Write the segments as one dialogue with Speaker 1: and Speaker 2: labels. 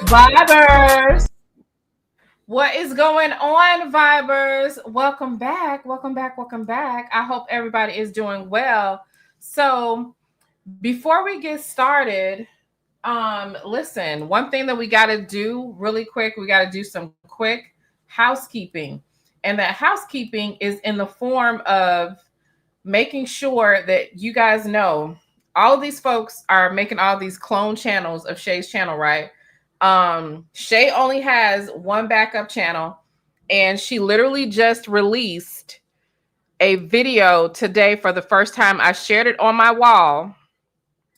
Speaker 1: Vibers, what is going on, Vibers? Welcome back, welcome back, welcome back. I hope everybody is doing well. So, before we get started, listen, one thing that we got to do really quick, we got to do some quick housekeeping. And that housekeeping is in the form of making sure that you guys know all of these folks are making all these clone channels of Shay's channel, right? Shay only has one backup channel, and she literally just released a video today for the first time. I shared it on my wall,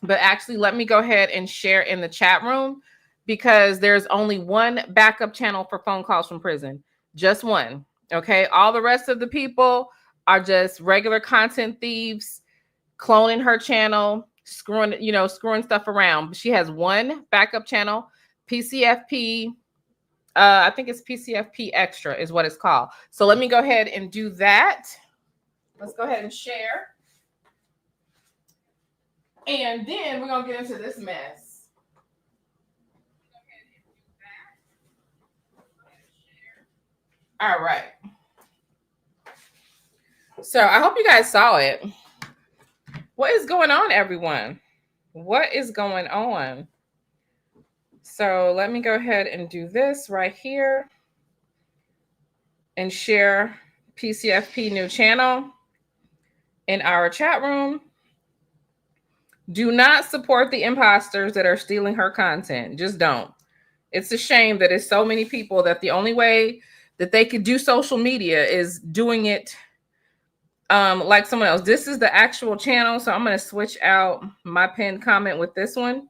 Speaker 1: but actually, let me go ahead and share in the chat room because there's only one backup channel for phone calls from prison, just one. Okay, all the rest of the people are just regular content thieves cloning her channel, screwing stuff around. She has one backup channel, PCFP. I think it's PCFP Extra is what it's called. So let me go ahead and do that. Let's go ahead and share. And then we're going to get into this mess. All right. So I hope you guys saw it. What is going on, everyone? What is going on? So let me go ahead and do this right here and share PCFP new channel in our chat room. Do not support the imposters that are stealing her content. Just don't. It's a shame that it's so many people that the only way that they could do social media is doing it like someone else. This is the actual channel, so I'm going to switch out my pinned comment with this one.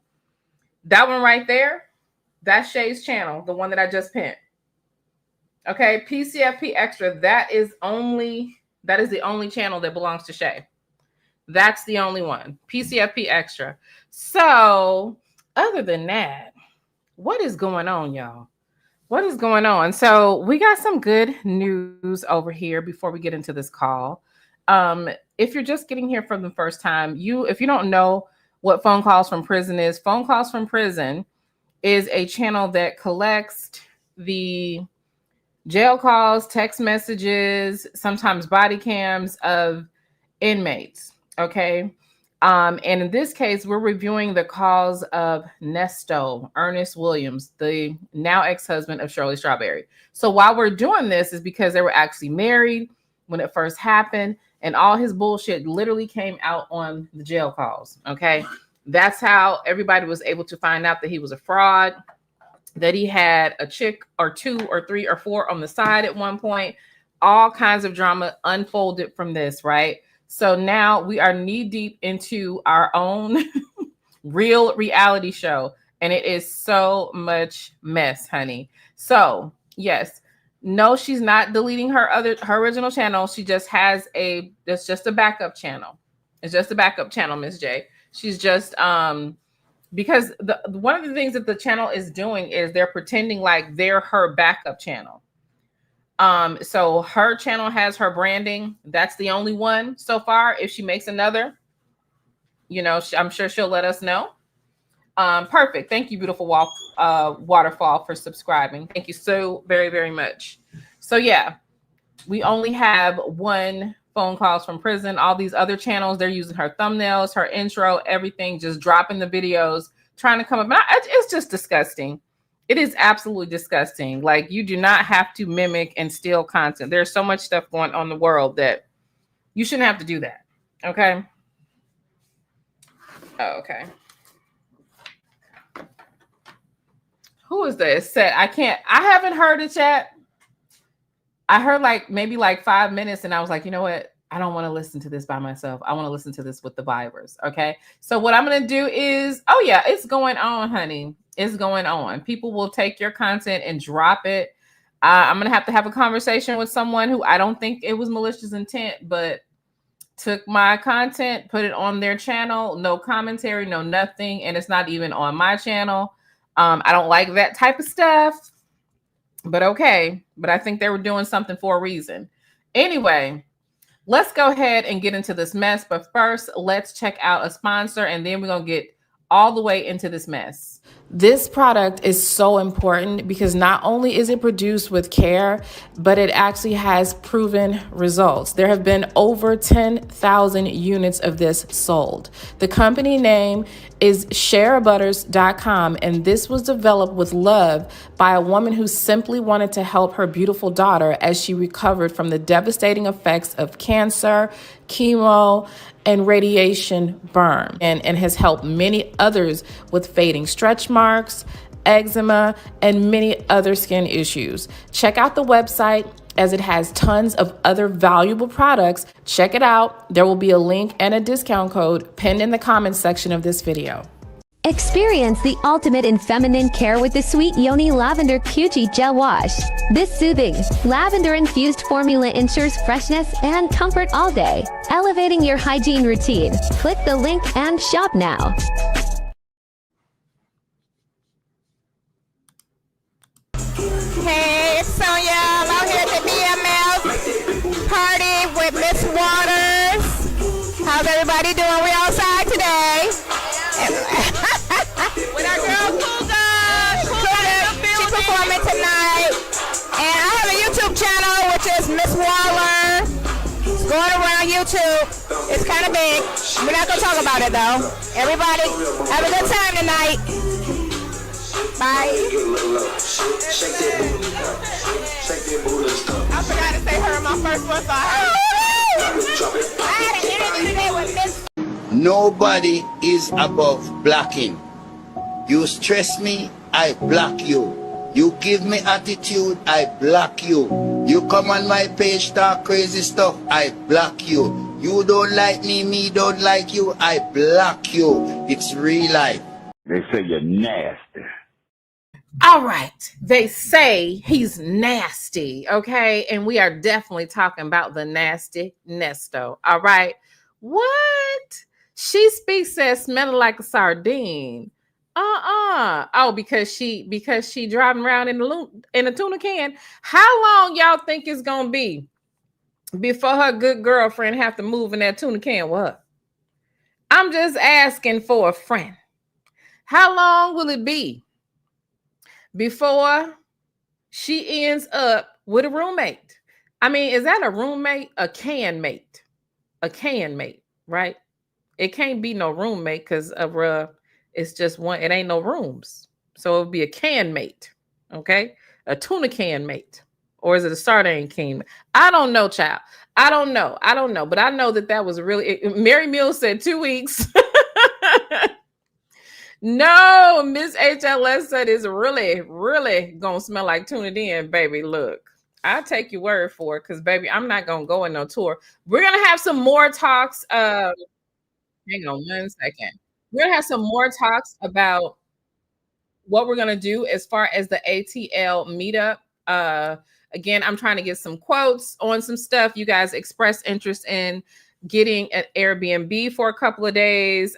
Speaker 1: That one right there, that's Shay's channel, the one that I just pinned. Okay, PCFP Extra, that is the only channel that belongs to Shay. That's the only one, PCFP Extra. So other than that, what is going on, y'all? What is going on? So we got some good news over here before we get into this call. If you're just getting here for the first time, if you don't know what Phone Calls from Prison is, Phone Calls from Prison is a channel that collects the jail calls, text messages, sometimes body cams of inmates. Okay. And in this case, we're reviewing the calls of Neesto, Ernest Williams, the now ex-husband of Shirley Strawberry. So while we're doing this is because they were actually married when it first happened, and all his bullshit literally came out on the jail calls. Okay. That's how everybody was able to find out that he was a fraud, that he had a chick or two or three or four on the side at one point. All kinds of drama unfolded from this, right? So now we are knee deep into our own real reality show. And it is so much mess, honey. So yes, no, she's not deleting her original channel. She just has it's just a backup channel. It's just a backup channel, Miss J. She's just because one of the things that the channel is doing is they're pretending like they're her backup channel. So her channel has her branding. That's the only one so far. If she makes another, I'm sure she'll let us know. Perfect. Thank you, beautiful waterfall, for subscribing. Thank you so very, very much. So yeah, we only have one Phone Calls from Prison. All these other channels, they're using her thumbnails, her intro, everything, just dropping the videos, trying to come up. It's just disgusting. It is absolutely disgusting. Like, you do not have to mimic and steal content. There's so much stuff going on in the world that you shouldn't have to do that. Okay. Oh, okay. Who is this? I haven't heard it yet. I heard maybe 5 minutes, and I was like, you know what? I don't want to listen to this by myself. I want to listen to this with the Vibers. Okay. So what I'm going to do is, oh yeah, it's going on, honey. It's going on. People will take your content and drop it. I'm going to have a conversation with someone who I don't think it was malicious intent, but took my content, put it on their channel, no commentary, no nothing. And it's not even on my channel. I don't like that type of stuff, but okay. But I think they were doing something for a reason. Anyway, let's go ahead and get into this mess. But first, let's check out a sponsor, and then we're going to get all the way into this mess. This product is so important because not only is it produced with care, but it actually has proven results. There have been over 10,000 units of this sold. The company name is sharebutters.com, and this was developed with love by a woman who simply wanted to help her beautiful daughter as she recovered from the devastating effects of cancer, chemo, and radiation burn, and has helped many others with fading stretch marks, eczema, and many other skin issues. Check out the website as it has tons of other valuable products. Check it out. There will be a link and a discount code pinned in the comments section of this video.
Speaker 2: Experience the ultimate in feminine care with the Sweet Yoni Lavender QG Gel Wash. This soothing, lavender-infused formula ensures freshness and comfort all day, elevating your hygiene routine. Click the link and shop now.
Speaker 3: Hey, it's Sonia. I'm out here at the BML party with Miss Waters. How's everybody doing? We outside today. With our girl Cougar. She's performing tonight. And I have a YouTube channel, which is Miss Waller. It's going around YouTube. It's kind of big. We're not going to talk about it, though. Everybody, have a good time tonight. Bye. I forgot to say her my first one, so I had an interview today with Miss.
Speaker 4: Nobody is above blocking. You stress me, I block you. You give me attitude, I block you. You come on my page, talk crazy stuff, I block you. You don't like me, me don't like you, I block you. It's real life.
Speaker 5: They say you're nasty.
Speaker 1: All right. They say he's nasty. Okay. And we are definitely talking about the nasty Neesto. All right. What? She speaks as smelling like a sardine. Oh, because she driving around in a tuna can. How long y'all think it's gonna be before her good girlfriend have to move in that tuna can with her? I'm just asking for a friend. How long will it be before she ends up with a roommate? I mean, is that a roommate? A can mate. A can mate, right? It can't be no roommate because of it's just one, it ain't no rooms. So it would be a can mate, okay? A tuna can mate. Or is it a sardine can? I don't know, child. I don't know. But I know that was really, Mary Mills said 2 weeks. No, Miss HLS said it's really, really gonna smell like tuna den, baby. Look, I'll take your word for it, because baby, I'm not gonna go on no tour. We're gonna have some more talks. Hang on 1 second. We're gonna have some more talks about what we're gonna do as far as the ATL meetup. Again, I'm trying to get some quotes on some stuff. You guys expressed interest in getting an Airbnb for a couple of days.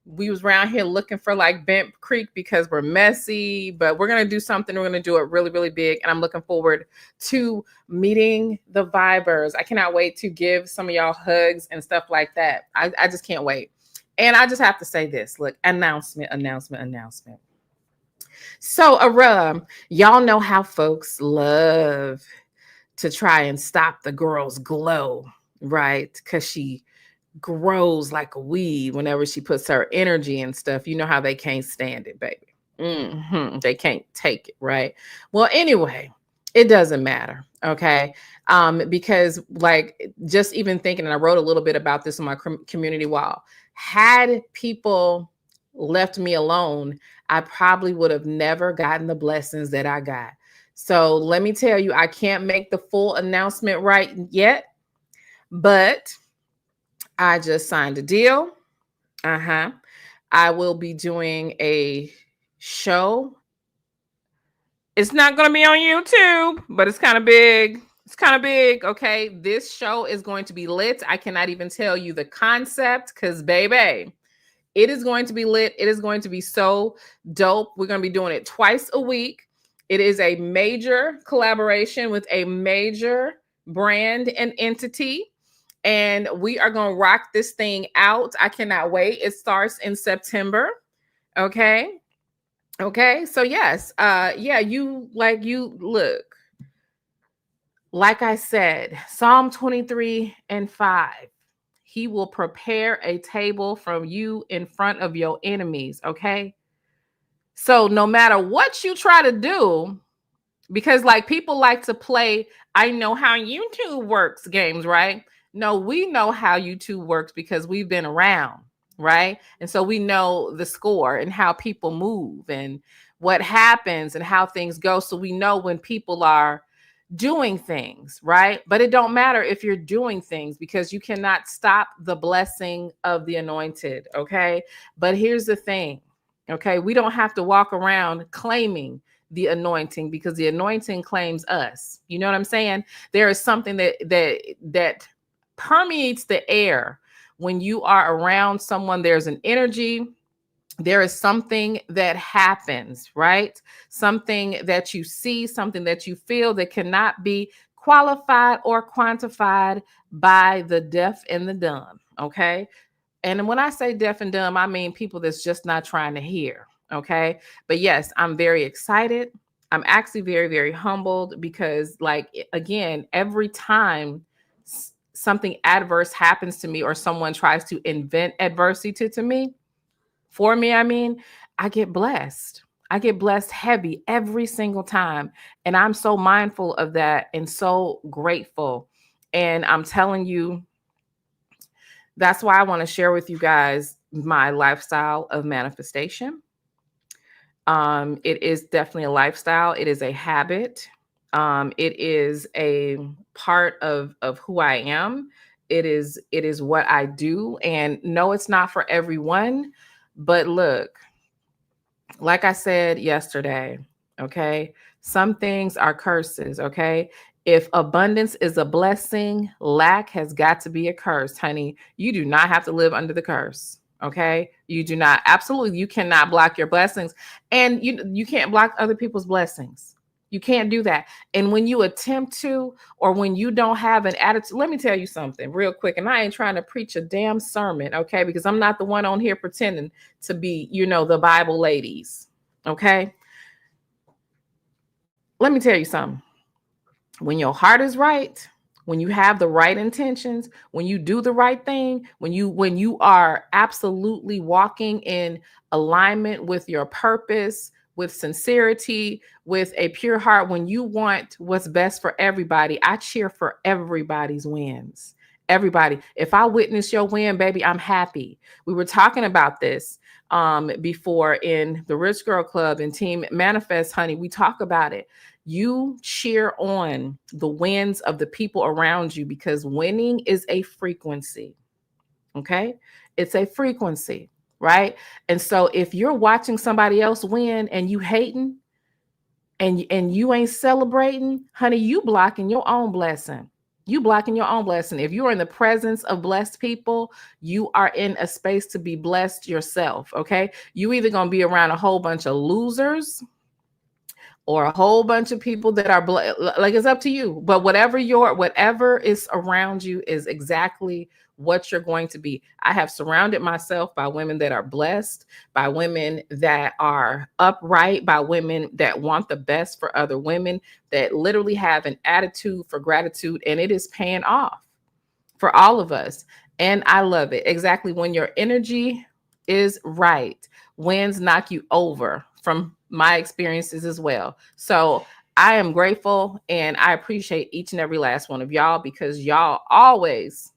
Speaker 1: We was around here looking for like Bent Creek because we're messy, but we're going to do something. We're going to do it really, really big. And I'm looking forward to meeting the Vibers. I cannot wait to give some of y'all hugs and stuff like that. I just can't wait. And I just have to say this, look, announcement. So, y'all know how folks love to try and stop the girl's glow, right? Because she grows like a weed whenever she puts her energy and stuff. You know how they can't stand it, baby. They can't take it, right? Well, anyway, it doesn't matter, okay? Because like just even thinking, and I wrote a little bit about this on my community wall, had people left me alone, I probably would have never gotten the blessings that I got. So let me tell you, I can't make the full announcement right yet, but I just signed a deal. I will be doing a show. It's not going to be on YouTube, but it's kind of big. Okay. This show is going to be lit. I cannot even tell you the concept because, baby, it is going to be lit. It is going to be so dope. We're going to be doing it twice a week. It is a major collaboration with a major brand and entity. and we are going to rock this thing out. I cannot wait. It starts in September. Okay. Okay. So yes, yeah, you look, like I said, Psalm 23:5. He will prepare a table from you in front of your enemies. Okay. So no matter what you try to do, because like people like to play, I know how YouTube works games, right? No, we know how YouTube works because we've been around, right? And so we know the score and how people move and what happens and how things go. So we know when people are doing things, right? But it don't matter if you're doing things because you cannot stop the blessing of the anointed, okay? But here's the thing, okay? We don't have to walk around claiming the anointing because the anointing claims us. You know what I'm saying? There is something that permeates the air when you are around someone. There's an energy. There is something that happens, right? Something that you see, something that you feel that cannot be qualified or quantified by the deaf and the dumb, okay? And when I say deaf and dumb, I mean people that's just not trying to hear, okay? But yes, I'm very excited. I'm actually very, very humbled because, like, again, every time something adverse happens to me or someone tries to invent adversity to me, for me, I mean, I get blessed. I get blessed heavy every single time. And I'm so mindful of that and so grateful. And I'm telling you, that's why I want to share with you guys my lifestyle of manifestation. It is definitely a lifestyle. It is a habit. It is a part of who I am. It is what I do. And no, it's not for everyone. But look, like I said yesterday, okay, some things are curses, okay? If abundance is a blessing, lack has got to be a curse, honey. You do not have to live under the curse, okay? You do not. Absolutely, you cannot block your blessings, and you can't block other people's blessings. You can't do that. And when you attempt to, or when you don't have an attitude, let me tell you something real quick. And I ain't trying to preach a damn sermon, okay? Because I'm not the one on here pretending to be, the Bible ladies, okay? Let me tell you something. When your heart is right, when you have the right intentions, when you do the right thing, when you are absolutely walking in alignment with your purpose, with sincerity, with a pure heart, when you want what's best for everybody, I cheer for everybody's wins. Everybody. If I witness your win, baby, I'm happy. We were talking about this before in the Rich Girl Club and Team Manifest, honey. We talk about it. You cheer on the wins of the people around you because winning is a frequency. Okay? It's a frequency, right? And so if you're watching somebody else win and you hating and you ain't celebrating, honey, you blocking your own blessing. You blocking your own blessing. If you're in the presence of blessed people, you are in a space to be blessed yourself, okay? You either going to be around a whole bunch of losers or a whole bunch of people that are like, it's up to you. But whatever is around you is exactly what you're going to be. I have surrounded myself by women that are blessed, by women that are upright, by women that want the best for other women, that literally have an attitude for gratitude, and it is paying off for all of us. And I love it. Exactly. When your energy is right, winds knock you over, from my experiences as well. So I am grateful and I appreciate each and every last one of y'all because y'all always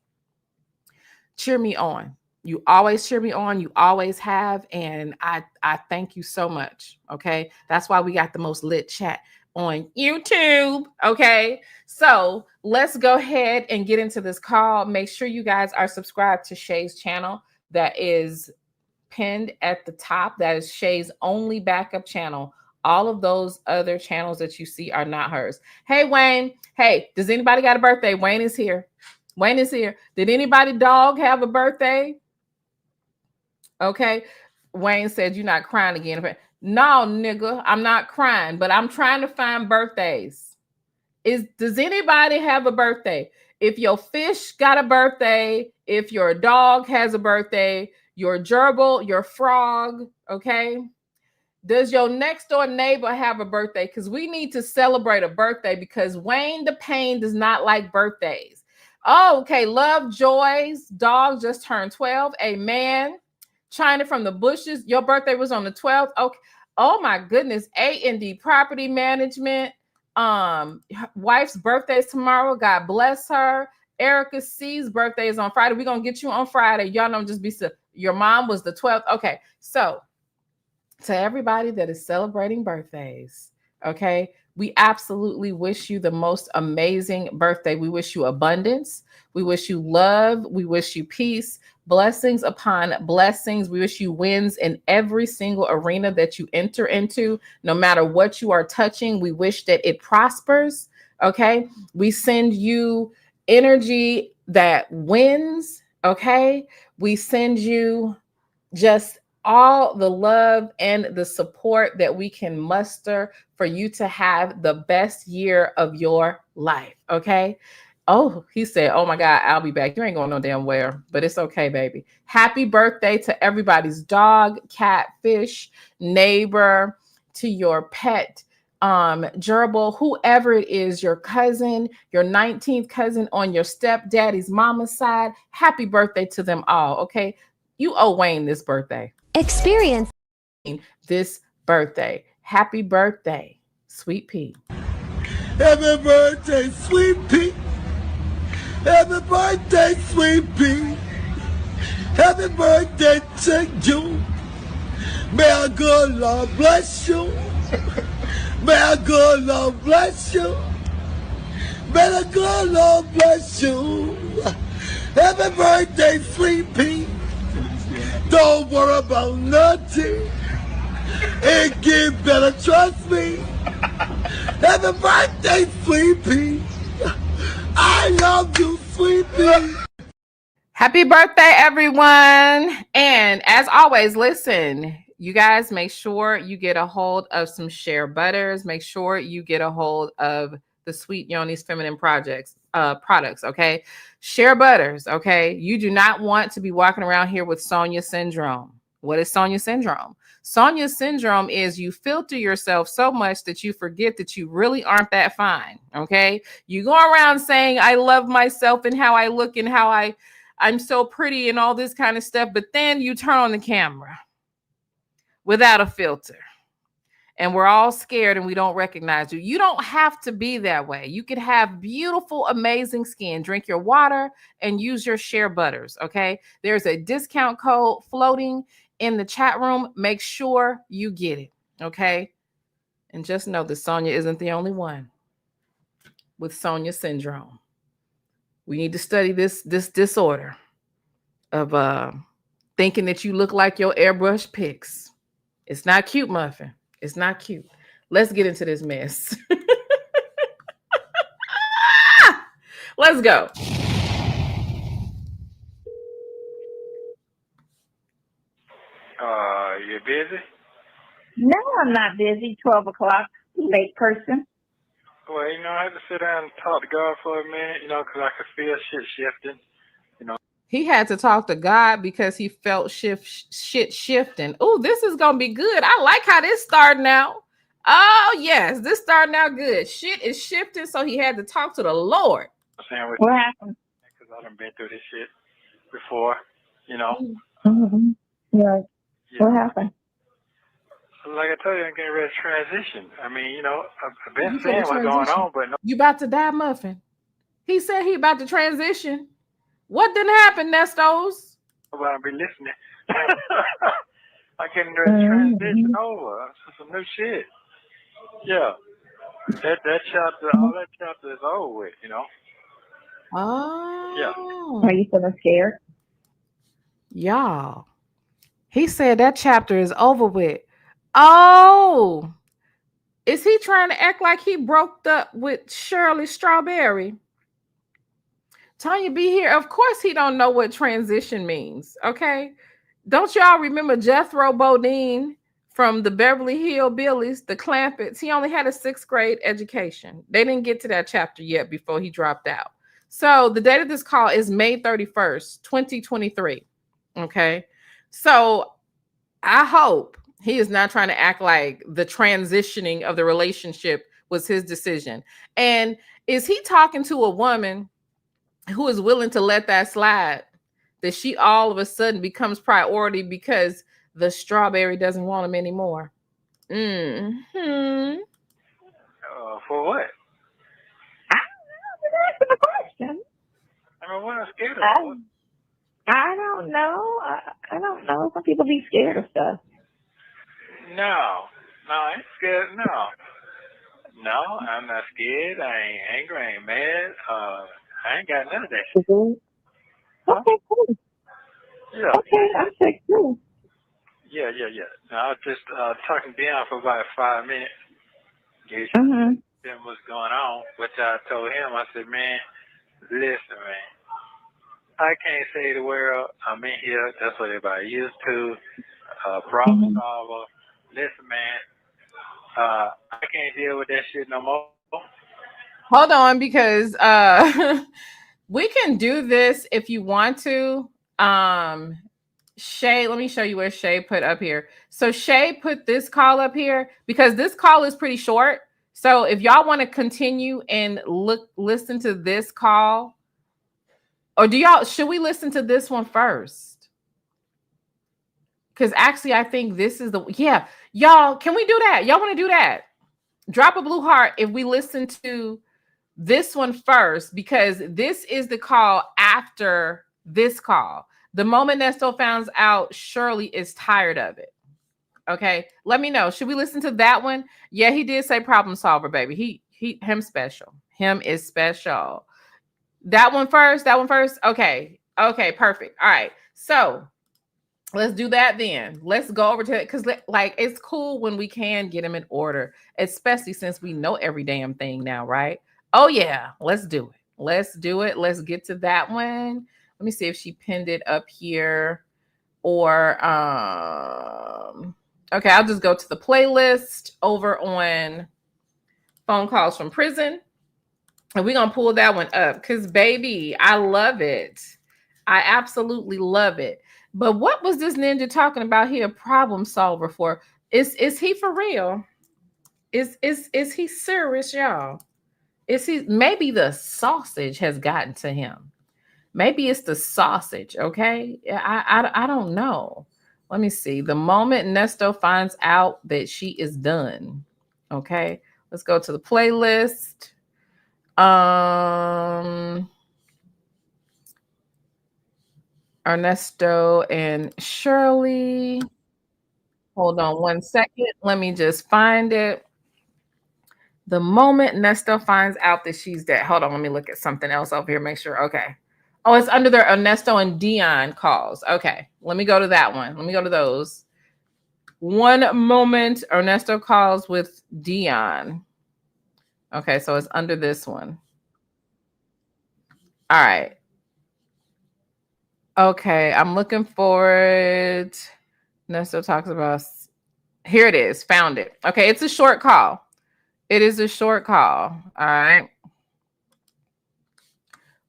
Speaker 1: cheer me on. You always cheer me on. You always have. And I thank you so much. Okay. That's why we got the most lit chat on YouTube. Okay. So let's go ahead and get into this call. Make sure you guys are subscribed to Shay's channel. That is pinned at the top. That is Shay's only backup channel. All of those other channels that you see are not hers. Hey, Wayne. Hey, does anybody got a birthday? Wayne is here. Wayne is here. Did anybody dog have a birthday? Okay. Wayne said, you're not crying again. No, nigga, I'm not crying, but I'm trying to find birthdays. Does anybody have a birthday? If your fish got a birthday, if your dog has a birthday, your gerbil, your frog, okay? Does your next door neighbor have a birthday? Because we need to celebrate a birthday because Wayne the Pain does not like birthdays. Oh, okay. Love Joy's dog just turned 12. Amen. China from the bushes. Your birthday was on the 12th. Okay. Oh my goodness. A&D Property Management. Wife's birthday is tomorrow. God bless her. Erica C's birthday is on Friday. We're gonna get you on Friday. Y'all don't just be so. Your mom was the 12th. Okay, so to everybody that is celebrating birthdays, okay, we absolutely wish you the most amazing birthday. We wish you abundance. We wish you love. We wish you peace, blessings upon blessings. We wish you wins in every single arena that you enter into, no matter what you are touching. We wish that it prospers, okay? We send you energy that wins, okay? We send you just all the love and the support that we can muster for you to have the best year of your life. Okay. Oh, he said, oh my God, I'll be back. You ain't going no damn where, but it's okay, baby. Happy birthday to everybody's dog, cat, fish, neighbor, to your pet, gerbil, whoever it is, your cousin, your 19th cousin on your stepdaddy's mama's side. Happy birthday to them all. Okay. You owe Wayne this birthday.
Speaker 2: Experience
Speaker 1: This birthday. Happy birthday, Sweet Pea.
Speaker 6: Happy birthday, Sweet Pea. Happy birthday, Sweet Pea. Happy birthday to you. May our good Lord bless you. May our good Lord bless you. May the good Lord bless you. Happy birthday, Sweet Pea. Don't worry about nothing. It get better, trust me. Happy birthday, Sweet Pea. I love you, Sweet Pea.
Speaker 1: Happy birthday, everyone. And as always, listen, you guys make sure you get a hold of some share butters. Make sure you get a hold of the Sweet Yoni's Feminine products, okay? Share butters, okay? You do not want to be walking around here with Sonia syndrome. What is Sonia syndrome? Sonia syndrome is you filter yourself so much that you forget that you really aren't that fine, okay? You go around saying, I love myself and how I look and how I'm so pretty and all this kind of stuff, but then you turn on the camera without a filter. And we're all scared and we don't recognize you. You don't have to be that way. You could have beautiful, amazing skin. Drink your water and use your share butters, okay? There's a discount code floating in the chat room. Make sure you get it, okay? And just know that Sonia isn't the only one with Sonia syndrome. We need to study this disorder of thinking that you look like your airbrush pics. It's not cute, Muffin. It's not cute. Let's get into this mess. Let's go.
Speaker 7: You busy?
Speaker 8: No, I'm not busy. 12 o'clock, late person.
Speaker 7: Well, I had to sit down and talk to God for a minute, because I could feel shit shifting.
Speaker 1: He had to talk to God because he felt shit shifting. Oh, this is going to be good. I like how this starting out. Oh, yes, this starting out good. Shit is shifting, so he had to talk to the Lord.
Speaker 8: What happened?
Speaker 7: Because I done been through this shit before,
Speaker 8: Mm-hmm. Yeah. What happened?
Speaker 7: Like I told you, I'm getting ready to transition. I mean, I've been saying what's going on, but no.
Speaker 1: You about to die, Muffin. He said he about to transition. What didn't happen, Nestos?
Speaker 7: Nobody be listening. I getting ready to transition over to some new shit. Yeah. That chapter, all that chapter is over with,
Speaker 1: Oh.
Speaker 7: Yeah.
Speaker 8: Are you feeling scared?
Speaker 1: Y'all. He said that chapter is over with. Oh. Is he trying to act like he broke up with Shirley Strawberry? Tanya be here. Of course he don't know what transition means, okay? Don't y'all remember Jethro Bodine from the Beverly Hillbillies, the Clampetts? He only had a 6th grade education. They didn't get to that chapter yet before he dropped out. So the date of this call is May 31st, 2023. Okay. So I hope he is not trying to act like the transitioning of the relationship was his decision. And is he talking to a woman who is willing to let that slide, that she all of a sudden becomes priority because the strawberry doesn't want him anymore? Mm-hmm.
Speaker 7: For what?
Speaker 8: I don't know. That's the question.
Speaker 7: I mean, what I'm scared of?
Speaker 8: I don't know. I don't know. Some people be scared of stuff.
Speaker 7: No, I ain't scared. No, I'm not scared. I ain't angry. I ain't mad. I ain't got none of that shit.
Speaker 8: Okay, cool.
Speaker 7: Yeah.
Speaker 8: Okay, I'm sick too.
Speaker 7: Yeah. No, I was just talking to Dion for about 5 minutes. He
Speaker 8: Mhm.
Speaker 7: said what's going on, which I told him. I said, man, listen, man. I can't save the world. I'm in here. That's what everybody used to. Problem solver. Listen, man. I can't deal with that shit no more.
Speaker 1: Hold on, because we can do this if you want to. Shay, let me show you where Shay put up here. So Shay put this call up here because this call is pretty short. So if y'all want to continue and listen to this call, or should we listen to this one first? Because actually, I think this is y'all, can we do that? Y'all want to do that? Drop a blue heart if we listen to this one first, because this is the call after this call. The moment Neesto finds out Shirley is tired of it. Okay, let me know. Should we listen to that one? Yeah, he did say problem solver, baby. Him special. Him is special. That one first. Okay, perfect. All right, so let's do that then. Let's go over to it, because like it's cool when we can get them in order, especially since we know every damn thing now, right? Oh yeah, let's do it. Let's get to that one. Let me see if she pinned it up here, or okay, I'll just go to the playlist over on phone calls from prison, and we're gonna pull that one up because baby, I love it. I absolutely love it. But what was this ninja talking about here? Problem solver for? Is he for real? Is he serious, y'all? Is he? Maybe the sausage has gotten to him. Maybe it's the sausage. Okay, I don't know. Let me see. The moment Neesto finds out that she is done. Okay, let's go to the playlist. Ernesto and Shirley. Hold on one second. Let me just find it. The moment Neesto finds out that she's dead. Hold on, let me look at something else over here. Make sure. Okay. Oh, it's under their Ernesto and Dion calls. Okay. Let me go to that one. Let me go to those. One moment, Ernesto calls with Dion. Okay, so it's under this one. All right. Okay, I'm looking for it. Nesto talks about, here it is, found it. Okay, it's a short call. It is a short call. All right.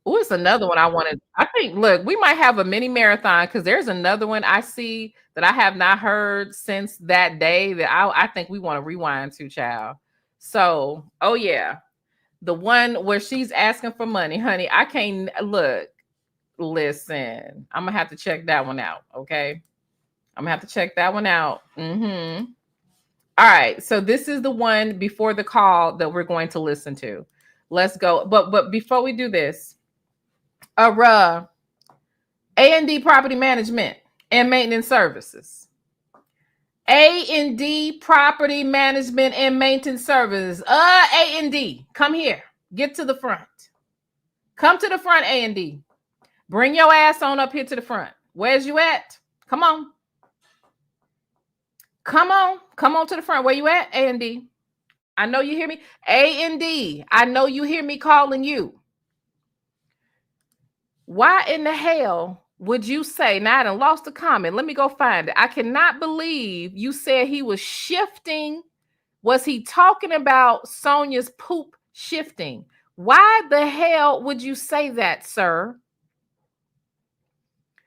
Speaker 1: Oh, it's another one I wanted. I think, look, we might have a mini marathon because there's another one I see that I have not heard since that day that I think we want to rewind to, child. So, oh yeah. The one where she's asking for money, honey. I can't look. Listen, I'm gonna have to check that one out. Okay, I'm gonna have to check that one out. All right, so this is the one before the call that we're going to listen to. Let's go. But before we do this, A&D Property Management and Maintenance Services. A&D Property Management and Maintenance Services. A&D, come here. Get to the front. Come to the front, A&D. Bring your ass on up here to the front. Where's you at? Come on. Come on to the front. Where you at, A&D? I know you hear me. A&D, I know you hear me calling you. Why in the hell would you say, now I done lost the comment. Let me go find it. I cannot believe you said he was shifting. Was he talking about Sonia's poop shifting? Why the hell would you say that, sir?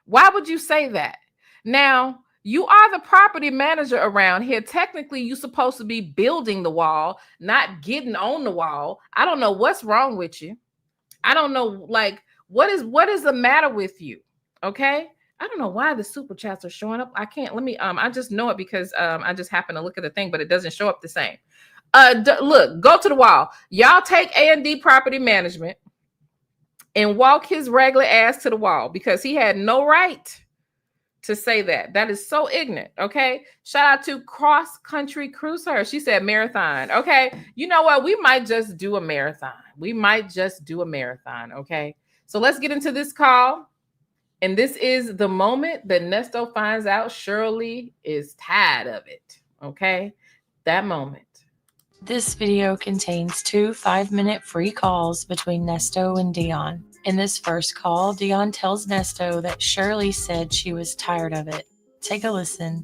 Speaker 1: Why would you say that? Now, you are the property manager around here. Technically, you're supposed to be building the wall, not getting on the wall. I don't know what's wrong with you. I don't know, like, what is the matter with you? Okay. I don't know why the super chats are showing up. I can't, let me, I just know it because I just happen to look at the thing, but it doesn't show up the same. Look, go to the wall. Y'all take A&D property management and walk his regular ass to the wall because he had no right to say that. That is so ignorant. Okay. Shout out to Cross Country Cruiser. She said marathon. Okay. You know what? We might just do a marathon. Okay. So let's get into this call. And this is the moment that Neesto finds out Shirley is tired of it. Okay. That moment.
Speaker 9: This video contains 2 5-minute free calls between Neesto and Dion. In this first call, Dion tells Neesto that Shirley said she was tired of it. Take a listen.
Speaker 7: I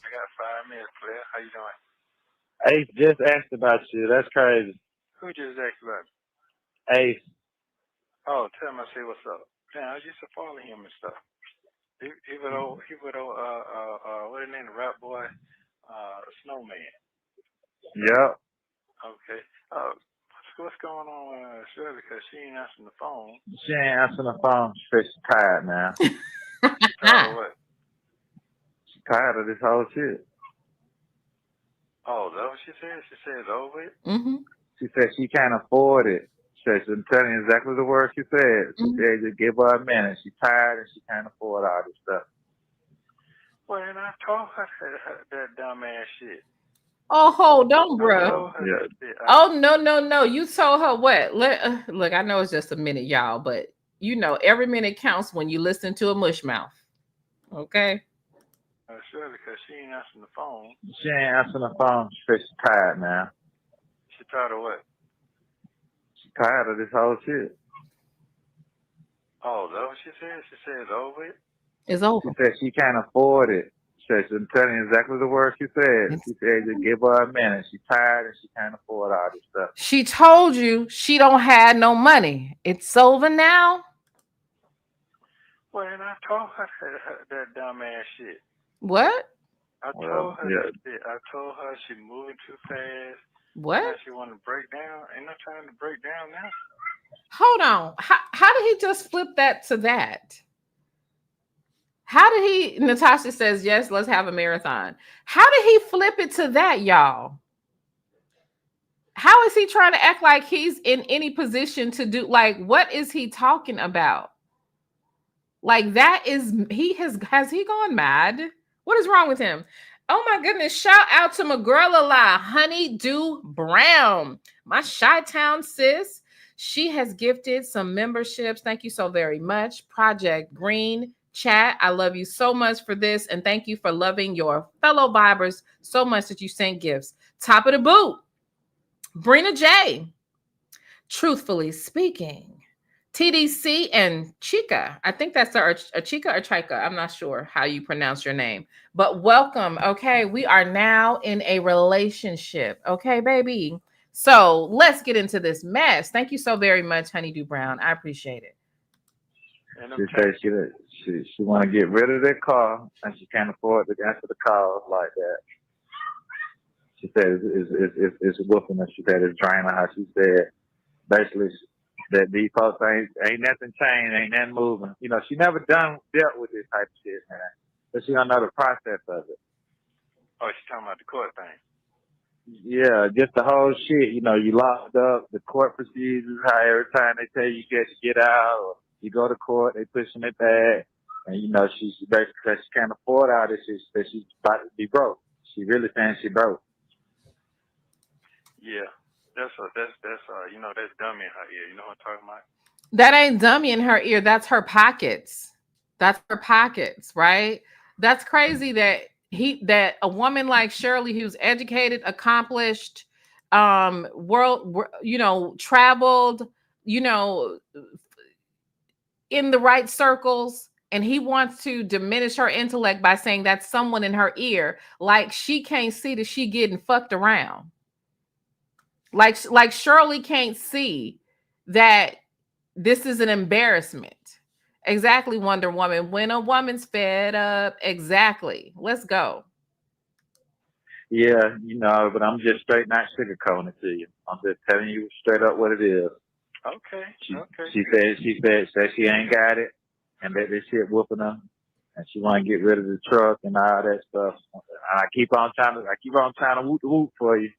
Speaker 7: got 5 minutes, Claire. How you doing?
Speaker 10: Ace just asked about you. That's crazy.
Speaker 7: Who just asked about me?
Speaker 10: Ace.
Speaker 7: Oh, tell him I say what's up. Damn, I used to follow him and stuff. He would what his name, the rap boy, Snowman.
Speaker 10: Yep.
Speaker 7: Okay. What's going on with Shirley? Because she ain't answering the phone.
Speaker 10: She ain't answering the phone. She said she's tired now.
Speaker 7: Tired of what?
Speaker 10: She's tired of this whole shit.
Speaker 7: Oh, is that what she said? She said it's over it?
Speaker 1: Mm-hmm.
Speaker 10: She said she can't afford it. She said, I'm telling you exactly the words she said. She said, just give her a minute. She's tired and she can't afford all this stuff.
Speaker 7: Well, and I told her that dumb ass shit.
Speaker 1: Oh, hold on, bro.
Speaker 10: Yeah.
Speaker 1: Oh, no. You told her what? Look, I know it's just a minute, y'all, but you know, every minute counts when you listen to a mush mouth. Okay?
Speaker 7: Sure, because she ain't answering the phone.
Speaker 10: She ain't answering the phone. She said she's tired now.
Speaker 7: She tired of what?
Speaker 10: She's tired of this whole shit.
Speaker 7: Oh, is that what she said? She said it's over it?
Speaker 1: It's over.
Speaker 10: She said she can't afford it. She said, I'm telling you exactly the words she said. She said, just give her a minute. She's tired and she can't afford all this stuff.
Speaker 1: She told you she don't have no money. It's over now?
Speaker 7: Well, and I told her that dumb ass shit.
Speaker 1: What?
Speaker 7: I told her she moving too fast.
Speaker 1: What?
Speaker 7: Now she want to break down. Ain't no time to break down now.
Speaker 1: Hold on. How did he just flip that to that? How did he? Natasha says, yes, let's have a marathon. How did he flip it to that, y'all? How is he trying to act like he's in any position to do, like, what is he talking about? Like, that is, has he gone mad? What is wrong with him? Oh my goodness. Shout out to my girl Honeydew Brown, my Chi-Town sis. She has gifted some memberships. Thank you so very much. Project Green Chat, I love you so much for this. And thank you for loving your fellow vibers so much that you sent gifts. Top of the boot, Brina J. Truthfully Speaking, TDC and Chica. I think that's a Chica or Chika. I'm not sure how you pronounce your name, but welcome. Okay, we are now in a relationship. Okay, baby. So let's get into this mess. Thank you so very much, Honeydew Brown. I appreciate it.
Speaker 10: She said she want to get rid of that car and she can't afford to answer the calls like that. She said it's whooping her. She said it's draining her. She said basically that these folks ain't nothing changed, ain't nothing moving. You know, she never dealt with this type of shit, man. But she don't know the process of it.
Speaker 7: Oh, she's talking about the court thing.
Speaker 10: Yeah, just the whole shit. You know, you locked up, the court procedures, how every time they tell you get to get out, or you go to court, they pushing it back. And, you know, she basically said she can't afford all this shit, that she's about to be broke. She really saying she broke.
Speaker 7: Yeah, that's you know, that's dummy in her ear. You know what I'm talking about?
Speaker 1: That ain't dummy in her ear. That's her pockets. That's her pockets, right? That's crazy that a woman like Shirley, who's educated, accomplished, traveled, in the right circles, And he wants to diminish her intellect by saying that's someone in her ear, like she can't see that she getting fucked around. Like Shirley can't see that this is an embarrassment. Exactly, Wonder Woman. When a woman's fed up, exactly. Let's go.
Speaker 10: Yeah, but I'm just straight not sugarcoating it to you. I'm just telling you straight up what it is.
Speaker 7: Okay.
Speaker 10: She said she ain't got it, and that this shit whooping her, and she want to get rid of the truck and all that stuff. And I keep on trying to whoop the whoop for you,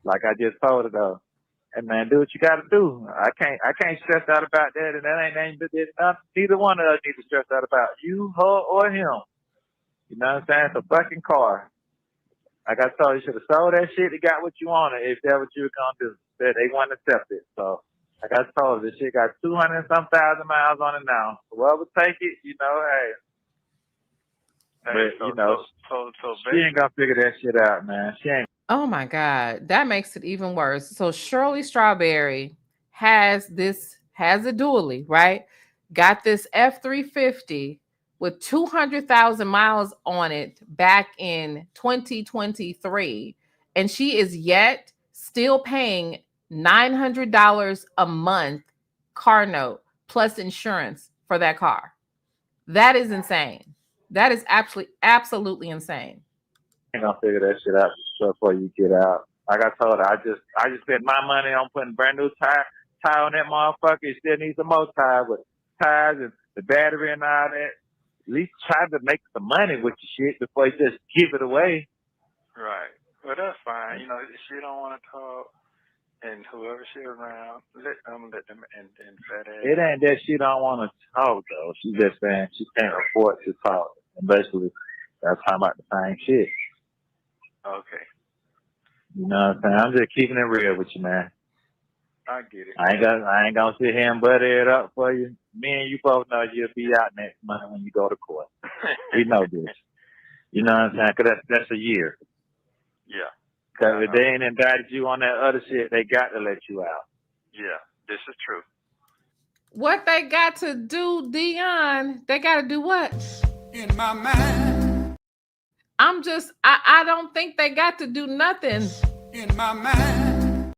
Speaker 10: like I just told her though. And man, do what you got to do. I can't stress out about that, and that ain't neither one of us need to stress out about you, her, or him. You know what I'm saying? It's a fucking car. Like I told you, should have sold that shit and got what you wanted if that's what you were gonna do. They wouldn't accept it. So like I told you, this shit got 200 and some thousand miles on it now. Whoever take it, hey. But she ain't gonna figure that shit out, man. She ain't.
Speaker 1: Oh my God, that makes it even worse. So Shirley Strawberry has a dually, right? Got this F-350 with 200,000 miles on it back in 2023. And she is yet still paying $900 a month car note plus insurance for that car. That is insane. That is absolutely insane.
Speaker 10: I ain't gonna figure that shit out before you get out. Like I told her, I just spent my money on putting brand new tire on that motherfucker. It still needs some more tires and the battery and all that. At least try to make some money with your shit before you just give it away.
Speaker 7: Right. Well, that's fine. If she don't want to talk, and whoever she around, let them and fat ass.
Speaker 10: It ain't that she don't want to talk though. She just saying she can't afford to talk. And basically, that's talking about the same shit.
Speaker 7: Okay.
Speaker 10: You know what I'm saying? I'm just keeping it real with you, man.
Speaker 7: I get it.
Speaker 10: I ain't gonna sit here and butter it up for you. Me and you both know you'll be out next month when you go to court. We know this. You know what I'm saying? Cause that's a year.
Speaker 7: Yeah.
Speaker 10: Cause if they ain't indicted you on that other shit, they got to let you out.
Speaker 7: Yeah, this is true.
Speaker 1: What they got to do, Dion? They got to do what?
Speaker 6: In my mind.
Speaker 1: I don't think they got to do nothing.
Speaker 6: In my mind.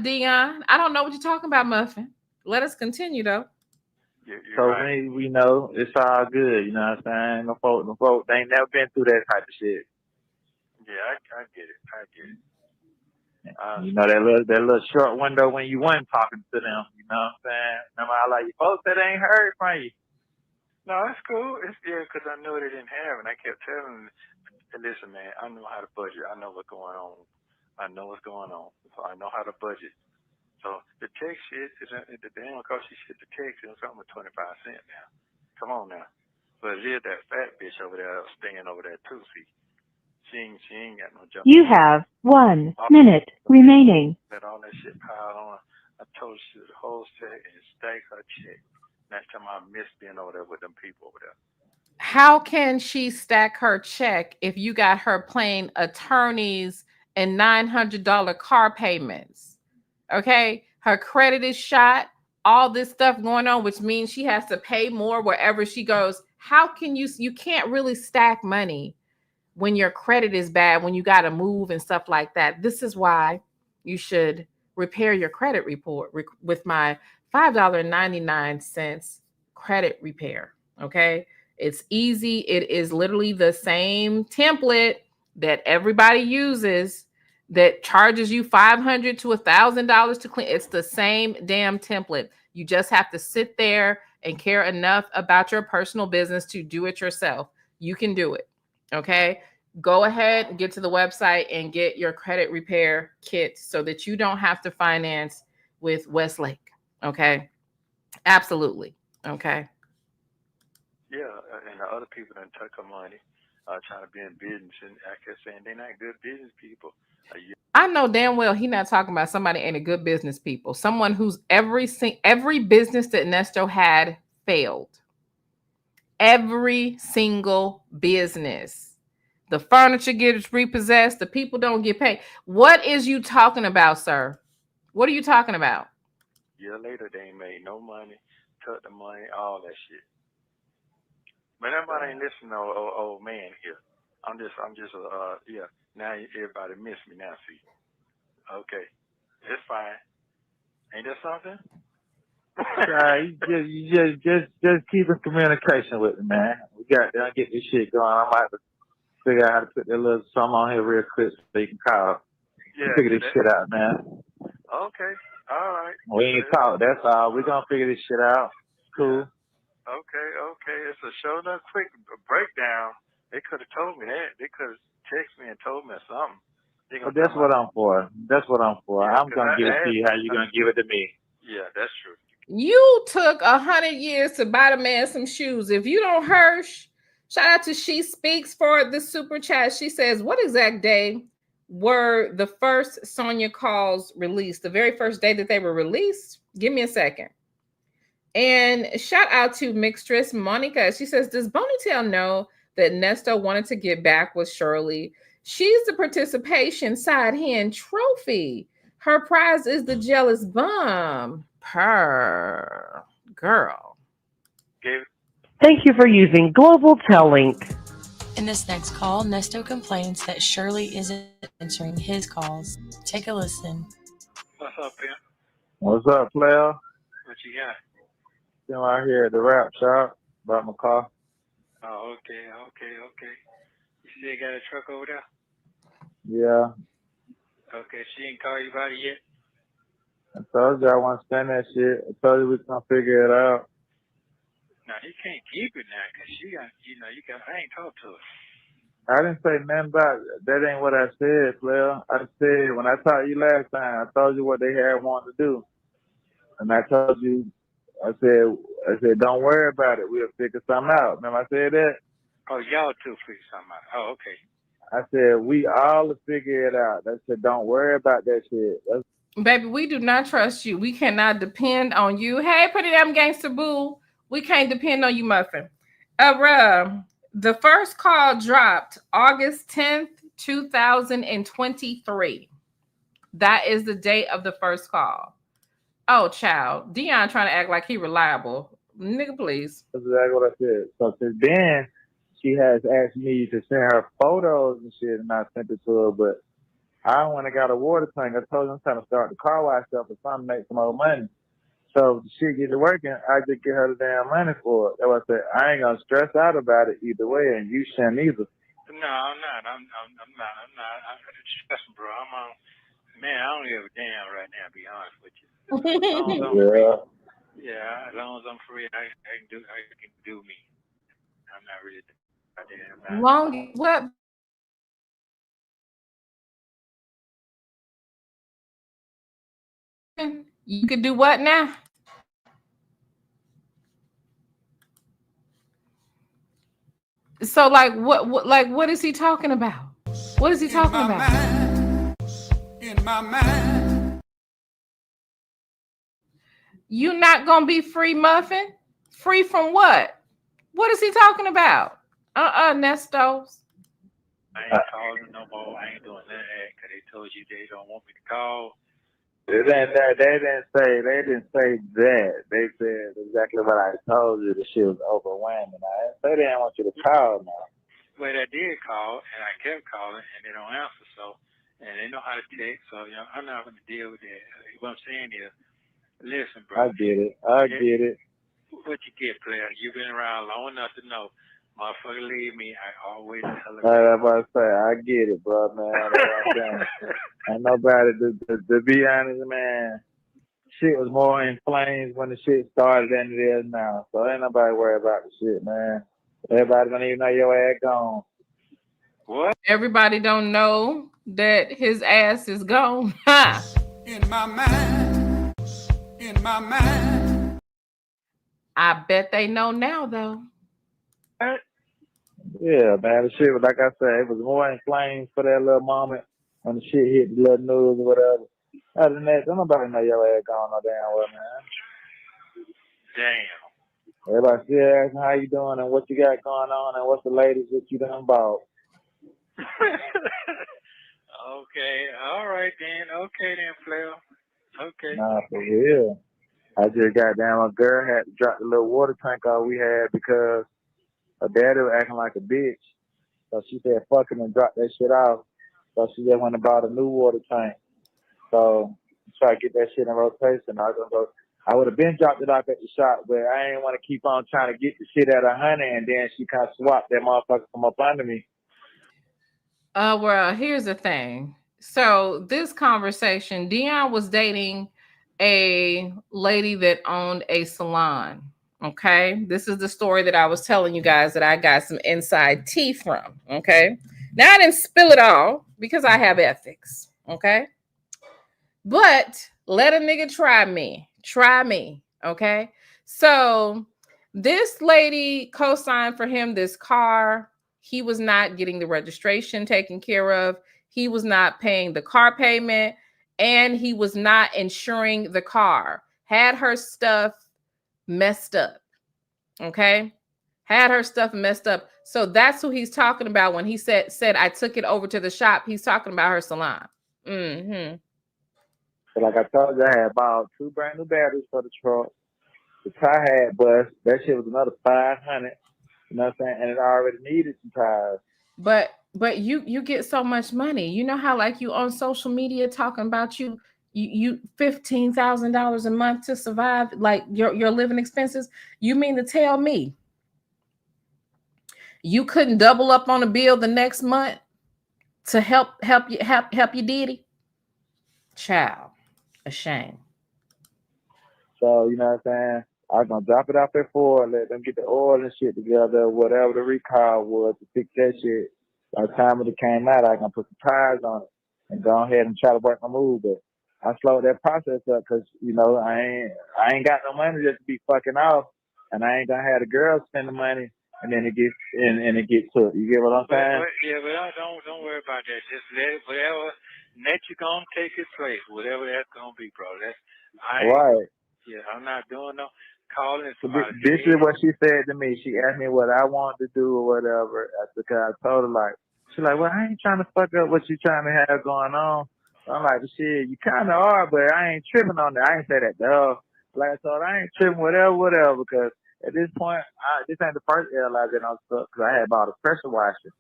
Speaker 1: Dion, I don't know what you're talking about, Muffin. Let us continue though.
Speaker 7: You're
Speaker 10: so
Speaker 7: right.
Speaker 10: we know it's all good. You know what I'm saying? No folks, they ain't never been through that type of shit.
Speaker 7: Yeah, I get it.
Speaker 10: That little short window when you weren't talking to them. You know what I'm saying? Remember, I like you folks that ain't heard from you.
Speaker 7: No, it's cool. It's because I know they didn't have it. And I kept telling them, listen, man, I know how to budget. I know what's going on. So I know how to budget. So the text shit the damn cost you shit. The text is something with 25 cents now. Come on now. But it is that fat bitch over there staying over there too. See, she ain't got no job.
Speaker 11: You have 1 minute remaining.
Speaker 7: Let all that shit pile on. I told her to hold check and stack her check. Next time I miss being over there with them people over there.
Speaker 1: How can she stack her check if you got her paying attorneys and $900 car payments? Okay, her credit is shot, all this stuff going on, which means she has to pay more wherever she goes. How can you can't really stack money when your credit is bad, when you got to move and stuff like that. This is why you should repair your credit report with my $5.99 credit repair. Okay, it's easy. It is literally the same template that everybody uses that charges you $500 to $1,000 to clean. It's the same damn template. You just have to sit there and care enough about your personal business to do it yourself. You can do it. Okay. Go ahead and get to the website and get your credit repair kit so that you don't have to finance with Westlake. Okay. Absolutely. Okay.
Speaker 7: Yeah. And the other people that took her money, trying to be in business, and I kept saying they're not good business people.
Speaker 1: I know damn well he's not talking about somebody ain't a good business people. Someone who's every business that Neesto had failed. Every single business. The furniture gets repossessed. The people don't get paid. What is you talking about, sir? What are you talking about?
Speaker 7: A year later, they ain't made no money, took the money, all that shit. But everybody ain't listening to old man here. I'm just yeah. Now everybody miss me now, see. Okay. It's fine. Ain't that something?
Speaker 10: You just keep in communication with me, man. We got to get this shit going. I might have to figure out how to put that little something on here real quick so you can call.
Speaker 7: Yeah.
Speaker 10: Figure this shit out, man.
Speaker 7: Okay. All right.
Speaker 10: We ain't talk, that's all. We gonna figure this shit out. Cool.
Speaker 7: Yeah. Okay. It's a show enough quick breakdown. They could have told me that. They could have texted me and told me something.
Speaker 10: Well, that's what I'm for. That's what I'm for.
Speaker 7: Yeah,
Speaker 10: I'm gonna give it to you how you gonna give it to me.
Speaker 7: Yeah, that's true.
Speaker 1: You took 100 years to buy the man some shoes. If you don't Hirsch, shout out to She Speaks for the super chat. She says, what exact day were the first Sonya calls released? The very first day that they were released? Give me a second. And shout out to Mixtress Monica. She says, does Bonitail know that Neesto wanted to get back with Shirley? She's the participation side hen trophy. Her prize is the jealous bum. Purr. Girl.
Speaker 11: Thank you for using Global Tellink.
Speaker 9: In this next call, Neesto complains that Shirley isn't answering his calls. Take a listen.
Speaker 7: What's up, Pimp?
Speaker 10: What's up, player?
Speaker 7: What you got?
Speaker 10: Still out here at the rap shop. Bought my car.
Speaker 7: Oh, okay. You still got a truck over there?
Speaker 10: Yeah.
Speaker 7: Okay, she didn't call you about it yet?
Speaker 10: I told you I want to spend that shit. I told you we can figure it out.
Speaker 7: No, you can't keep it now, because she got, I ain't talked to her.
Speaker 10: I didn't say nothing about it. That ain't what I said, player. I said, when I talked to you last time, I told you what they had wanted to do. And I told you, I said, don't worry about it. We'll figure something out. Remember I said that?
Speaker 7: Oh, y'all two figure something out. Oh, okay.
Speaker 10: I said, we all will figure it out. I said, don't worry about that shit.
Speaker 1: Baby, we do not trust you. We cannot depend on you. Hey, pretty damn gangster boo. We can't depend on you, Muffin. The first call dropped August 10th, 2023. That is the date of the first call. Oh, child. Dion trying to act like he reliable. Nigga, please.
Speaker 10: That's exactly what I said. So since then, she has asked me to send her photos and shit, and I sent it to her, but I went and got a water tank. I told her I'm trying to start the car wash up or something, make some more money. So if the shit get to working, I just get her the damn money for it. That's why I said I ain't gonna stress out about it either way, and you shouldn't either.
Speaker 7: No, I'm not. I'm not. I'm stressing, bro. I'm on. Man, I don't give a damn right now, to be honest with you. Yeah, as long as I'm free, I can do me. I'm not really.
Speaker 1: Long what? You could do what now? So what is he talking about? What is he talking about?
Speaker 6: In my mind.
Speaker 1: You not gonna be free, Muffin? Free from what? What is he talking about? Nestos.
Speaker 7: I ain't calling no more. I ain't doing that because they told you they don't want me to call.
Speaker 10: They didn't say that. They said exactly what I told you. The shit was overwhelming. I didn't say they didn't want you to call now.
Speaker 7: Well, I did call, and I kept calling, and they don't answer. So, and they know how to text. So, I'm not going to deal with that. What I'm saying is, listen, bro.
Speaker 10: I get it.
Speaker 7: What you get, player? You've been around long enough to know. Motherfucker, leave me. I always tell her.
Speaker 10: That's what I say. I get it, bro, man. That's what I'm saying. Ain't nobody, to be honest, man, shit was more in flames when the shit started than it is now. So ain't nobody worried about the shit, man. Everybody don't even know your ass gone.
Speaker 7: What?
Speaker 1: Everybody don't know that his ass is gone.
Speaker 6: In my mind. In my mind.
Speaker 1: I bet they know now, though.
Speaker 10: Yeah, man, the shit was, like I said, it was more in flames for that little moment when the shit hit the little news or whatever. Other than that, don't nobody know your ass gone no damn well, man.
Speaker 7: Damn.
Speaker 10: Everybody still asking how you doing and what you got going on and what's the latest that you done bought.
Speaker 7: Okay, all right then. Okay then, player. Okay.
Speaker 10: Nah, for real. I just got down. My girl had to drop the little water tank off we had because Her daddy was acting like a bitch. So she said, fuck him and dropped that shit off. So she just went and bought a new water tank. So try to get that shit in rotation. I would have been dropped it off at the shop, but I ain't want to keep on trying to get the shit out of honey, and then she kind of swapped that motherfucker from up under me.
Speaker 1: Well, here's the thing. So this conversation, Dion was dating a lady that owned a salon. Okay. This is the story that I was telling you guys that I got some inside tea from. Okay. Now I didn't spill it all because I have ethics. Okay. But let a nigga try me. Try me. Okay. So this lady co-signed for him this car. He was not getting the registration taken care of. He was not paying the car payment. And he was not insuring the car. Had her stuff messed up. Okay. Had her stuff messed up. So that's who he's talking about when he said I took it over to the shop. He's talking about her salon. Mm-hmm.
Speaker 10: So like I told you, I had bought 2 brand new batteries for the truck. The tire had bust. That shit was another $500. You know what I'm saying? And it already needed some tires.
Speaker 1: But you get so much money. You know how like you on social media talking about you $15,000 a month to survive, like your living expenses. You mean to tell me you couldn't double up on a bill the next month to help you diddy? Child, a shame.
Speaker 10: So, you know what I'm saying? I was gonna drop it out there for let them get the oil and shit together, whatever the recall was to fix that shit. By the time it came out, I was gonna put some tires on it and go ahead and try to work my move. But I slowed that process up because, you know, I ain't got no money just to be fucking off, and I ain't gonna have the girls spend the money and then it gets and it gets took. You get what I'm saying?
Speaker 7: But don't worry about that. Just let it, whatever net you gonna take its place, whatever that's gonna be, bro.
Speaker 10: Right.
Speaker 7: Yeah, I'm not doing no calling
Speaker 10: somebody. This is what she said to me. She asked me what I want to do or whatever. I told her like, she's like, well, I ain't trying to fuck up what you trying to have going on. I'm like, shit, you kind of are, but I ain't tripping on that. I ain't say that to her. Like I told her, I ain't tripping, whatever, because at this point, this ain't the first airline that I'm stuck, because I had bought a pressure washer.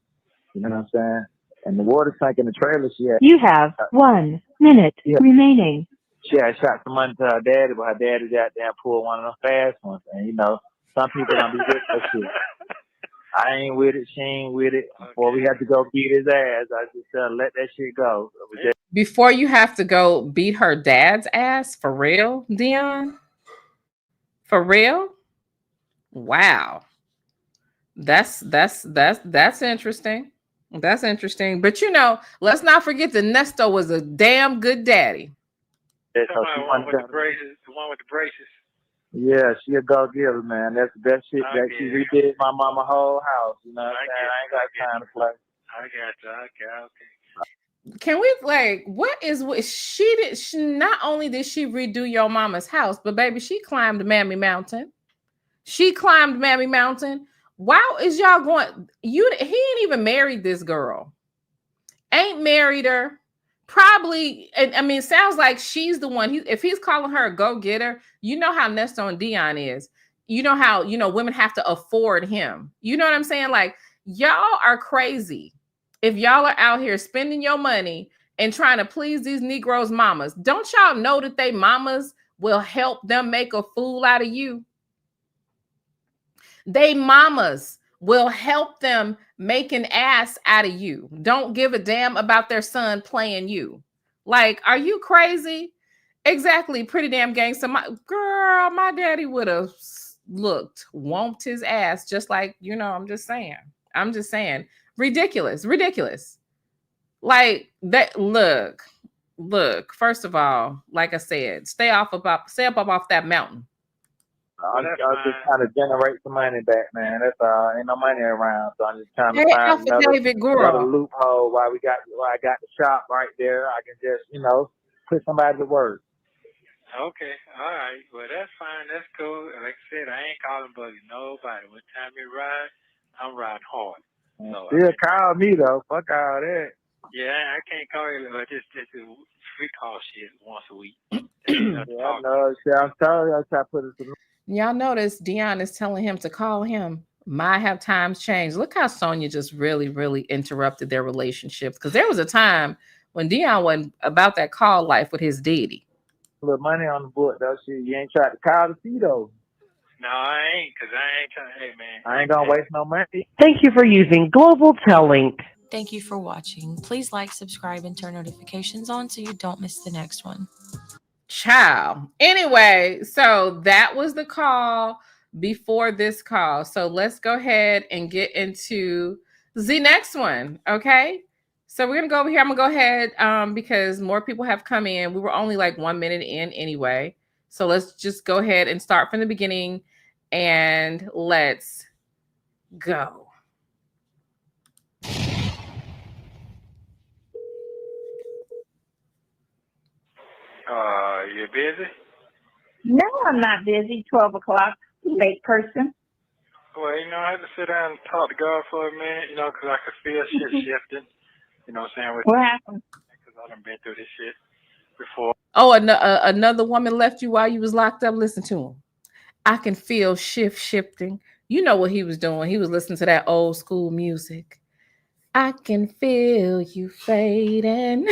Speaker 10: You know what I'm saying? And the water tank in the trailer she had.
Speaker 11: You have 1 minute remaining.
Speaker 10: She had shot some money to her daddy, but her daddy got down pulled one of them fast ones. And, you know, some people don't be with that shit. I ain't with it. She ain't with it. Before we had to go beat his ass, I just said, let that shit go.
Speaker 1: Before you have to go beat her dad's ass? For real, Dion? For real? Wow. That's interesting. That's interesting. But, you know, let's not forget that Neesto was a damn good daddy.
Speaker 7: The one with the braces.
Speaker 10: Yeah, she a go-getter, man. That's the best shit that she redid my mama whole house. You know what I'm saying? I ain't got time to play.
Speaker 7: I got you. Okay.
Speaker 1: Can we what she did? Not only did she redo your mama's house, but baby, she climbed Mammy Mountain. She climbed Mammy Mountain. Wow, is y'all going? He ain't even married this girl. Ain't married her. Probably, I mean, it sounds like she's the one. If he's calling her a go-getter, you know how Neesto and Dion is. You know how, women have to afford him. You know what I'm saying? Like, y'all are crazy. If y'all are out here spending your money and trying to please these Negroes' mamas, don't y'all know that they mamas will help them make a fool out of you? They mamas will help them make an ass out of you. Don't give a damn about their son playing you. Like, are you crazy? Exactly. Pretty damn gangster. My daddy would have whomped his ass just like, I'm just saying. Ridiculous. Like that. Look, first of all, like I said, stay up off that mountain.
Speaker 10: I'm just trying to generate some money back, man. That's all. Ain't no money around, so I'm just trying to find another loophole. Why I got the shop right there. I can just, put somebody to work.
Speaker 7: Okay, all right. Well, that's fine. That's cool. Like I said, I ain't calling bugging nobody. What time you ride, I'm riding hard. So,
Speaker 10: still call me though. Fuck all that.
Speaker 7: Yeah, I can't call you. Just free call shit once a week.
Speaker 10: I know. I'm telling you, I try to put it to.
Speaker 1: Y'all notice Dion is telling him to call him Might have times changed. Look how Sonia just really, really interrupted their relationships. Because there was a time when Dion wasn't about that call life with his daddy.
Speaker 10: Little money on the book, though. Shit, you ain't tried to call to see, though.
Speaker 7: No, I ain't, because I ain't trying to, hey, man.
Speaker 10: I ain't gonna waste no money.
Speaker 11: Thank you for using Global Telling.
Speaker 9: Thank you for watching. Please like, subscribe, and turn notifications on so you don't miss the next one.
Speaker 1: Ciao. Anyway, so that was the call before this call. So let's go ahead and get into the next one. Okay. So we're gonna go over here. I'm gonna go ahead because more people have come in. We were only like 1 minute in anyway. So let's just go ahead and start from the beginning and let's go.
Speaker 7: You busy?
Speaker 8: No, I'm not busy. 12 o'clock, late person.
Speaker 7: Well, I had to sit down and talk to God for a minute, because I could feel shit shifting. You know what I'm saying?
Speaker 8: What happened?
Speaker 7: Because I done been through this shit before.
Speaker 1: Oh, another woman left you while you was locked up. Listen to him. I can feel shifting. You know what he was doing. He was listening to that old school music. I can feel you fading.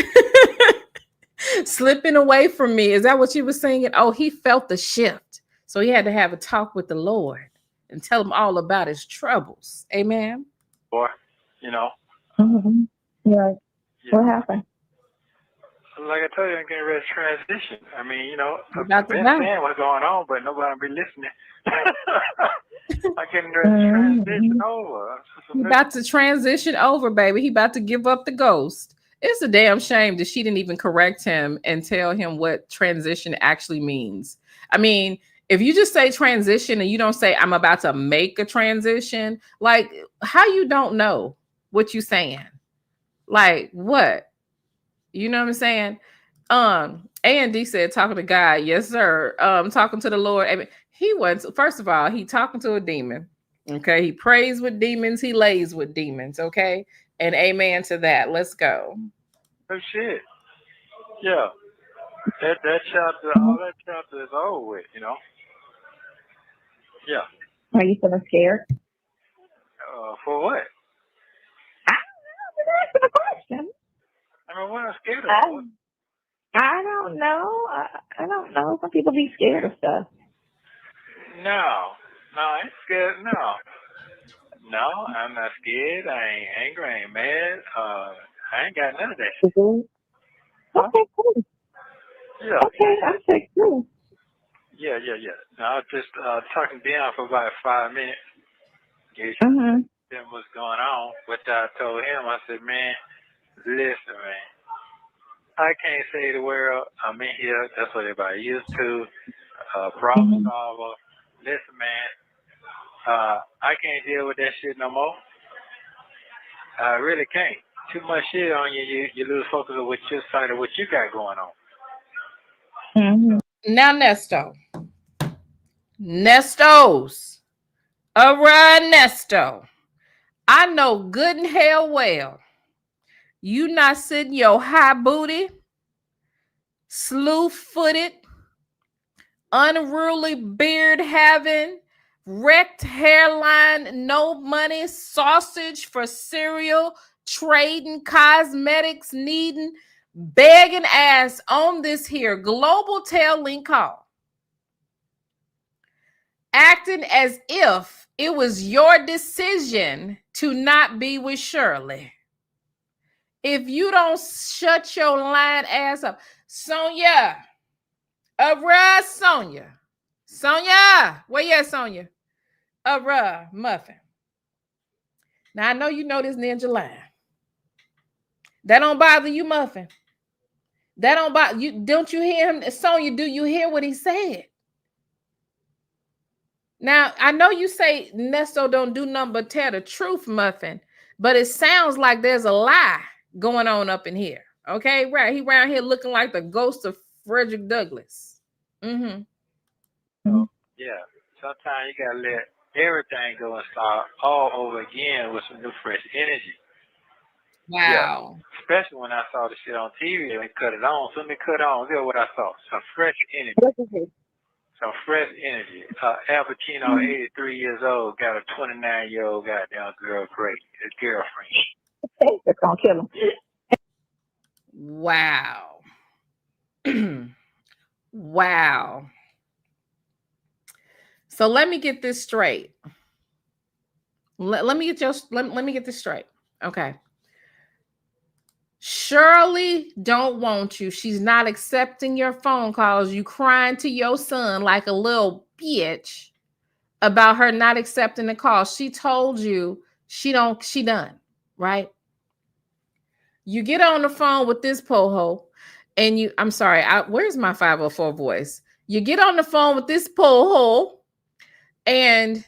Speaker 1: Slipping away from me. Is that what you were singing? Oh, he felt the shift. So he had to have a talk with the Lord and tell him all about his troubles. Amen.
Speaker 7: Boy,
Speaker 8: Mm-hmm. Yeah. What happened?
Speaker 7: Like I told you, I'm getting ready to transition. I mean,
Speaker 1: About
Speaker 7: I've been saying what's going on, but nobody be listening. I'm getting ready to transition over.
Speaker 1: He about to transition over, baby. He about to give up the ghost. It's a damn shame that she didn't even correct him and tell him what transition actually means. I mean, if you just say transition and you don't say I'm about to make a transition, like how you don't know what you saying? Like what? You know what I'm saying? A&D said talking to God, yes, sir. Talking to the Lord. I mean, he was, first of all, he talking to a demon. Okay, he prays with demons, he lays with demons, okay? And amen to that. Let's go.
Speaker 7: Oh shit. Yeah. That chapter, all that chapter is over with, Yeah.
Speaker 8: Are you feeling scared?
Speaker 7: For what?
Speaker 8: I don't know. That's the question.
Speaker 7: I mean, what I'm scared of?
Speaker 8: I don't know. I don't know. Some people be scared of stuff.
Speaker 7: No, I ain't scared. No, I'm not scared. I ain't angry. I ain't mad. I ain't got none of that shit.
Speaker 8: Okay, cool.
Speaker 7: Yeah.
Speaker 8: Okay, I'm sick too.
Speaker 7: Yeah. No, I was just talking to Dion for about 5 minutes.
Speaker 8: Mm-hmm.
Speaker 7: What's going on? But I told him, I said, man, listen, man. I can't save the world. I'm in here. That's what everybody used to. Problem solver. Listen, man. I can't deal with that shit no more. I really can't. Too much shit on you. You lose focus of what your side of what you got going on.
Speaker 8: Mm-hmm.
Speaker 1: Now, Nestos. All right, Nesto. I know good and hell well you not sitting your high booty, slew-footed, unruly beard having, wrecked hairline, no money, sausage for cereal, trading, cosmetics, needing, begging ass on this here global tail link call, acting as if it was your decision to not be with Shirley. If you don't shut your lying ass up, Sonia, Sonia, where you at, Sonia? Muffin. Now I know you know this ninja line. That don't bother you, Muffin. That don't bother you. Don't you hear him, Sonia? Do you hear what he said? Now I know you say Nesto don't do nothing but tell the truth, Muffin, but it sounds like there's a lie going on up in here. Okay, right? He around here looking like the ghost of Frederick Douglass. Mm-hmm.
Speaker 7: Yeah. Sometimes you gotta let everything go and start all over again with some new fresh energy.
Speaker 1: Wow.
Speaker 7: Yeah. Especially when I saw the shit on TV and cut it on. Something cut on. Here's what I saw. Some fresh energy. some fresh energy. Al Pacino, 83 years old, got a 29-year-old goddamn girlfriend.
Speaker 8: That's gonna kill him.
Speaker 1: Wow. Wow. So let me get this straight. Let me get this straight. Okay. Shirley don't want you. She's not accepting your phone calls. You crying to your son like a little bitch about her not accepting the call. She told you she done, right? You get on the phone with this poho and I'm sorry, where's my 504 voice? You get on the phone with this poho and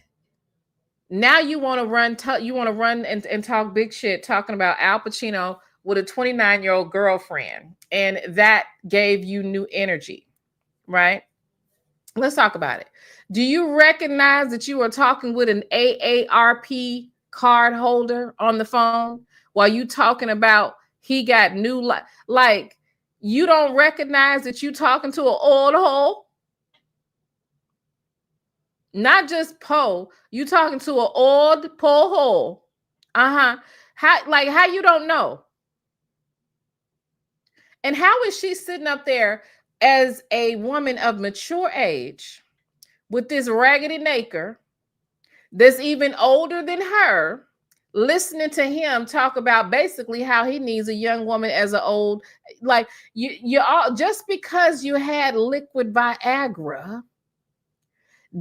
Speaker 1: now you want to run and talk big shit talking about Al Pacino with a 29-year-old girlfriend, and that gave you new energy, right? Let's talk about it. Do you recognize that you are talking with an AARP card holder on the phone while you talking about he got new like you don't recognize that you talking to an old hole? Not just Poe, you talking to an old Poe hole. How you don't know? And how is she sitting up there as a woman of mature age with this raggedy naker that's even older than her, listening to him talk about basically how he needs a young woman as an old, like you all, just because you had liquid Viagra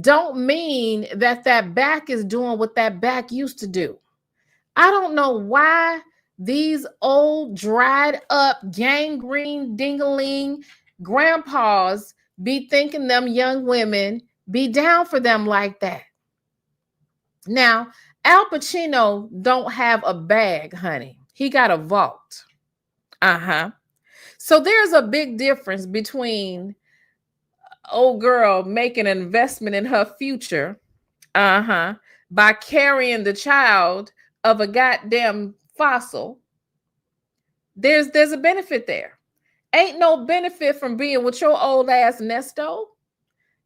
Speaker 1: don't mean that back is doing what that back used to do. I don't know why these old, dried up, gangrene, ding-a-ling grandpas be thinking them young women be down for them like that. Now, Al Pacino don't have a bag, honey. He got a vault. So there's a big difference between old girl making an investment in her future, by carrying the child of a goddamn fossil. There's a benefit there. Ain't no benefit from being with your old ass Neesto.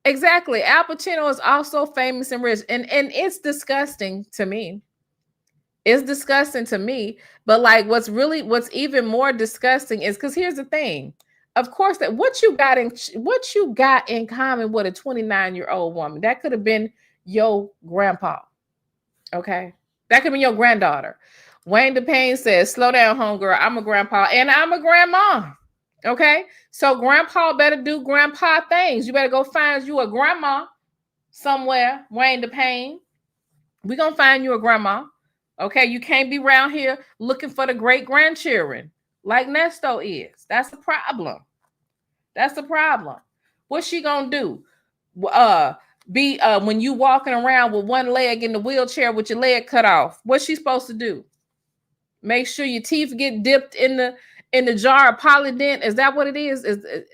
Speaker 1: Exactly. Al Pacino is also famous and rich, and it's disgusting to me. It's disgusting to me. But like, what's even more disgusting is because here's the thing. Of course, that what you got in common with a 29-year-old woman, that could have been your grandpa. Okay, that could be your granddaughter. Wayne DePayne says, "Slow down, homegirl. I'm a grandpa and I'm a grandma." Okay, so grandpa better do grandpa things. You better go find you a grandma somewhere, Wayne DePayne. We're gonna find you a grandma. Okay, you can't be around here looking for the great grandchildren like Neesto is. That's the problem. That's the problem. What's she gonna do? When you walking around with one leg in the wheelchair with your leg cut off, what's she supposed to do? Make sure your teeth get dipped in the jar of Polydent. Is that what it is?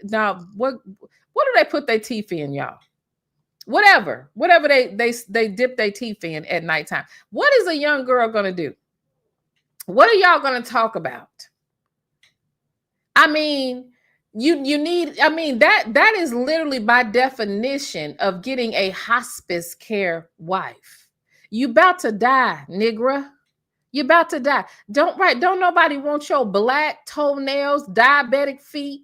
Speaker 1: Now what do they put their teeth in, y'all? Whatever they dip their teeth in at nighttime. What is a young girl gonna do? What are y'all gonna talk about? I mean, you need, I mean, that is literally by definition of getting a hospice care wife. You about to die, nigga. You about to die. Don't nobody want your black toenails, diabetic feet.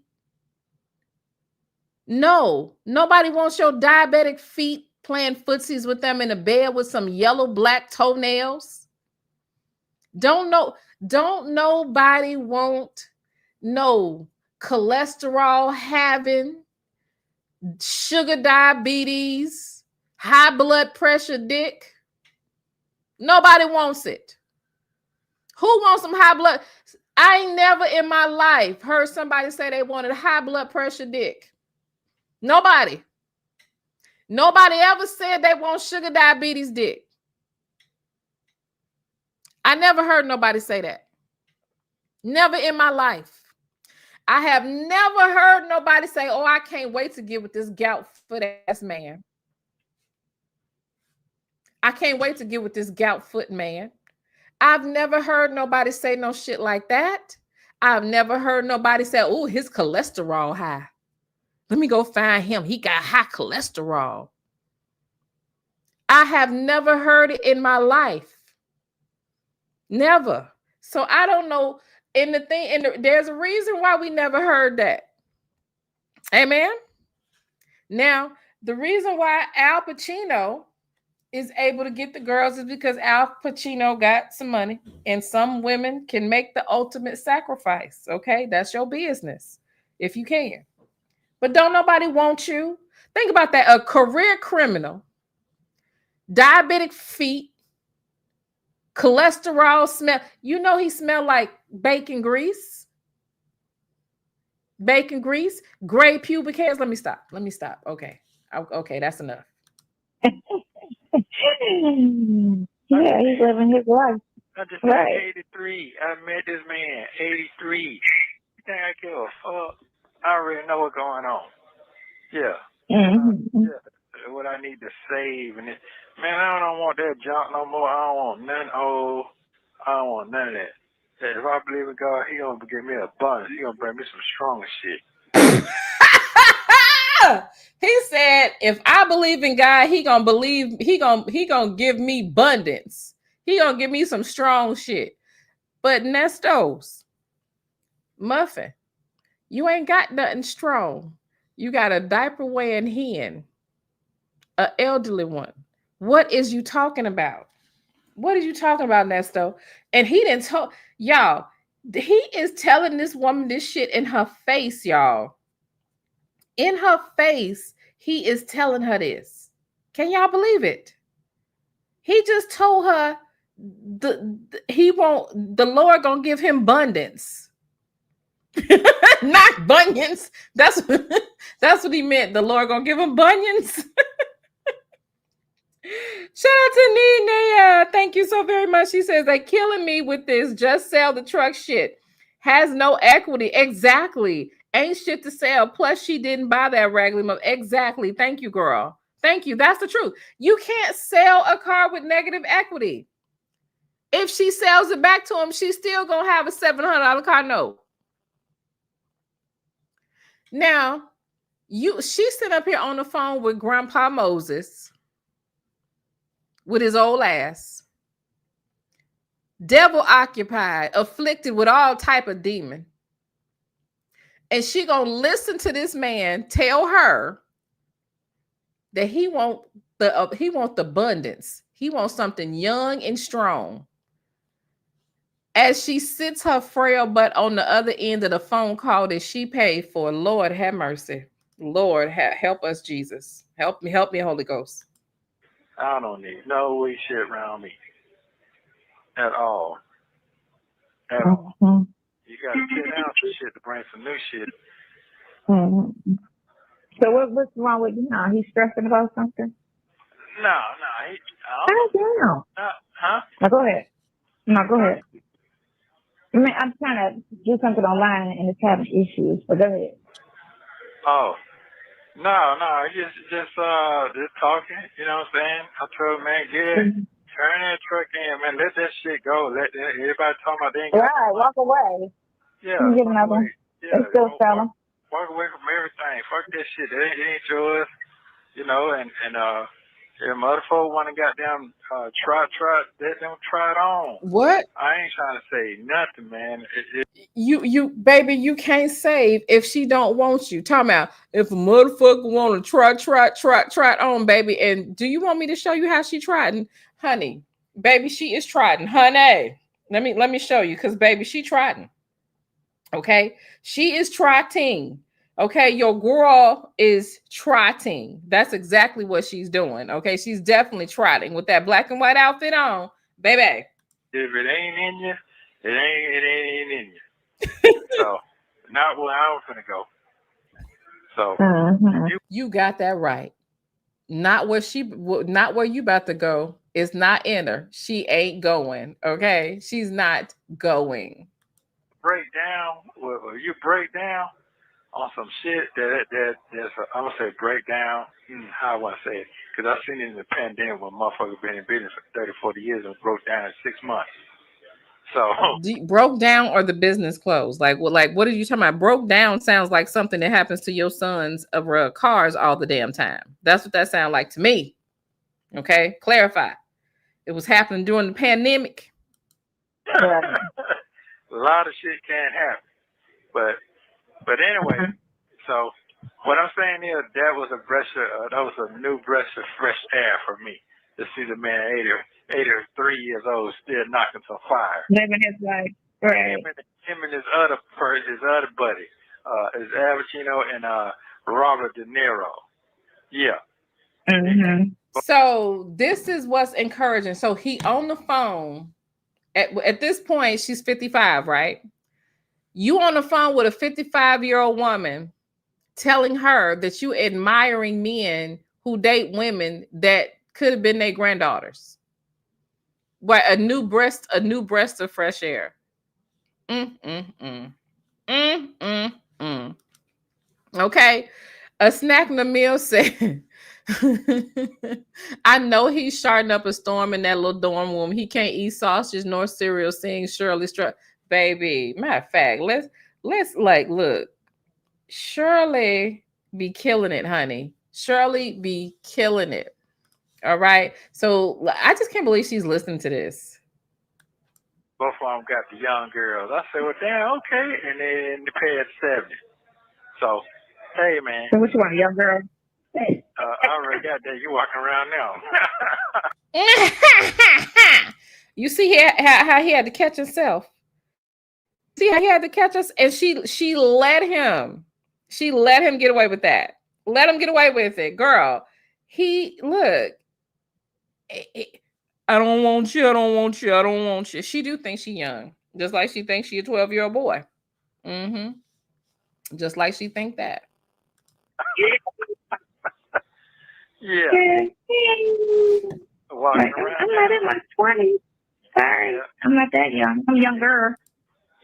Speaker 1: No, nobody wants your diabetic feet playing footsies with them in a bed with some yellow black toenails. Don't nobody want no cholesterol having, sugar diabetes, high blood pressure dick. Nobody wants it. Who wants some high blood? I ain't never in my life heard somebody say they wanted high blood pressure dick. Nobody. Nobody ever said they want sugar diabetes dick. I never heard nobody say that. Never in my life. I have never heard nobody say, "Oh, I can't wait to get with this gout foot ass man. I can't wait to get with this gout foot man." I've never heard nobody say no shit like that. I've never heard nobody say, "Oh, his cholesterol high." Let me go find him. He got high cholesterol. I have never heard it in my life. Never. So I don't know. There's a reason why we never heard that. Amen. Now, the reason why Al Pacino is able to get the girls is because Al Pacino got some money, and some women can make the ultimate sacrifice. Okay, that's your business if you can. But don't nobody want you. Think about that. A career criminal, diabetic feet, cholesterol smell. You know he smelled like bacon grease. Bacon grease, gray pubic hairs. Let me stop. Okay. Okay, that's enough.
Speaker 8: Yeah, he's living his life.
Speaker 7: I just
Speaker 8: Right.
Speaker 7: 83. I met this man, 83. You think I give a fuck? I already know what's going on. Yeah.
Speaker 8: Mm-hmm.
Speaker 7: Yeah. What I need to save. And man, I don't want that junk no more. I don't want nothing old. I don't want none of that. If I believe in God, he gonna give me abundance. He gonna bring me some stronger shit.
Speaker 1: He said, if I believe in God, he gonna give me abundance. He gonna give me some strong shit. But Neestos, Muffin, you ain't got nothing strong. You got a diaper wearing hen, an elderly one. What is you talking about? What are you talking about, Neesto? And he didn't talk, y'all. He is telling this woman this shit in her face, y'all. In her face, he is telling her this. Can y'all believe it? He just told her the Lord gonna give him abundance. Not bunions. That's what he meant. The Lord gonna give him bunions. Shout out to Nina. Thank you so very much. She says, they're killing me with this just sell the truck shit. Has no equity. Exactly. Ain't shit to sell. Plus, she didn't buy that raggedy mother. Exactly. Thank you, girl. Thank you. That's the truth. You can't sell a car with negative equity. If she sells it back to him, she's still gonna have a $700 car note. Now, she's sitting up here on the phone with Grandpa Moses with his old ass, devil occupied, afflicted with all type of demon, and she gonna listen to this man tell her that he want the abundance. He wants something young and strong. As she sits her frail butt on the other end of the phone call that she paid for, Lord have mercy. Lord help us, Jesus. Help me, Holy Ghost.
Speaker 7: I don't need no weak shit around me. At all. At all.
Speaker 8: Mm-hmm.
Speaker 7: You gotta sit down some shit to bring some new shit.
Speaker 8: Mm-hmm. So what's wrong with you now? He's stressing about something?
Speaker 7: No. Huh?
Speaker 8: No, go ahead. No, go ahead. I mean, I'm trying to do something online and it's having issues, but go ahead.
Speaker 7: Oh. No, just talking, you know what I'm saying? I told man, turn that truck in, man, let that shit go. Let everybody talking about they ain't got
Speaker 8: Right, walk away.
Speaker 7: Yeah.
Speaker 8: Get another one.
Speaker 7: Yeah,
Speaker 8: It's still selling.
Speaker 7: Walk away from everything. Fuck that shit. It ain't yours. You know, and if other folk want to goddamn try, let them try it on.
Speaker 1: What?
Speaker 7: I ain't trying to say nothing, man.
Speaker 1: You baby, you can't save if she don't want you. Talking about if a motherfucker want to try it on, baby. And do you want me to show you how she tried? Honey, baby, she is trying. Honey, let me show you, because baby, she trying. Okay, she is trotting. Okay, your girl is trotting. That's exactly what she's doing. Okay, she's definitely trotting with that black and white outfit on, baby.
Speaker 7: If it ain't in you, it ain't in you. So, not where I was gonna go. So,
Speaker 1: you got that right. Not where you about to go. It's not in her. She ain't going. Okay, she's not going.
Speaker 7: You break down on some shit that's I'm gonna say break down. How I want to say it, because I seen it in the pandemic when motherfuckers been in business for 30, 40 years and broke down in 6 months. So
Speaker 1: Broke down or the business closed? Like what are you talking about? Broke down sounds like something that happens to your sons of cars all the damn time. That's what that sounds like to me. Okay, clarify. It was happening during the pandemic.
Speaker 7: a lot of shit can't happen. But anyway, so what I'm saying is that was a new breath of fresh air for me to see the man 83 years old still knocking some fire.
Speaker 8: Living his life. Right.
Speaker 7: Him and his other buddy, is Al Pacino and Robert De Niro. Yeah.
Speaker 8: Mm-hmm.
Speaker 1: So this is what's encouraging. So he on the phone at this point, she's 55, right? You on the phone with a 55-year-old woman telling her that you admiring men who date women that could have been their granddaughters. What a new breath of fresh air. Okay. A snack in the meal said, I know he's starting up a storm in that little dorm room. He can't eat sausage nor cereal, seeing Shirley struck. Baby, matter of fact, let's like look. Shirley be killing it, honey. Shirley be killing it. All right. So I just can't believe she's listening to this.
Speaker 7: Both of them got the young girls. I said, well, damn, okay. And then they paid 70. So, hey, man.
Speaker 8: So which one, young girl?
Speaker 7: I already got that. You walking around now.
Speaker 1: You see how he had to catch himself. See how he had to catch us, and she let him. She let him get away with that. Let him get away with it, girl. He look. I don't want you. I don't want you. I don't want you. She do think she young, just like she thinks she a 12-year-old boy. Mm-hmm. Just like she think that.
Speaker 7: Yeah.
Speaker 8: Like, I'm not in my 20s. Sorry. Yeah. I'm not that young. I'm younger.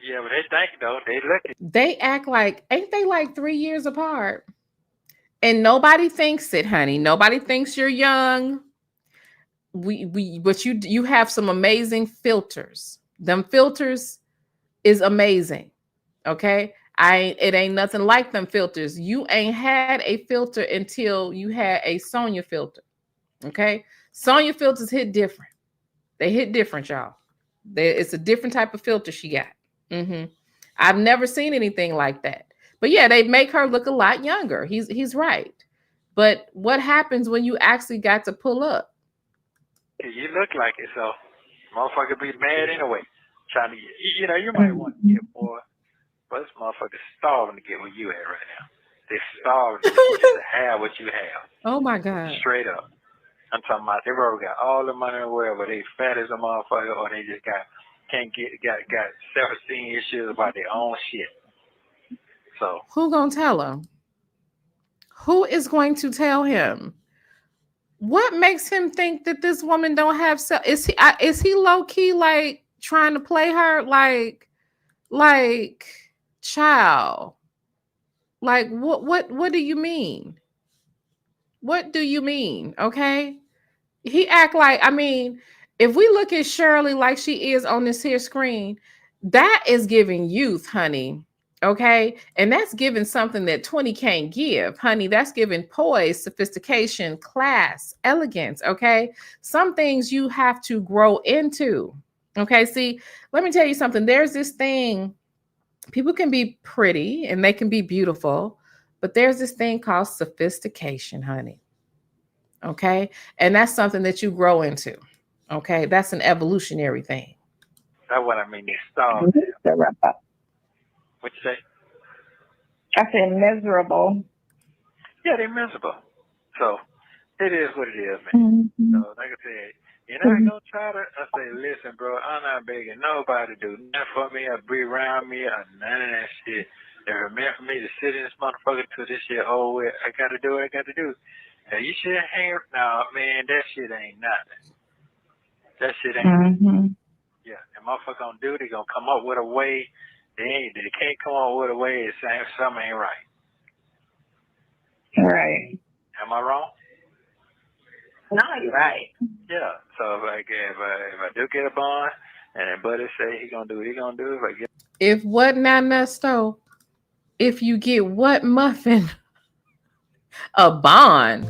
Speaker 7: Yeah, but they think though. They lucky.
Speaker 1: They act like, ain't they like 3 years apart? And nobody thinks it, honey. Nobody thinks you're young. But you have some amazing filters. Them filters is amazing. Okay. It ain't nothing like them filters. You ain't had a filter until you had a Sonya filter. Okay. Sonya filters hit different. They hit different, y'all. It's a different type of filter she got. Mm-hmm. I've never seen anything like that. But yeah, they make her look a lot younger. He's right. But what happens when you actually got to pull up?
Speaker 7: You look like it, so motherfucker be mad anyway. Trying to get, you might want to get more, but this motherfucker's starving to get where you at right now. They're starving to have what you have.
Speaker 1: Oh my God.
Speaker 7: Straight up. I'm talking about they probably got all the money in the world, but they fat as a motherfucker, or they just got self-esteem issues about their own shit. So
Speaker 1: who gonna tell him? Who is going to tell him? What makes him think that this woman don't have self? Is he low key like trying to play her like child? Like what do you mean? What do you mean? Okay. He act like, I mean, if we look at Shirley like she is on this here screen, that is giving youth, honey. Okay. And that's giving something that 20 can't give, honey. That's giving poise, sophistication, class, elegance. Okay. Some things you have to grow into. Okay. See, let me tell you something. There's this thing. People can be pretty and they can be beautiful, but there's this thing called sophistication, honey. Okay. And that's something that you grow into. Okay. That's an evolutionary thing.
Speaker 7: That's what I mean. They starve. What you say?
Speaker 8: I said miserable.
Speaker 7: Yeah, they're miserable. So it is what it is, man. Mm-hmm. So like I said, you're not gonna try to. I say, listen, bro, I'm not begging nobody to do nothing for me or be around me or none of that shit. They're meant for me to sit in this motherfucker till this shit over with. I gotta do what I gotta do. Now you should hang. Now, man, that shit ain't nothing. That shit ain't. Mm-hmm. Yeah, and motherfucker gonna do. They gonna come up with a way. They can't come up with a way. It's saying something ain't right.
Speaker 8: Right.
Speaker 7: Am I wrong?
Speaker 8: No, you're right.
Speaker 7: Yeah. So if I do get a bond, And then Buddy say he gonna do what he gonna do.
Speaker 1: If what now, Nesto? If you get what muffin? A bond?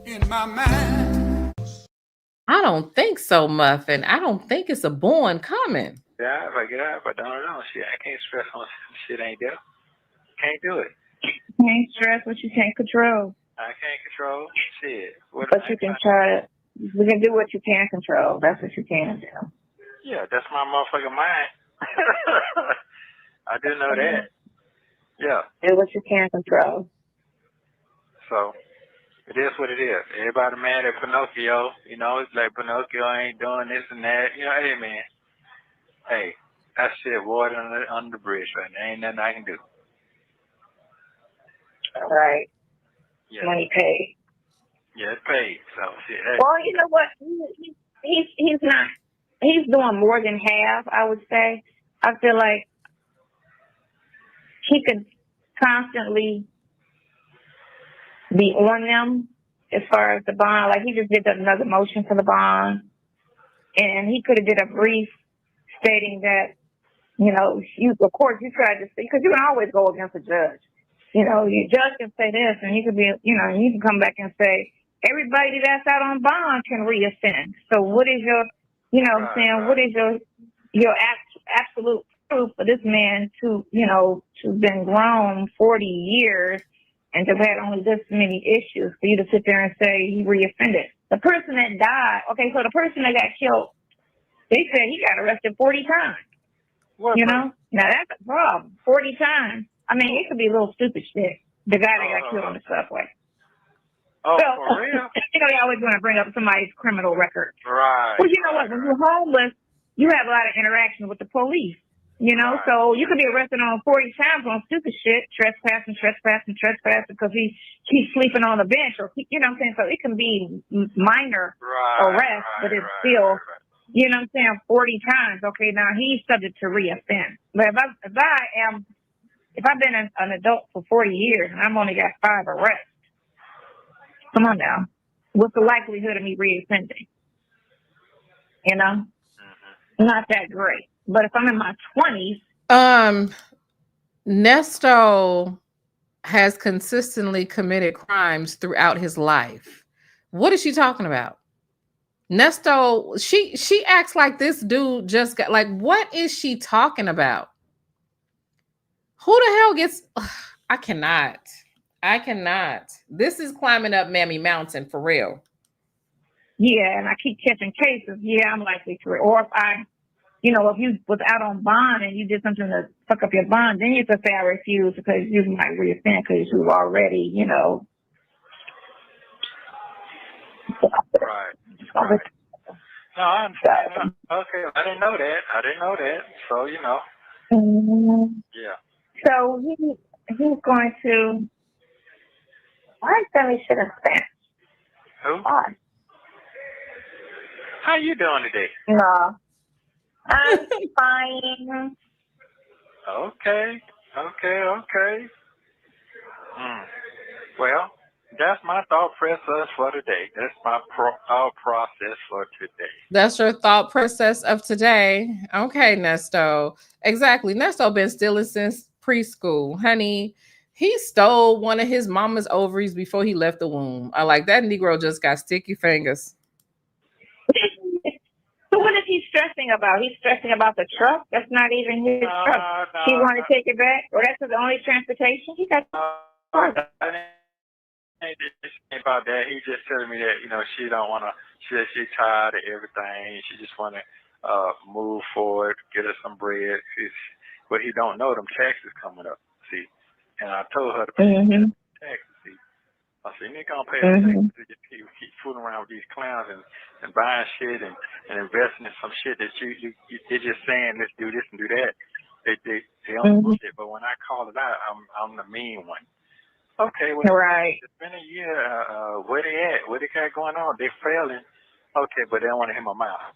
Speaker 6: In my mind.
Speaker 1: I don't think so, Muffin. I don't think it's a bond coming.
Speaker 7: Yeah, if I get out, if I don't know, shit, I can't stress on shit ain't there. Can't do it.
Speaker 8: Can't stress what you can't control.
Speaker 7: I can't control shit.
Speaker 8: But you can try to. You can do what you can control. That's what you can do.
Speaker 7: Yeah, that's my motherfucking mind. I do know that. Yeah.
Speaker 8: Do what you can control.
Speaker 7: So, it is what it is. Everybody mad at Pinocchio. You know, it's like Pinocchio ain't doing this and that. You know, hey, man. Hey, that shit water under the bridge right now. Ain't nothing I can do.
Speaker 8: All right.
Speaker 7: Yeah.
Speaker 8: Money paid.
Speaker 7: Yeah, it's paid. So, shit. Hey.
Speaker 8: Well, you know what? He's not. He's doing more than half, I would say. I feel like he could constantly be on them as far as the bond. Like, he just did another motion for the bond. And he could have did a brief stating that, you know, of course, you tried to say, because you can always go against a judge. You know, your judge can say this, and you could be, you know, you can come back and say, everybody that's out on bond can reoffend. So what is your, you know what I'm saying, what is your absolute proof for this man to, you know, to been grown 40 years and to have had only this many issues for you to sit there and say he reoffended? The person that died, okay, so the person that got killed, they said he got arrested 40 times. You know? Now that's a problem. 40 times. I mean, it could be a little stupid shit. The guy that got killed on the subway.
Speaker 7: Oh,
Speaker 8: so,
Speaker 7: for real?
Speaker 8: You know, they always want to bring up somebody's criminal record.
Speaker 7: Right.
Speaker 8: Well, you know what? When you're homeless, you have a lot of interaction with the police. You know, so you could be arrested on 40 times on stupid shit, trespassing because he's sleeping on the bench, or you know what I'm saying. So it can be minor arrest, but it's still, you know what I'm saying, 40 times. Okay, now he's subject to reoffend. But if I've been an adult for 40 years and I've only got 5 arrests, come on now, what's the likelihood of me reoffending? You know, not that great. But if I'm in my 20s,
Speaker 1: Neesto has consistently committed crimes throughout his life. What is she talking about? Neesto, she acts like this dude just got, like, what is she talking about? Who the hell gets, I cannot. This is climbing up Mammy Mountain for real.
Speaker 8: Yeah, and I keep catching cases. Yeah, I'm likely to. Or if I, you know, if you was out on bond and you did something to fuck up your bond, then you could say I refuse because you might reoffend because you already, you know.
Speaker 7: Right. No, I understand. Okay, I didn't know that. So, you know. Yeah.
Speaker 8: So he's going to. Why tell me shit in Spanish?
Speaker 7: Who?
Speaker 8: Why?
Speaker 7: How you doing today?
Speaker 8: No. I'm fine.
Speaker 7: Okay. Well, that's my thought process for today. That's my thought process for today.
Speaker 1: That's your thought process of today. Okay, Neesto. Exactly. Neesto been stealing since preschool. Honey, he stole one of his mama's ovaries before he left the womb. I like that Negro just got sticky fingers.
Speaker 8: So what is he stressing about? He's stressing about the truck? That's not even his truck. He want to take it back? Or that's the only transportation? He got
Speaker 7: about that. He just telling me that, you know, she don't want to, she's tired of everything. She just want to move forward, get her some bread. But he don't know them taxes coming up, see. And I told her to pay taxes, see. I said, you ain't going to pay the taxes. You keep fooling around with these clowns and buying shit and investing in some shit that they're just saying, let's do this and do that. They don't want it. But when I call it out, I'm the mean one. Okay, well, it's been a year. Where they at? What they got going on? They failing. Okay, but they don't want to hear my mouth.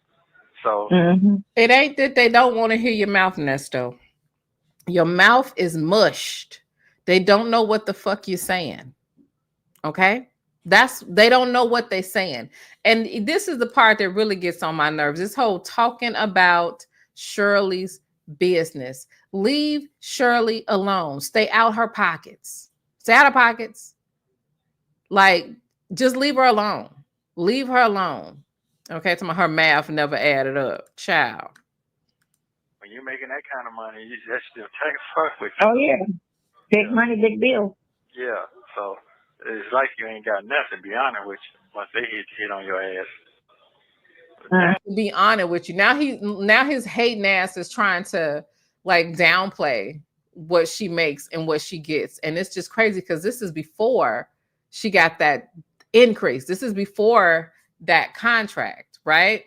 Speaker 7: So
Speaker 1: it ain't that they don't want to hear your mouth, Neesto. Your mouth is mushed. They don't know what the fuck you're saying. Okay? They don't know what they're saying. And this is the part that really gets on my nerves. This whole talking about Shirley's business. Leave Shirley alone. Stay out her pockets. Stay out of pockets. Like, just leave her alone. Leave her alone. Okay, to her math never added up. Child.
Speaker 7: When you're making that kind of money, that's still tax fuck with you.
Speaker 8: Oh, yeah. Big money, big bill.
Speaker 7: Yeah, so it's like you ain't got nothing, be honest with you, once they hit on your ass.
Speaker 1: To be honest with you, now his hating ass is trying to like downplay what she makes and what she gets. And it's just crazy because this is before she got that increase. This is before that contract, right?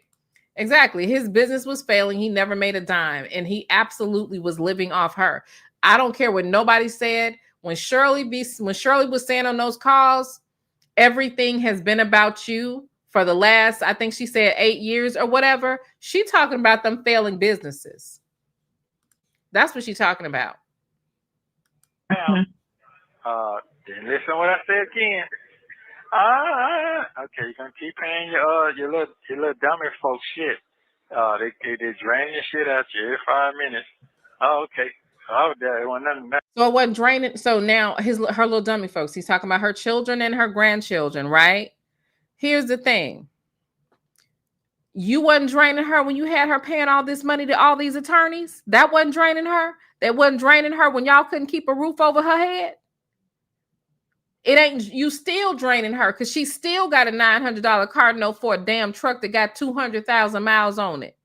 Speaker 1: Exactly. His business was failing. He never made a dime, and he absolutely was living off her. I don't care what nobody said. When Shirley was saying on those calls, everything has been about you for the last, I think she said 8 years or whatever. She talking about them failing businesses. That's what she's talking about.
Speaker 7: Then listen to what I said again. Okay, you're gonna keep paying your little dummy folks shit. They drain your shit out you every 5 minutes. Oh, okay. Oh, there wasn't nothing.
Speaker 1: So it wasn't draining. So now her little dummy folks. He's talking about her children and her grandchildren, right? Here's the thing. You wasn't draining her when you had her paying all this money to all these attorneys. That wasn't draining her. That wasn't draining her when y'all couldn't keep a roof over her head. It ain't, you still draining her because she still got a $900 car note for a damn truck that got 200,000 miles on it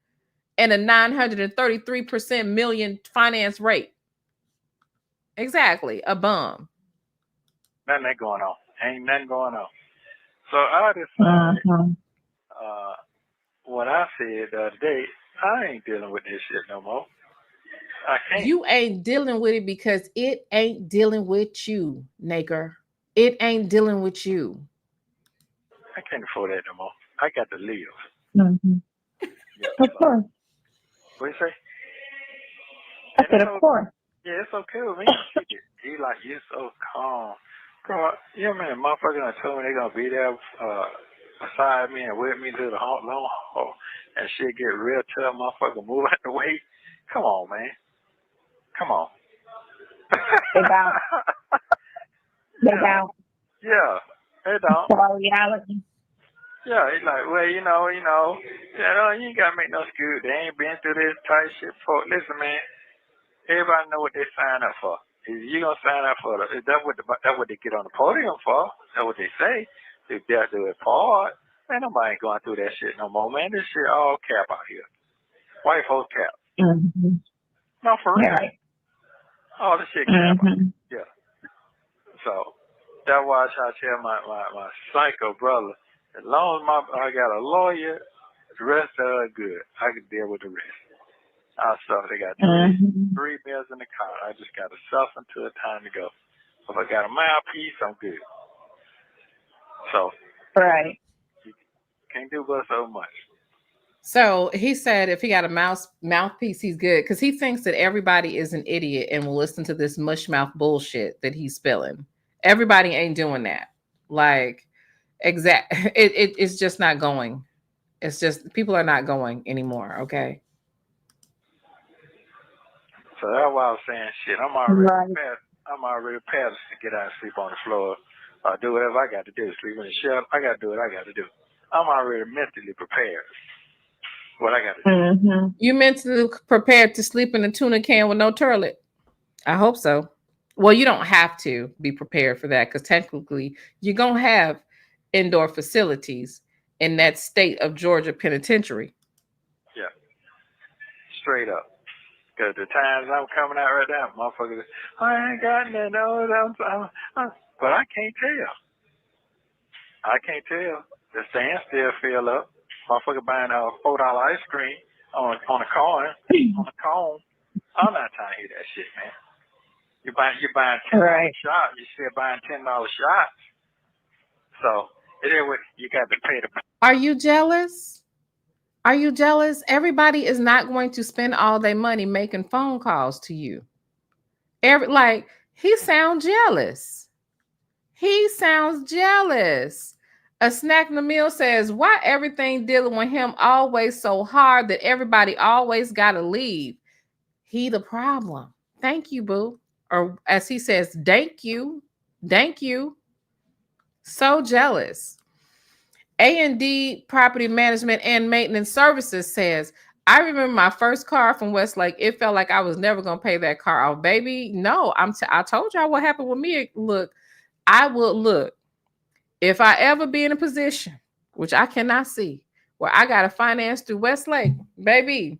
Speaker 1: and a 933% million finance rate. Exactly, a bum.
Speaker 7: Nothing going on. Ain't nothing going on. So I decided, what I said the other day, I ain't dealing with this shit no more. I can't.
Speaker 1: You ain't dealing with it because it ain't dealing with you, nigger. It ain't dealing with you.
Speaker 7: I can't afford that no more. I got to live.
Speaker 8: Mm-hmm.
Speaker 7: Yeah,
Speaker 8: of course.
Speaker 7: What you say?
Speaker 8: I said, of course.
Speaker 7: Yeah, it's okay with me. He like, you so calm. Bro, yeah, man, motherfucker done told me they gonna be there beside me and with me to the long haul. And shit get real tough, motherfucker move out the way. Come on, man. Come on.
Speaker 8: They bounce. They bounce.
Speaker 7: Yeah, they don't.
Speaker 8: It's all reality.
Speaker 7: Yeah, he's like, well, you ain't gotta make no excuse. They ain't been through this type shit before. Listen, man, everybody know what they sign up for. If you gonna sign up for it, that's what they get on the podium for. That's what they say. If they'll do it part, man, nobody ain't going through that shit no more, man. This shit all cap out here. White folks cap.
Speaker 8: Mm-hmm.
Speaker 7: No, for real.
Speaker 8: Right.
Speaker 7: All this shit cap out here. Yeah. So that's why I try to tell my psycho brother, as long as I got a lawyer, the rest of it good. I can deal with the rest. They got 3 meals in the car. I just got to suffer until it's time to go. If I got a mouthpiece, I'm good. So,
Speaker 8: right.
Speaker 7: You can't do but so much.
Speaker 1: So he said if he got a mouthpiece, he's good because he thinks that everybody is an idiot and will listen to this mush mouth bullshit that he's spilling. Everybody ain't doing that. Like, it's just not going. It's just people are not going anymore. Okay.
Speaker 7: So that's why I was saying, shit, I'm already past to get out and sleep on the floor. Do whatever I got to do. Sleep in the shelf. I got to do what I got to do. I'm already mentally prepared. What I got to do.
Speaker 8: Mm-hmm.
Speaker 1: You mentally prepared to sleep in a tuna can with no toilet? I hope so. Well, you don't have to be prepared for that because technically you're going to have indoor facilities in that state of Georgia penitentiary.
Speaker 7: Yeah. Straight up. Because the times I'm coming out right now, motherfuckers, I ain't got nothing. But I can't tell. I can't tell. The stand still fill up. Motherfucker buying a $4 ice cream on a cone. I'm not trying to hear that shit, man. You're buying $10 shots. You're still buying $10 shots. So it ain't what you got to pay the.
Speaker 1: Are you jealous? Are you jealous? Everybody is not going to spend all their money making phone calls to you. He sounds jealous. He sounds jealous. A snack in the meal says, why everything dealing with him always so hard that everybody always gotta leave? He the problem. Thank you, boo. Or as he says, thank you. Thank you. So jealous. A&D Property Management and Maintenance Services says, I remember my first car from Westlake. It felt like I was never going to pay that car off. Baby, no, I told y'all what happened with me. Look, I will look. If I ever be in a position, which I cannot see, where I got to finance through Westlake, baby,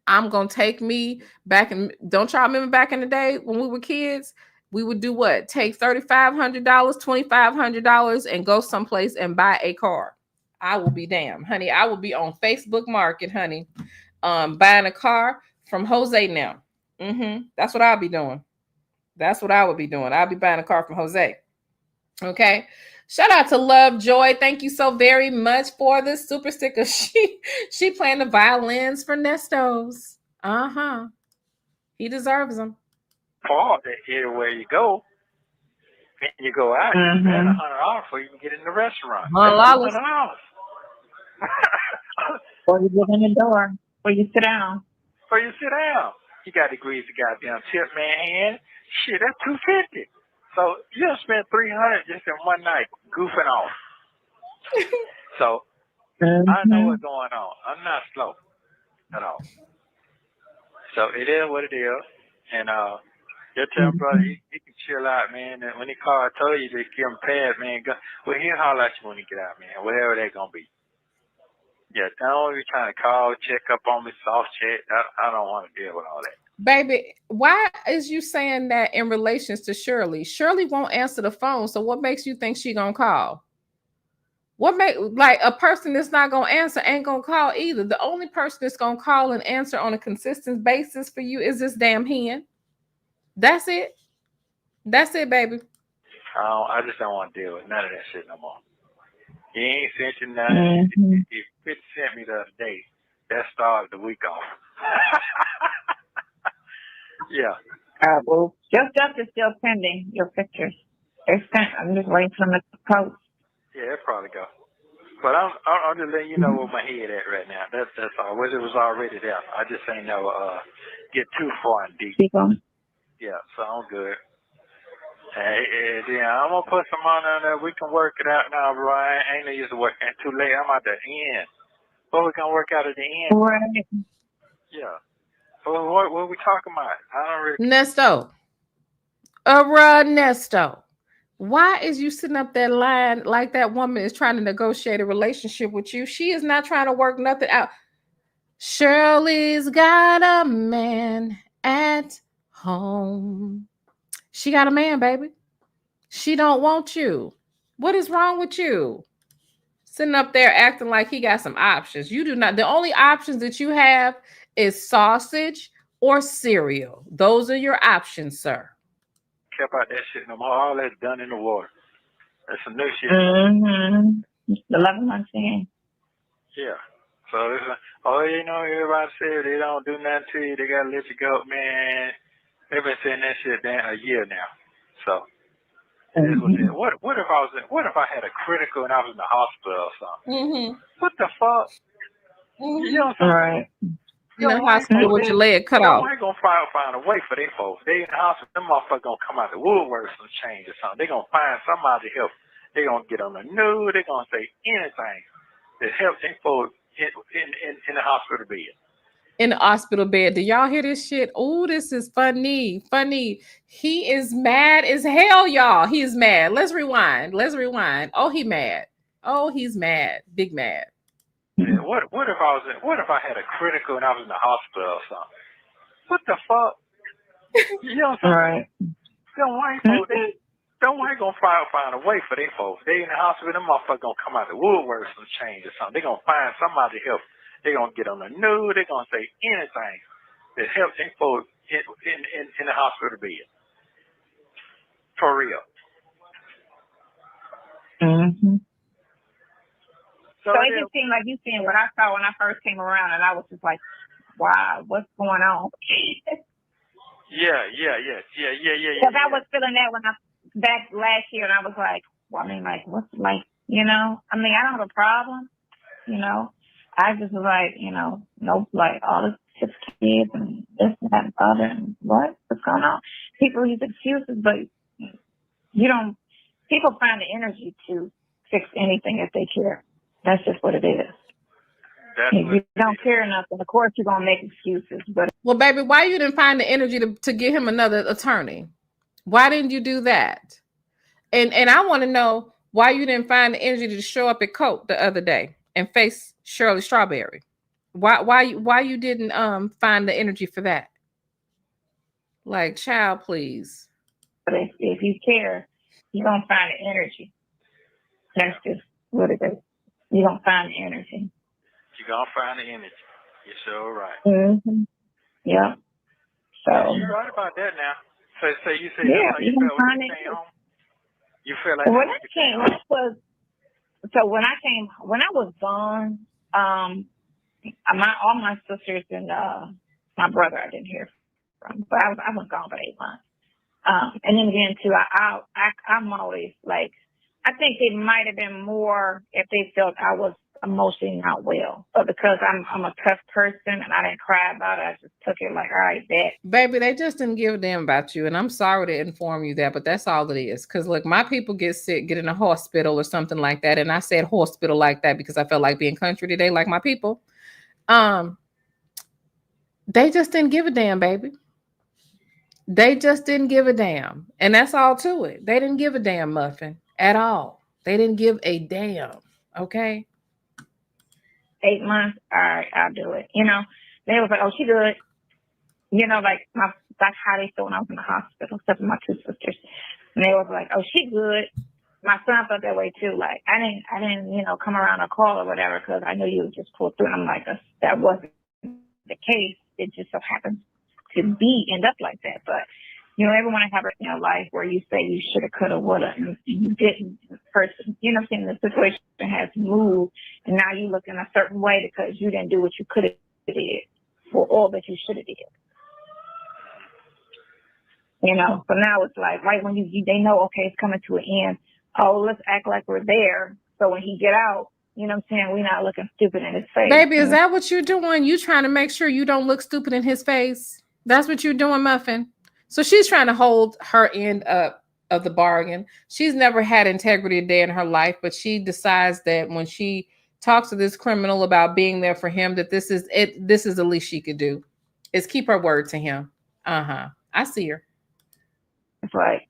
Speaker 1: I'm going to take me back. And don't y'all remember back in the day when we were kids? We would do what? Take $3,500, $2,500 and go someplace and buy a car. I will be damned, honey. I will be on Facebook Market, honey, buying a car from Jose now. That's what I'll be doing. That's what I would be doing. I'll be buying a car from Jose. Okay. Shout out to Love Joy. Thank you so very much for the super sticker. She playing the violins for Neestos. He deserves them.
Speaker 7: Paul, everywhere you go, and you go out, you spend $100 before you can get in the restaurant. $100.
Speaker 8: Or you get in the door, or you sit down.
Speaker 7: You got to grease the goddamn tip man hand. Shit, that's $250. So you just spent $300 just in one night goofing off. So I know what's going on. I'm not slow at all. So it is what it is, and just tell brother he can chill out, man. And when he call, I told you to give him pads, man. Well, he'll holler at you when he get out, man. Whatever they're gonna be. Yeah, don't be trying to call, check up on me, soft check. I don't want to deal with all that.
Speaker 1: Baby, why is you saying that in relations to Shirley? Shirley won't answer the phone, so what makes you think she gonna call? What make like a person that's not gonna answer ain't gonna call either. The only person that's gonna call and answer on a consistent basis for you is this damn hen. That's it. That's it, baby.
Speaker 7: I just don't want to deal with none of that shit no more. He ain't sent you nothing. He sent me the other day. That started the week off. Yeah.
Speaker 8: Well, just is still pending your pictures. They're sent. I'm just waiting for them to post.
Speaker 7: Yeah, it probably go. But I'm just letting you know where my head at right now. That's all. It was already there. I just ain't never get too far and deep. Yeah, so I'm good. Hey, yeah, I'm gonna put some money on there. We can work it out now, bro. I ain't no use to work. It's too late. I'm at the end. What we gonna work out at the end?
Speaker 8: Right.
Speaker 7: Yeah. So what we talking about? I don't really.
Speaker 1: Neesto. Neesto. Why is you sitting up that line like that woman is trying to negotiate a relationship with you? She is not trying to work nothing out. Shirley's got a man at home. She got a man, baby. She don't want you. What is wrong with you? Sitting up there acting like he got some options. You do not. The only options that you have is sausage or cereal. Those are your options, sir.
Speaker 7: Care about that shit no more. All that's done in the water. That's some new shit.
Speaker 8: 11 months in.
Speaker 7: Yeah. So it's everybody said they don't do nothing to you. They gotta let you go, man. They've been saying that shit a year now. So what if I had a critical and I was in the hospital or something? What the fuck? You know what I'm saying?
Speaker 8: Right.
Speaker 1: In the hospital with your leg cut off.
Speaker 7: They gonna find a way for their folks. They in the hospital, them motherfuckers gonna come out the woodworks and change or something. They gonna find somebody to help. They gonna get on the news. They gonna say anything that helps their folks in the hospital bed.
Speaker 1: In the hospital bed. Do y'all hear this shit? Oh, this is funny. He is mad as hell, y'all. He is mad. Let's rewind. Oh, he mad. Oh, he's mad. Big mad.
Speaker 7: Yeah, what if I had a critical and I was in the hospital or something? What the fuck? You know what I'm saying? Right. Them white gonna find a way for their folks. They in the hospital, them motherfuckers gonna come out the woodworks and change or something. They gonna find somebody to help. They gonna get on the news. They gonna say anything that helps their folks in the hospital bed. For real.
Speaker 8: So it just seemed like you seen what I saw when I first came around, and I was just like, wow, what's going on?
Speaker 7: Yeah.
Speaker 8: Because I was feeling that when I back last year, and I was like, well, I mean, like, what's like you know. I mean, I don't have a problem, you know. I just was like, you know, nope, like all the 6 kids and this and that and the other and what's going on? People use excuses, but people find the energy to fix anything if they care. That's just what it is. If you don't care enough, then of course you're going to make excuses. But
Speaker 1: well, baby, why you didn't find the energy to get him another attorney? Why didn't you do that? And I want to know why you didn't find the energy to show up at Coke the other day and face Shirley Strawberry. Why you didn't find the energy for that? Like, child, please.
Speaker 8: But if you care, you're going to find the energy. That's just what it is. You're going to find the energy.
Speaker 7: You're going to find the energy. You're sure right.
Speaker 8: Mm-hmm. Yeah. So.
Speaker 7: You're right about that now. So you say
Speaker 8: yeah,
Speaker 7: you felt when you came home? You feel like
Speaker 8: when I was gone, all my sisters and my brother I didn't hear from, but I was gone for 8 months. And then again too, I'm always like, I think it might have been more if they felt I was emotionally not well, but because I'm a tough person and I didn't cry about it, I just took it like, all right, bet.
Speaker 1: Baby, they just didn't give a damn about you, and I'm sorry to inform you that, but that's all it is. Because look, my people get sick, get in a hospital or something like that, and I said hospital like that because I felt like being country today, like my people. They just didn't give a damn, baby. They just didn't give a damn, and that's all to it. They didn't give a damn, Muffin, at all. They didn't give a damn. Okay.
Speaker 8: 8 months, all right, I'll do it. You know, they was like, oh, she good. You know, like that's how they felt when I was in the hospital, except for my 2 sisters. And they was like, oh, she good. My son felt that way too. Like I didn't, you know, come around a call or whatever because I knew you would just pull through. And I'm like, that wasn't the case. It just so happens to end up like that. But you know, everyone have a life where you say you shoulda, coulda, woulda, and you didn't. The person, you know what I'm saying? The situation has moved, and now you look in a certain way because you didn't do what you could have did for all that you should have did. You know, but now it's like right when they know, okay, it's coming to an end. Oh, let's act like we're there. So when he get out, you know what I'm saying? We're not looking stupid in his face.
Speaker 1: Baby, is that what you're doing? You trying to make sure you don't look stupid in his face? That's what you're doing, Muffin? So she's trying to hold her end up of the bargain. She's never had integrity a day in her life, but she decides that when she talks to this criminal about being there for him, that this is it. This is the least she could do, is keep her word to him. I see her.
Speaker 8: It's like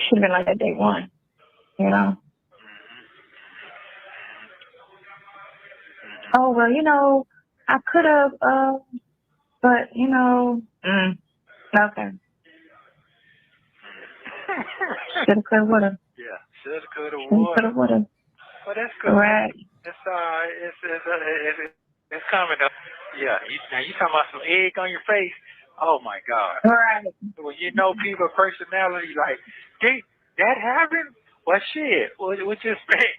Speaker 8: should have been like that day one, you know. Oh well, you know, I could have, but you know, nothing. Shoulda, coulda, woulda.
Speaker 7: Yeah, shoulda, coulda,
Speaker 8: woulda.
Speaker 7: Well, that's good.
Speaker 8: Right.
Speaker 7: It's coming up. Yeah, now you talking about some egg on your face? Oh my God.
Speaker 8: Right.
Speaker 7: When you know people's personality, like, dang, that happened? Well, shit. What you expect?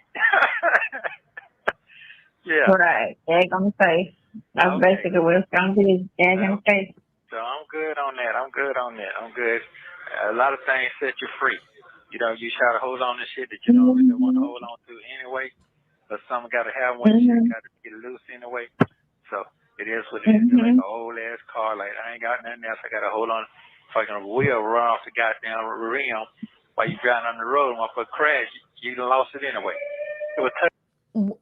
Speaker 7: Yeah.
Speaker 8: Right. Egg on the face. That's basically what it's gonna be. Egg on the face.
Speaker 7: So I'm good on that. I'm good. A lot of things set you free. You know, you try to hold on to shit that you don't really want to hold on to anyway. But something got to have one shit, got to get loose anyway. So it is what it is. Like an old ass car, like I ain't got nothing else. I got to hold on. Fucking wheel run off the goddamn rim while you driving on the road. And motherfucker crash, you done lost it anyway. It was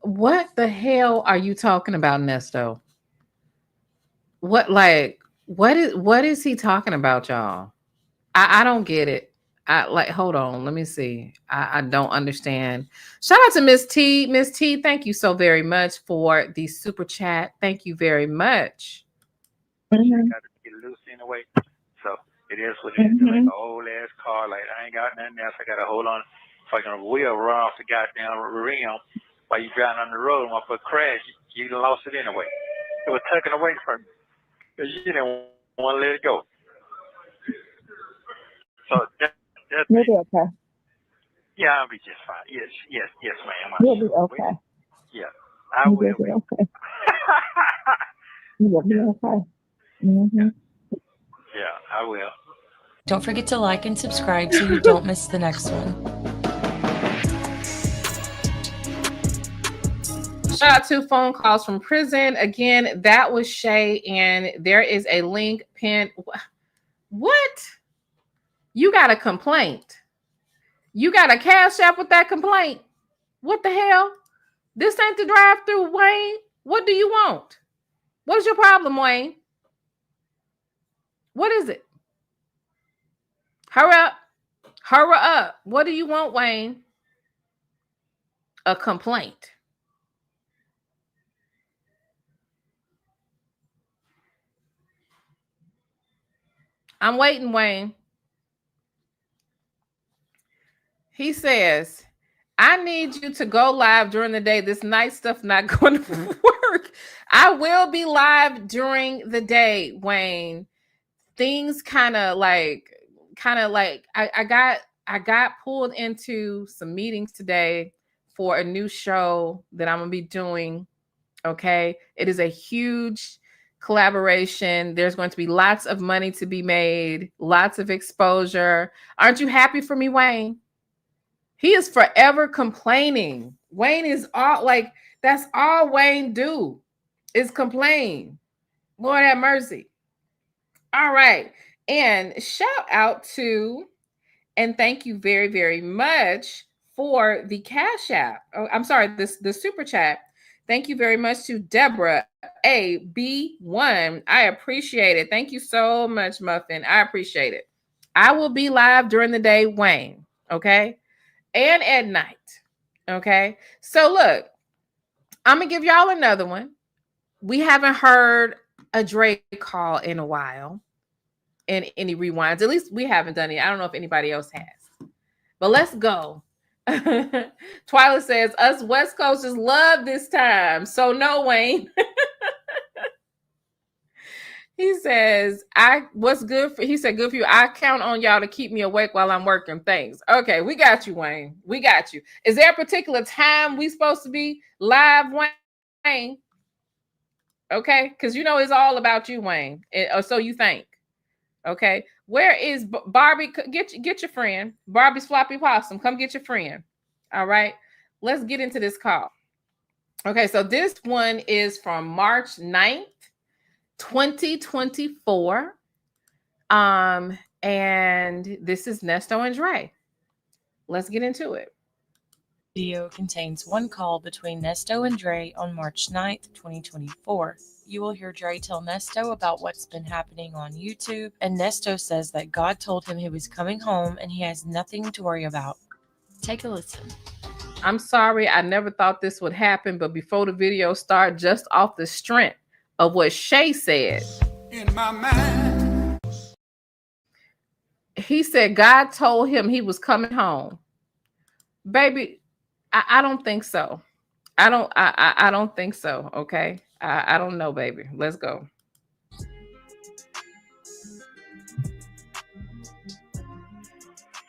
Speaker 1: what the hell are you talking about, Neesto? What is he talking about, y'all? I don't get it. Hold on, let me see. I don't understand. Shout out to Miss T. Miss T, thank you so very much for the super chat. Thank you very much.
Speaker 7: Got to get loose anyway. So it is what it is. Like an old ass car, like I ain't got nothing else. I got to hold on. Fucking wheel run off the goddamn rim while you driving on the road. And motherfucker crash, you done lost it anyway. It was taken away from you because you didn't want to let it go. So that's
Speaker 8: you'll be okay.
Speaker 7: Yeah, I'll be just fine. Yes, ma'am.
Speaker 8: You'll be okay.
Speaker 7: Yeah, I will
Speaker 8: be okay. You'll be okay. Mm-hmm.
Speaker 7: Yeah, I will.
Speaker 9: Don't forget to like and subscribe so you don't miss the next one.
Speaker 1: Shout out to phone calls from prison. Again, that was Shay, and there is a link pinned. What? You got a complaint? You got a cash app with that complaint? What the hell? This ain't the drive-through, Wayne. What do you want? What's your problem, Wayne? What is it? Hurry up. Hurry up. What do you want, Wayne? A complaint. I'm waiting, Wayne. He says, I need you to go live during the day. This night stuff not going to work. I will be live during the day, Wayne. Things kind of like I got pulled into some meetings today for a new show that I'm gonna be doing. Okay, it is a huge collaboration. There's going to be lots of money to be made, lots of exposure. Aren't you happy for me, Wayne? He is forever complaining. Wayne is all like, that's all Wayne do is complain. Lord have mercy. All right. And shout out to, and thank you very, very much for the Cash App. Oh, I'm sorry, the super chat. Thank you very much to Deborah AB1. I appreciate it. Thank you so much, Muffin. I appreciate it. I will be live during the day, Wayne. Okay. And at night. Okay. So look, I'm going to give y'all another one. We haven't heard a Drake call in a while. In any rewinds. At least we haven't done it. I don't know if anybody else has. But let's go. Twyla says, us West Coasters love this time. So no, Wayne. He says, he said, good for you. I count on y'all to keep me awake while I'm working. Thanks. Okay, we got you, Wayne. We got you. Is there a particular time we supposed to be live, Wayne? Okay, because you know it's all about you, Wayne. Or so you think. Okay, where is Barbie? Get your friend. Barbie's floppy possum. Come get your friend. All right, let's get into this call. Okay, so this one is from March 9th, 2024. And this is Neesto and Dre. Let's get into it.
Speaker 9: Video contains one call between Neesto and Dre on March 9th, 2024. You will hear Dre tell Neesto about what's been happening on YouTube, and Neesto says that God told him he was coming home and he has nothing to worry about. Take a listen.
Speaker 1: I'm sorry, I never thought this would happen, but before the video started, just off the strength of what Shay said,
Speaker 6: In my mind.
Speaker 1: He said God told him he was coming home. Baby, I don't think so. I don't think so. Okay. I don't know, baby. Let's go.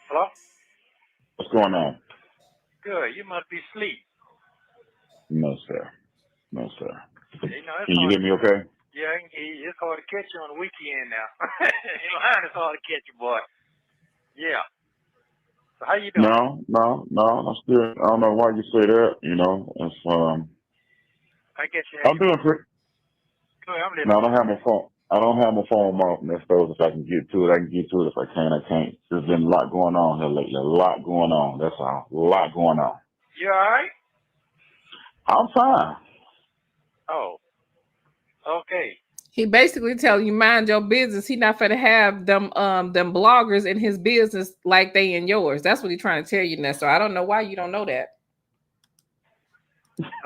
Speaker 7: Hello?
Speaker 5: What's going on?
Speaker 7: Good. You must be asleep.
Speaker 5: No, sir. No, sir.
Speaker 7: You know,
Speaker 5: Can you hear me okay?
Speaker 7: Yeah, I can hear you. It's hard to catch you on the weekend now. It's hard to catch you, boy. Yeah. So how you doing?
Speaker 5: No. I'm still, I don't know why you say that, you know. It's,
Speaker 7: I guess you
Speaker 5: I'm doing pretty.
Speaker 7: Go ahead, I'm listening.
Speaker 5: No, I don't have my phone. I don't have my phone off, Neesto. If I can get to it, I can get to it. If I can't, I can't. There's been a lot going on here lately. A lot going on. That's all. A lot going on.
Speaker 7: You all right?
Speaker 5: I'm fine.
Speaker 7: Oh. Okay.
Speaker 1: He basically telling you mind your business. He not finna have them bloggers in his business like they in yours. That's what he's trying to tell you, Neesto. I don't know why you don't know that.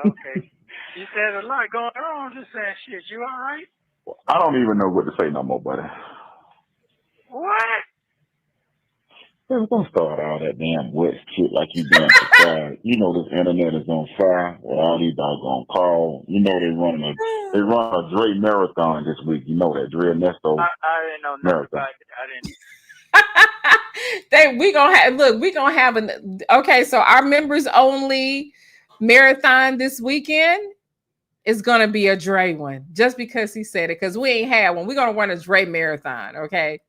Speaker 7: Okay. You said a lot going on. Just saying shit. You all right?
Speaker 5: I don't even know what to say no more, buddy.
Speaker 7: What?
Speaker 5: Don't start all that damn wet shit like you doing for fire. You know this internet is on fire with all these doggone calls. You know they run a Dre marathon this week. You know that Dre and Neesto
Speaker 7: I didn't know nothing
Speaker 5: marathon.
Speaker 7: about it. I didn't.
Speaker 1: We gonna have okay, so our members only marathon this weekend is gonna be a Dre one, just because he said it, because we ain't had one. We're gonna run a Dre marathon, okay?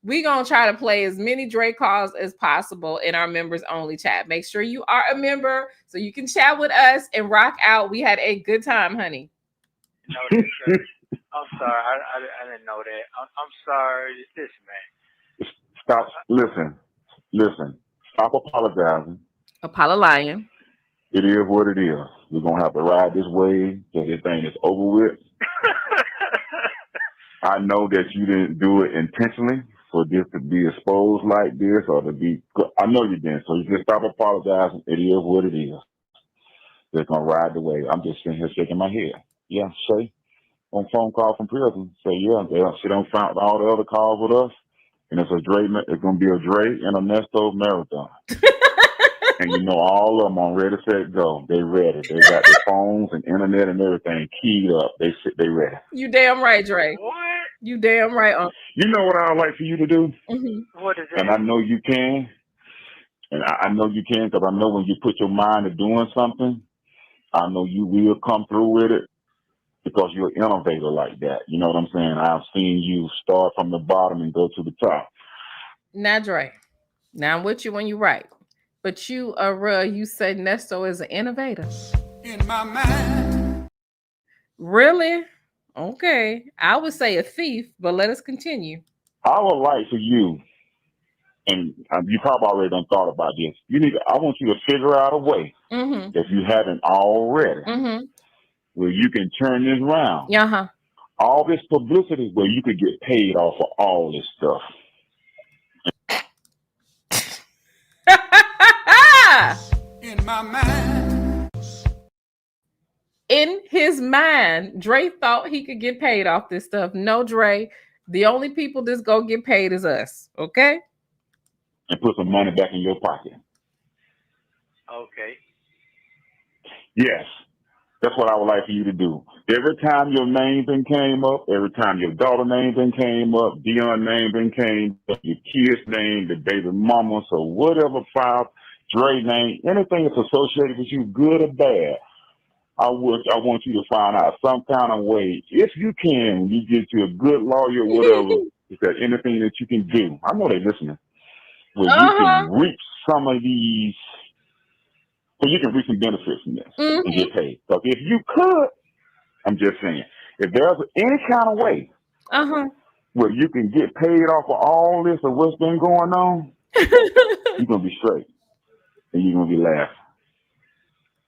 Speaker 1: We're going to try to play as many Dre calls as possible in our members only chat. Make sure you are a member so you can chat with us and rock out. We had a good time, honey.
Speaker 7: No, I'm sorry. I didn't know that. I'm sorry. This man.
Speaker 5: Stop. Listen. Stop apologizing.
Speaker 1: Apologizing.
Speaker 5: It is what it is. We're going to have to ride this wave till this thing is over with. I know that you didn't do it intentionally for this to be exposed like this or to be, I know you didn't. So you just stop apologizing. It is what it is. They're going to ride the wave. I'm just sitting here shaking my head. Yeah, Shay, on phone call from prison. Say, yeah, she done found all the other calls with us. And it's going to be a Dre and a Neesto marathon. And you know, all of them on ready, set, go. They ready. They got their phones and internet and everything keyed up. They ready.
Speaker 1: You damn right, Dre.
Speaker 7: What?
Speaker 1: You damn right.
Speaker 5: You know what I would like for you to do?
Speaker 1: Mm-hmm.
Speaker 7: What is that?
Speaker 5: And I know you can. And I know you can because I know when you put your mind to doing something, I know you will come through with it because you're an innovator like that. You know what I'm saying? I've seen you start from the bottom and go to the top.
Speaker 1: Now, Dre, now I'm with you when you're right. But you said Neesto is an innovator.
Speaker 6: In my mind.
Speaker 1: Really? Okay. I would say a thief, but let us continue.
Speaker 5: I would like for you, and you probably already done thought about this. I want you to figure out a way, if you haven't already, where you can turn this around.
Speaker 1: Uh-huh.
Speaker 5: All this publicity where you could get paid off of all this stuff.
Speaker 6: In my mind.
Speaker 1: In his mind, Dre thought he could get paid off this stuff. No, Dre, the only people that's gonna get paid is us, okay?
Speaker 5: And put some money back in your pocket.
Speaker 7: Okay.
Speaker 5: Yes. That's what I would like for you to do. Every time your name then came up, every time your daughter name then came up, Dion name then came up, your kid's name, the baby mama, so whatever file, Dre name, anything that's associated with you, good or bad, I want you to find out some kind of way, if you can, you get you a good lawyer or whatever, if there's anything that you can do. I know they're listening. Where you can reap some of these, so you can reap some benefits from this and get paid. So if you could, I'm just saying, if there's any kind of way where you can get paid off of all this or what's been going on, you're going to be straight and you're going to be laughing.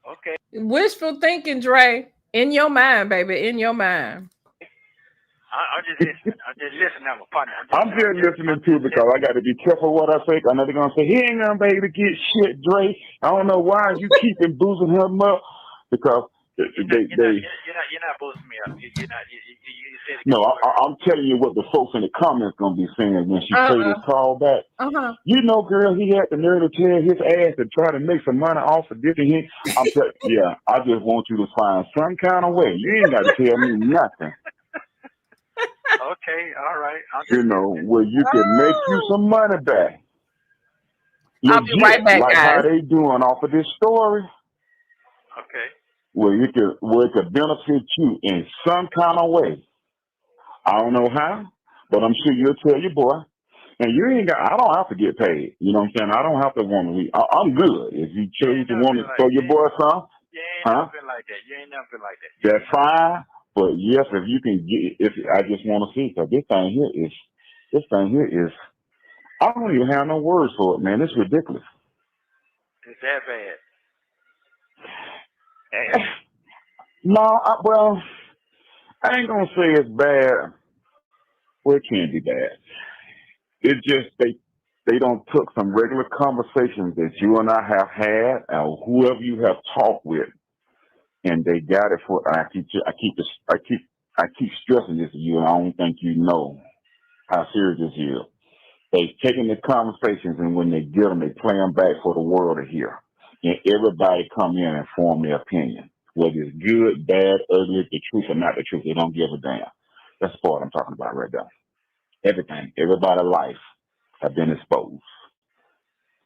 Speaker 7: Okay.
Speaker 1: Wishful thinking, Dre. In your mind, baby. In your mind.
Speaker 7: I'm just listening. I'm just listening. I'm a partner.
Speaker 5: I'm just listening too because I got to be careful what I say. I know they're going to say, he ain't going to be able to get shit, Dre. I don't know why you keeping boozing him up because you're
Speaker 7: not boosting me up. You said
Speaker 5: no, I'm telling you what the folks in the comments going to be saying when she played this call back. You know, girl, he had the nerve to tear his ass to try to make some money off of this and him. I'm telling yeah, I just want you to find some kind of way. You ain't got to tell me nothing.
Speaker 7: Okay, all right.
Speaker 5: You know, where you can make you some money back.
Speaker 1: I'll be right back,
Speaker 5: like
Speaker 1: guys.
Speaker 5: how they doing off of this story.
Speaker 7: Okay.
Speaker 5: Where it could benefit you in some kind of way. I don't know how, but I'm sure you'll tell your boy. And I don't have to get paid. You know what I'm saying? I don't have to want to I'm good. If you choose to want to throw your boy some,
Speaker 7: you ain't never been like that. You ain't never been like that.
Speaker 5: That's fine. But yes, if you can get, I just want to see, because this thing here is, I don't even have no words for it, man. It's ridiculous.
Speaker 7: Is that bad?
Speaker 5: No, I ain't gonna say it's bad. Well, it can be bad. It's just they don't took some regular conversations that you and I have had, or whoever you have talked with, and they got it for. I keep stressing this to you, and I don't think you know how serious this is. They've taken the conversations, and when they get them, they play them back for the world to hear, and everybody come in and form their opinion, whether it's good, bad, ugly, the truth or not the truth. They don't give a damn. That's the part I'm talking about right there. Everything, everybody's life have been exposed.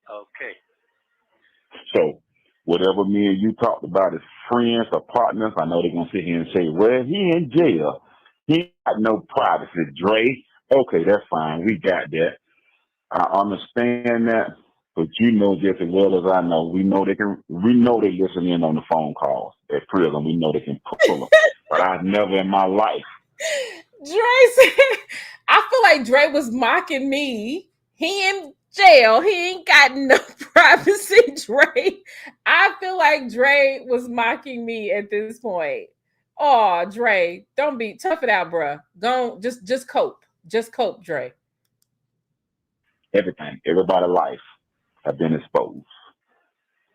Speaker 7: Okay.
Speaker 5: So whatever me and you talked about as friends or partners, I know they're going to sit here and say, well, he in jail. He got no privacy, Dre. Okay, that's fine. We got that. I understand that, but you know just as well as I know, we know they listen in on the phone calls at prison. We know they can pull them. But I've never in my life.
Speaker 1: Dre said, I feel like Dre was mocking me. He in jail. He ain't got no privacy, Dre. I feel like Dre was mocking me at this point. Oh, Dre, don't be tough it out, bruh. Don't just cope. Just cope, Dre.
Speaker 5: Everybody's life have been exposed.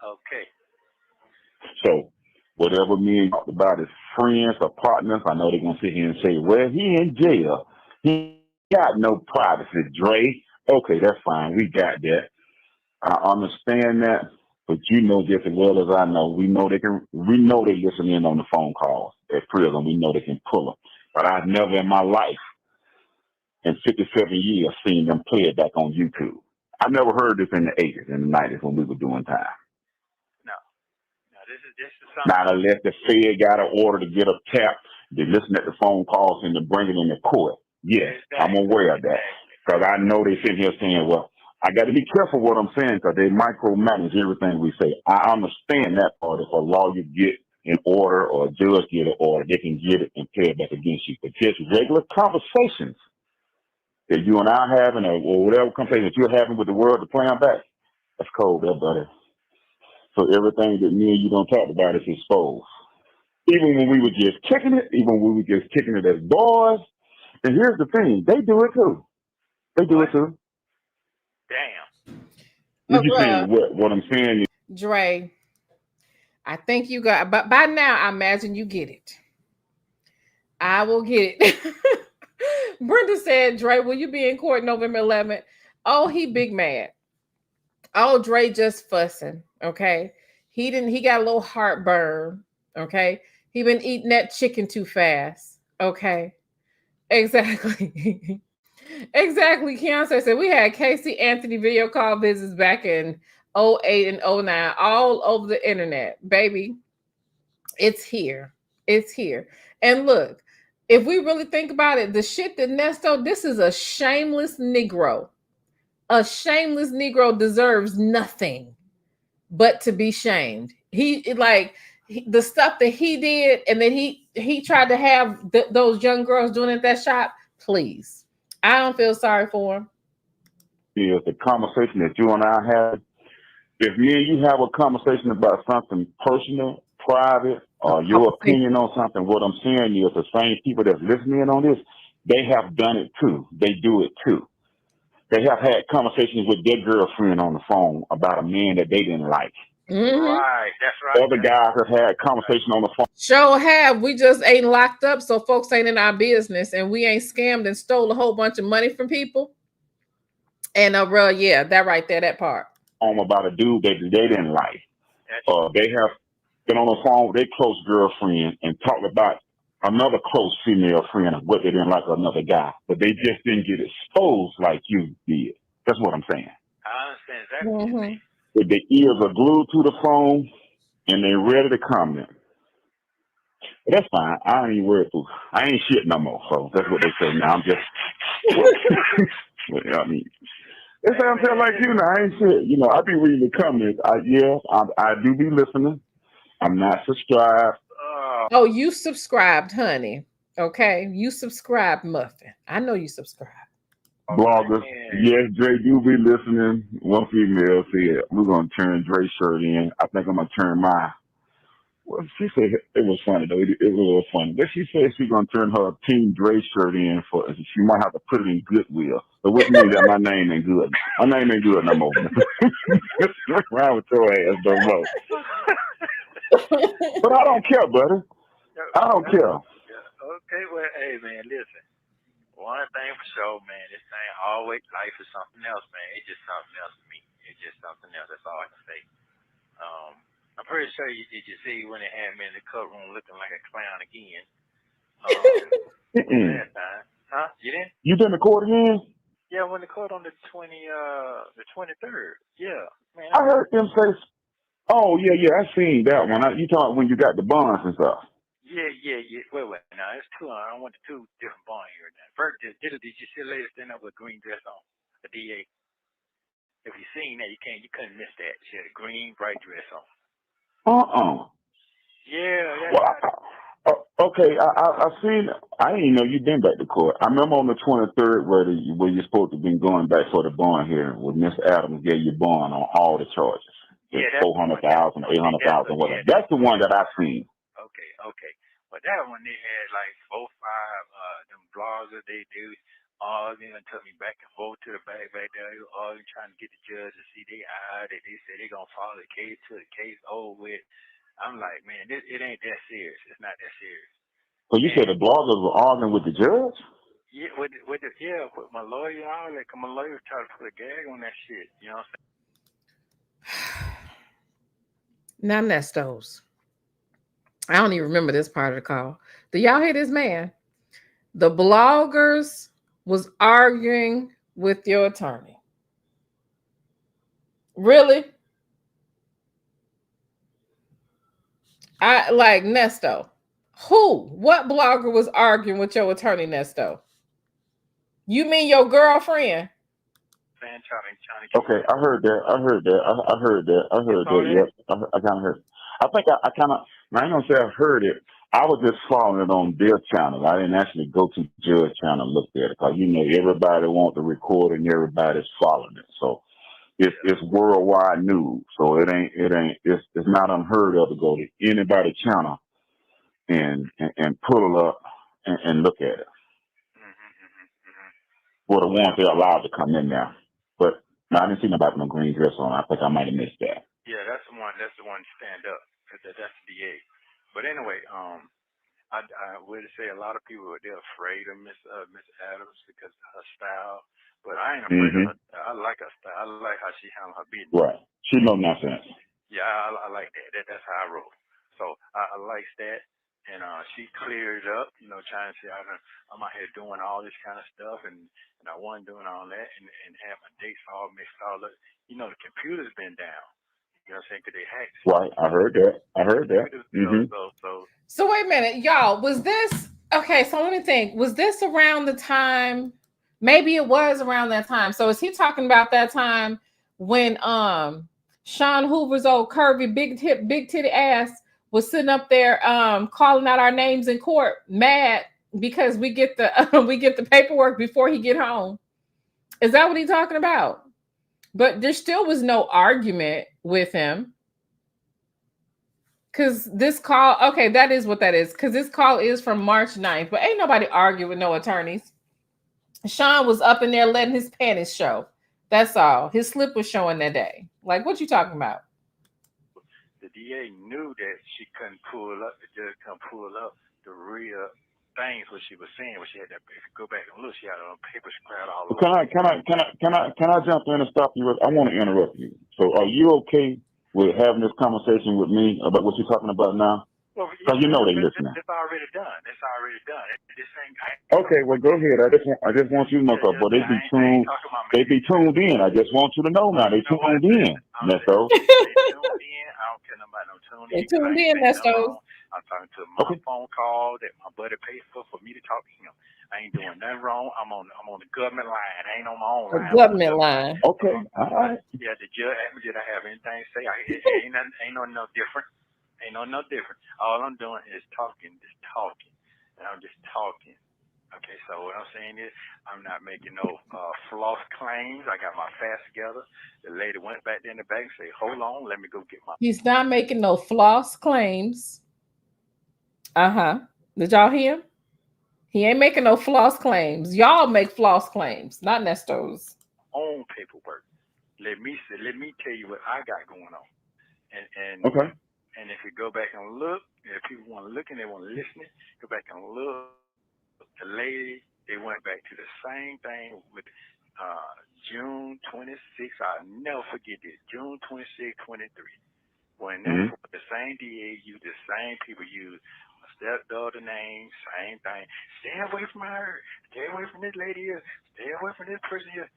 Speaker 7: Okay.
Speaker 5: So whatever me and talked about is friends or partners, I know they're gonna sit here and say, well, he in jail. He got no privacy, Dre. Okay, that's fine. We got that. I understand that, but you know just as well as I know, we know they listen in on the phone calls at prison. We know they can pull them. But I've never in my life, in 57 years, seen them play it back on YouTube. I never heard this in the 80s and the 90s when we were doing time.
Speaker 7: No, this is something.
Speaker 5: Not unless the Fed got an order to get a tap, they listen at the phone calls and to bring it in the court. Yes, exactly. I'm aware of that. Because I know they sitting here saying, well, I got to be careful what I'm saying because they micromanage everything we say. I understand that part. If a lawyer get an order or a judge get an order, they can get it and play it back against you. But just regular conversations that you and I are having or whatever conversation that you're having with the world to play them back, that's cold there, buddy. So everything that me and you don't talk about is exposed. Even when we were just kicking it as boys. And here's the thing, they do it too.
Speaker 7: Damn.
Speaker 5: What you saying? What I'm saying is,
Speaker 1: Dre, I think you got, but by now I imagine you get it. I will get it. Brenda said, Dre, will you be in court November 11th? Oh, he big mad. Oh, Dre just fussing. Okay. He got a little heartburn. Okay. He been eating that chicken too fast. Okay. Exactly. Exactly. Keontae said we had Casey Anthony video call visits back in 08 and 09 all over the internet. Baby, it's here. It's here. And look, if we really think about it, the shit that Neesto, this is a shameless Negro. A shameless Negro deserves nothing but to be shamed. The stuff that he did, and then he tried to have those young girls doing at that shop. Please, I don't feel sorry for him.
Speaker 5: Is the conversation that you and I had. If me and you have a conversation about something personal, private, or your opinion on something, what I'm saying is the same people that's listening on this, they have done it too. They do it too. They have had conversations with their girlfriend on the phone about a man that they didn't like.
Speaker 1: Mm-hmm.
Speaker 7: Right, that's right.
Speaker 5: Other guys have had conversation on the phone.
Speaker 1: Sure have. We just ain't locked up, so folks ain't in our business, and we ain't scammed and stole a whole bunch of money from people. And yeah, that right there, that part.
Speaker 5: About a dude that they didn't like. They have been on the phone with their close girlfriend and talked about another close female friend of what they didn't like another guy, but they just didn't get exposed like you did. That's what I'm saying.
Speaker 7: I understand exactly what you mean.
Speaker 5: If their ears are glued to the phone and they're ready to comment. But that's fine. I ain't worried. I ain't shit no more. So that's what they say now. I'm just, I mean, it sounds like you know, I ain't shit. I be reading the comments. I do be listening. I'm not subscribed.
Speaker 1: Oh, you subscribed, honey. Okay, you subscribed, Muffin. I know you subscribed.
Speaker 5: Bloggers, yes, Dre do be listening. One female said, we're going to turn Dre's shirt in. I think I'm going to turn my, well, she said, it was funny though. It was a little funny. But she said she's going to turn her Team Dre shirt in she might have to put it in Goodwill. So which means that my name ain't good. My name ain't good no more. Around with your ass, don't know. But I don't care, buddy. I don't care.
Speaker 7: Okay, well, hey, man, listen. One thing for sure, man, this thing always, life is something else, man. It's just something else to me. It's just something else. That's all I can say. I'm pretty sure you see when they had me in the cut room looking like a clown again. Last time. Huh? You didn't?
Speaker 5: You been to court again?
Speaker 7: Yeah, I went to court on the 23rd. Yeah. Man,
Speaker 5: I heard them say, oh, yeah, I seen that one. You talking when you got the bonds and stuff.
Speaker 7: Yeah. Wait. Now, it's two. I went to two different bond here. Now, first, did you see the lady stand up with a green dress on? The DA. If you seen that, you couldn't miss that. She had a green bright dress on. Yeah,
Speaker 5: Well, okay, I seen. I didn't know you been back to court. I remember on the 23rd where you're supposed to be going back for the bond hearing, where Miss Adams gave you bond on all the charges.
Speaker 7: Yeah,
Speaker 5: that's 400,000, 800,000, whatever. That's the one that I seen.
Speaker 7: Okay. But that one, they had like 4, 5, them bloggers, they do arguing and took me back and forth to the back there. They were arguing, trying to get the judge to see their eye, that they said they're going to follow the case till the case over with. I'm like, man, it ain't that serious. It's not that serious.
Speaker 5: So you said the bloggers were arguing with the judge?
Speaker 7: Yeah, with my lawyer and all that. 'Cause my lawyer tried to put a gag on that shit. You know what I'm saying?
Speaker 1: Now, Nestos. I don't even remember this part of the call. Do y'all hear this man? The bloggers was arguing with your attorney. Really? I like Neesto. Who? What blogger was arguing with your attorney, Neesto? You mean your girlfriend?
Speaker 5: Okay, I heard that. I heard that. Yep, I kind of heard. I think I kind of. I ain't gonna say I heard it. I was just following it on their channel. I didn't actually go to the judge channel and look at it because everybody wants to record and everybody's following it. So it's worldwide news. So it's not unheard of to go to anybody's channel and pull it up and look at it. For the ones they're allowed to come in now. But no, I didn't see nobody with no green dress on. I think I might have missed that.
Speaker 7: Yeah, that's the one. That's the one to stand up. Cause that's the DA. But anyway, I would say a lot of people they're afraid of Miss Adams because of her style. But I ain't afraid of her. I like her style. I like how she handle her business.
Speaker 5: Right. She no nonsense.
Speaker 7: Yeah, I like that. That's how I roll. So I like that. And she cleared up, trying to say I'm out here doing all this kind of stuff, and I wasn't doing all that, and have my dates all mixed all up. The computer's been down. You know what I'm saying? Because they hacked.
Speaker 5: Right, I heard that.
Speaker 1: So wait a minute, y'all. Was this okay? So let me think. Was this around the time? Maybe it was around that time. So is he talking about that time when Sean Hoover's old curvy big titty ass was sitting up there calling out our names in court, mad because we get the paperwork before he get home? Is that what he's talking about? But there still was no argument with him. Because this call, okay, that is what that is. Because this call is from March 9th, but ain't nobody argue with no attorneys. Sean was up in there letting his panties show. That's all. His slip was showing that day. Like, what you talking about?
Speaker 7: The DA knew that she couldn't pull up, the judge couldn't pull up the real things what she was saying. When she had that, if you go back and look, she had it on paper spread all over.
Speaker 5: Can I jump in and stop you? I want to interrupt you. So, are you okay with having this conversation with me about what you're talking about now?
Speaker 7: Well,
Speaker 5: because they listening.
Speaker 7: It's already done. This ain't.
Speaker 5: Okay, well, go ahead. I just want you to know, but they be tuned. They be tuned in. I just want you to know now. They tuned in, Nesto.
Speaker 7: They tuned in. I don't care about no tuning.
Speaker 1: They tuned in, Nesto.
Speaker 7: I'm talking to my phone call that my buddy paid for me to talk to him. I ain't doing nothing wrong. I'm on the government line. I ain't on my own line.
Speaker 1: Government line.
Speaker 5: Okay, all right.
Speaker 7: Yeah, the judge asked me, did I have anything to say? Ain't no different. Ain't no different. All I'm doing is talking, and I'm just talking. Okay, so what I'm saying is I'm not making no false claims. I got my facts together. The lady went back there in the back and said, hold on, let me go get my...
Speaker 1: He's not making no false claims. Did y'all hear him? He ain't making no false claims. Y'all make false claims, not Nesto's.
Speaker 7: Own paperwork. Let me tell you what I got going on. And
Speaker 5: okay.
Speaker 7: And if you go back and look, if people want to look and they want to listen, go back and look. The lady, they went back to the same thing with June 26th. I'll never forget this. June 26th, 23. When the same DA used the same people used my stepdaughter name, same thing. Stay away from her. Stay away from this lady here. Stay away from this person here.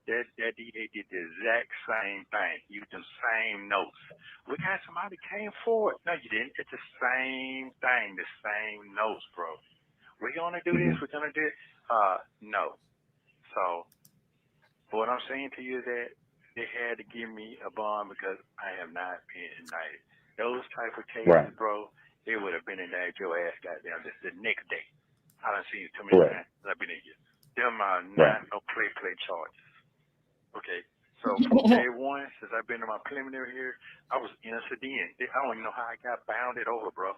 Speaker 7: That DA did the exact same thing. Used the same notes. We got somebody came forward. No, you didn't. It's the same thing. The same notes, bro. We're gonna do this. We're gonna do it. No. So, what I'm saying to you is that they had to give me a bond because I have not been indicted. Those type of cases,
Speaker 5: Right.
Speaker 7: bro, they would have been indicted your ass goddamn just the next day. I done seen it too many times. I've been in here. Them are not no play charges. Okay. So from day one, since I've been in my preliminary here, I was innocent then. I don't even know how I got bounded over, bro.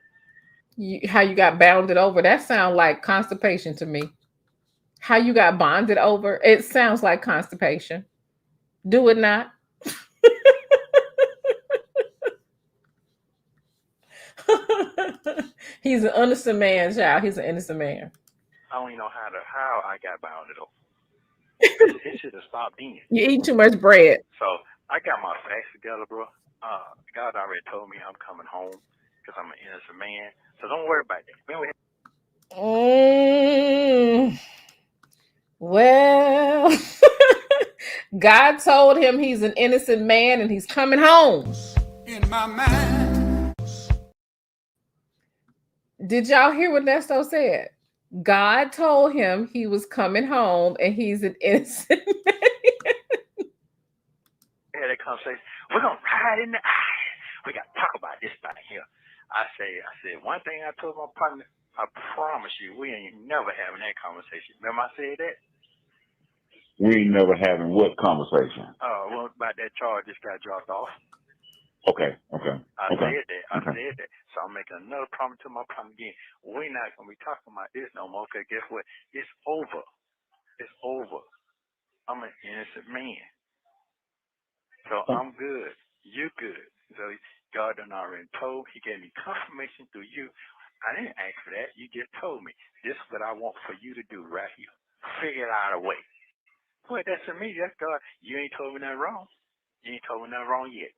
Speaker 1: How you got bounded over? That sounds like constipation to me. How you got bonded over? It sounds like constipation. Do it not? He's an innocent man, child. He's an innocent man.
Speaker 7: I don't even know how I got bounded over. It should have stopped then.
Speaker 1: You eat too much bread.
Speaker 7: So I got my facts together, bro. God already told me I'm coming home because I'm an innocent man. So don't worry about that.
Speaker 1: Well, God told him he's an innocent man and he's coming home.
Speaker 6: In my mind.
Speaker 1: Did y'all hear what Neesto said? God told him he was coming home and he's an innocent man.
Speaker 7: Yeah, that conversation. We're gonna ride in the eye. We gotta talk about this thing here. I said one thing I told my partner, I promise you, we ain't never having that conversation. Remember I said that?
Speaker 5: We ain't never having what conversation?
Speaker 7: Well, about that charge just got dropped off.
Speaker 5: Okay.
Speaker 7: I said that. So I'm making another promise to my partner again. We're not gonna be talking about this no more. Cause guess what? It's over. It's over. I'm an innocent man. So I'm good. You good. So God done already told. He gave me confirmation through you. I didn't ask for that. You just told me. This is what I want for you to do right here. Figure out a way. Well, that's for me. That's God. You ain't told me nothing wrong. You ain't told me nothing wrong yet.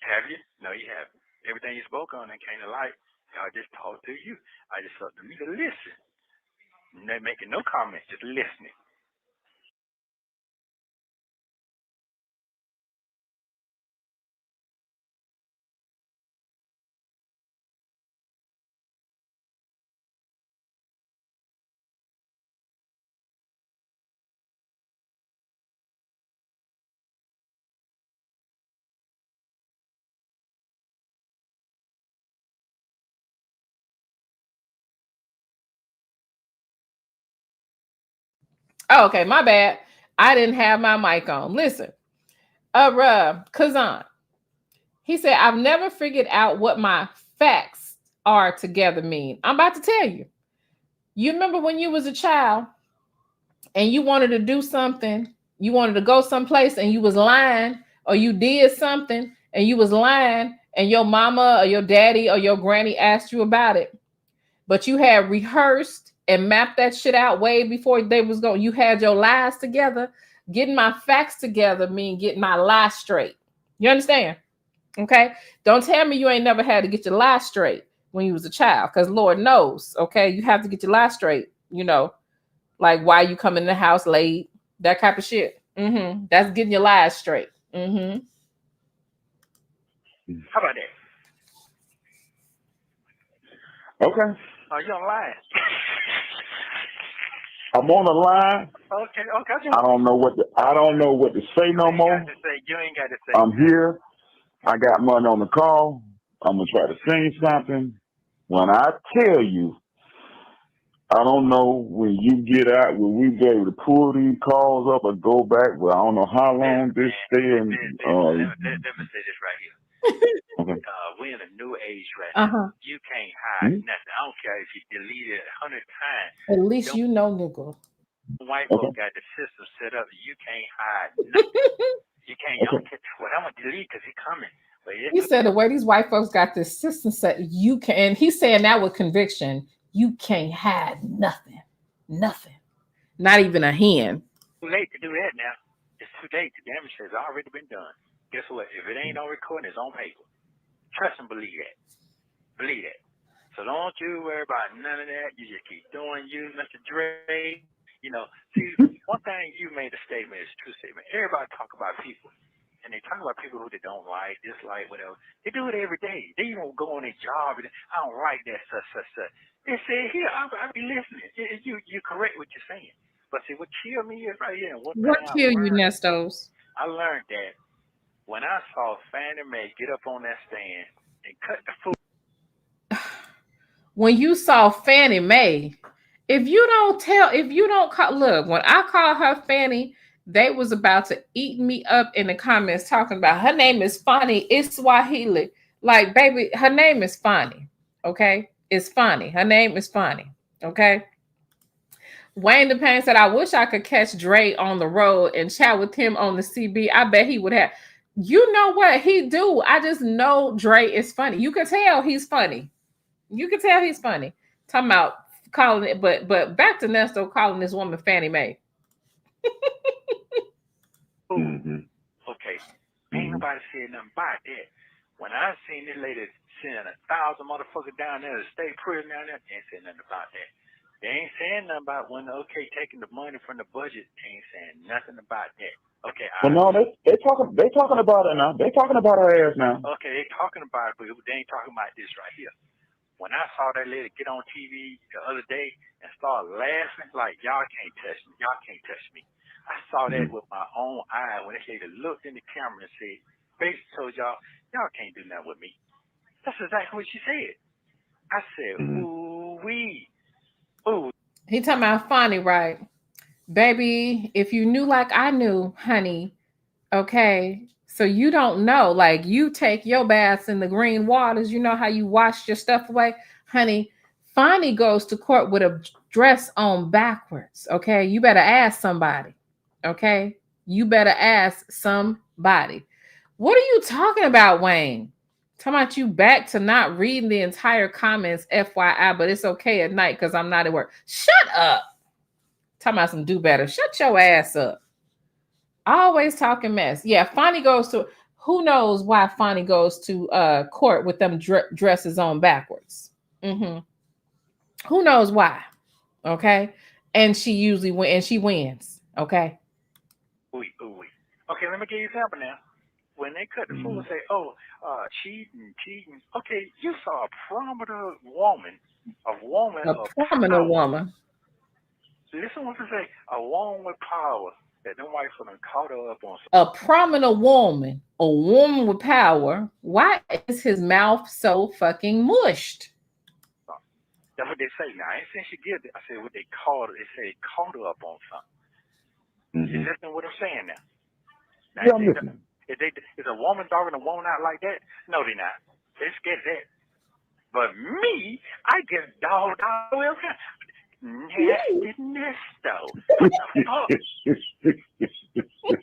Speaker 7: Have you? No, you haven't. Everything you spoke on and came to light. God just talked to you. I just thought to me to listen. Not making no comments, just listening.
Speaker 1: Oh, okay, my bad. I didn't have my mic on. Listen, Kazan, he said, I've never figured out what my facts are together mean. I'm about to tell you. You remember when you was a child and you wanted to do something, you wanted to go someplace and you was lying, or you did something and you was lying, and your mama or your daddy or your granny asked you about it, but you had rehearsed and mapped that shit out way before they was going. You had your lies together. Getting my facts together mean getting my lies straight. You understand? Okay. Don't tell me you ain't never had to get your lies straight when you was a child, because Lord knows, okay, you have to get your lies straight, you know, like why you come in the house late, that type of shit. That's getting your lies straight.
Speaker 7: How about that?
Speaker 5: Okay.
Speaker 7: You on line?
Speaker 5: I'm on the line.
Speaker 7: Okay.
Speaker 5: I don't know what to say no more.
Speaker 7: You ain't got to say.
Speaker 5: I'm here. I got money on the call. I'm gonna try to sing something. When I tell you, I don't know when you get out, will we be able to pull these calls up or go back? Well, I don't know how long this stay.
Speaker 7: Let me say this right here.
Speaker 5: Okay.
Speaker 7: We're in a new age right now. You can't hide nothing. I don't care if you delete it 100 times.
Speaker 1: At least you know, nigga.
Speaker 7: White folk got the system set up. You can't hide nothing. You can't. Well, I'm gonna delete because he's coming.
Speaker 1: He said the way these white folks got this system set, you can. And he's saying that with conviction. You can't hide nothing. Not even a hen.
Speaker 7: Too late to do that now. It's too late. The damage has already been done. Guess what? If it ain't on recording, it's on paper. Trust and believe that. Believe that. So don't you worry about none of that. You just keep doing you, Mr. Dre. You know, see, one thing you made a statement is a true statement. Everybody talk about people. And they talk about people who they don't like, dislike, whatever. They do it every day. They don't go on their job and I don't like that, such. They say, here, I'll be listening. You're correct what you're saying. But see, what killed me is right here.
Speaker 1: What killed you, Nestos?
Speaker 7: I learned that when I saw Fannie Mae get up on that stand and cut the food.
Speaker 1: When you saw Fannie Mae, if you don't call, look, when I call her Fannie, they was about to eat me up in the comments talking about her name is Fannie, it's Swahili. Like, baby, her name is Fannie. Okay? It's Fannie. Her name is Fannie. Okay? Wayne DePayne said, I wish I could catch Dre on the road and chat with him on the CB. I bet he would have. You know what he do? I just know Dre is funny. You can tell he's funny. You can tell he's funny. Talking about calling it, but back to Neesto calling this woman Fannie Mae.
Speaker 7: Okay. Ain't nobody said nothing about that. When I seen this lady sending 1,000 motherfuckers down there to state prison down there, they ain't saying nothing about that. They ain't saying nothing about when taking the money from the budget. They ain't saying nothing about that. Okay.
Speaker 5: Well, no, they talking about it now. They talking about her ass now.
Speaker 7: Okay, they talking about it, but they ain't talking about this right here. When I saw that lady get on TV the other day and start laughing like, y'all can't touch me, y'all can't touch me. I saw that with my own eye when that lady looked in the camera and said, basically told y'all can't do nothing with me. That's exactly what she said. I said, ooh-wee. Ooh.
Speaker 1: He talking about Fannie, right? Baby, if you knew like I knew, honey, okay, so you don't know, like you take your baths in the green waters, you know how you wash your stuff away, honey. Fannie goes to court with a dress on backwards, okay? You better ask somebody, okay? You better ask somebody. What are you talking about, Wayne? Talking about you back to not reading the entire comments, FYI, but it's okay at night because I'm not at work. Shut up. Talking about some do better. Shut your ass up. Always talking mess. Yeah, Fannie goes to, who knows why Fannie goes to court with them dresses on backwards. Who knows why? Okay. And she usually wins. Okay.
Speaker 7: Okay, let me give you an example now. When they cut the fool and say, cheating. Okay, you saw a prominent woman.
Speaker 1: A prominent woman.
Speaker 7: Listen what they say. A woman with power that them white folk caught her up on.
Speaker 1: A prominent woman. A woman with power. Why is his mouth so fucking mushed?
Speaker 7: That's what they say now. I ain't saying she did it. I said what they called her. They say they caught her up on something. You listen to what I'm saying now?
Speaker 5: Yeah, I'm listening.
Speaker 7: Is a woman dogging a woman out like that? No, they're not. They're scared of that. But me, I get dogged out every time. Nasty Neesto.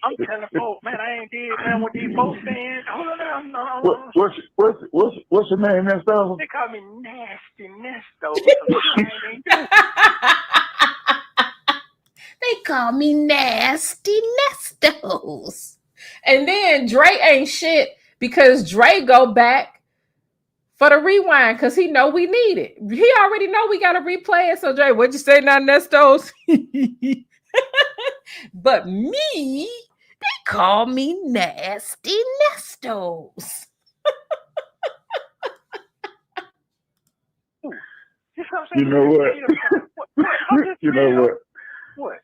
Speaker 7: I'm telling folks, man, I ain't did man what these folks saying. Hold on, no.
Speaker 5: What's your name, Neesto?
Speaker 7: They call me Nasty Neesto.
Speaker 1: They call me Nasty Nestos. And then Dre ain't shit because Dre go back for the rewind because he know we need it. He already know we got to replay it. So Dre, what'd you say now, Nestos? But me, they call me Nasty Nestos.
Speaker 5: You know what? You know what?
Speaker 7: What?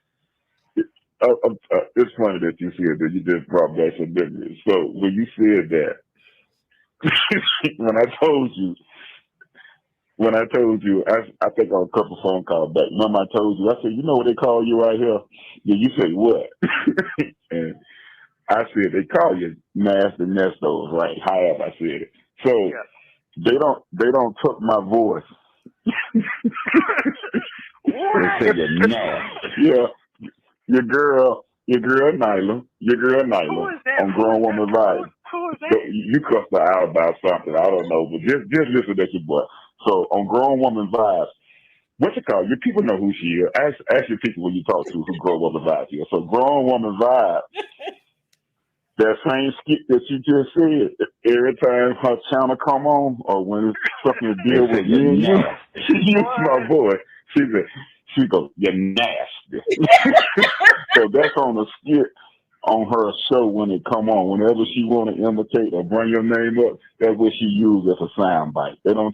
Speaker 5: It's funny that you said that. You just brought back some memories. So when you said that, when I told you, I think on a couple phone calls back. Remember I told you, I said, you know what they call you right here? Yeah, you say what? And I said they call you Nasty Nestos, right? However I said it. So they don't took my voice. They say you're nasty. Yeah. Your girl Nyla on Grown Woman Vibes.
Speaker 7: Who is that?
Speaker 5: You cussed her out about something. I don't know, but just listen to your boy. So on Grown Woman Vibes, what you call your people know who she is. Ask your people when you talk to who Grown Woman Vibes is. So Grown Woman Vibes, that same skit that you just said, every time her channel come on or when it's something to deal with me and you, she used my voice. She goes, you're nasty. So that's on a skit on her show when it come on. Whenever she want to imitate or bring your name up, that's what she used as a sound bite. She don't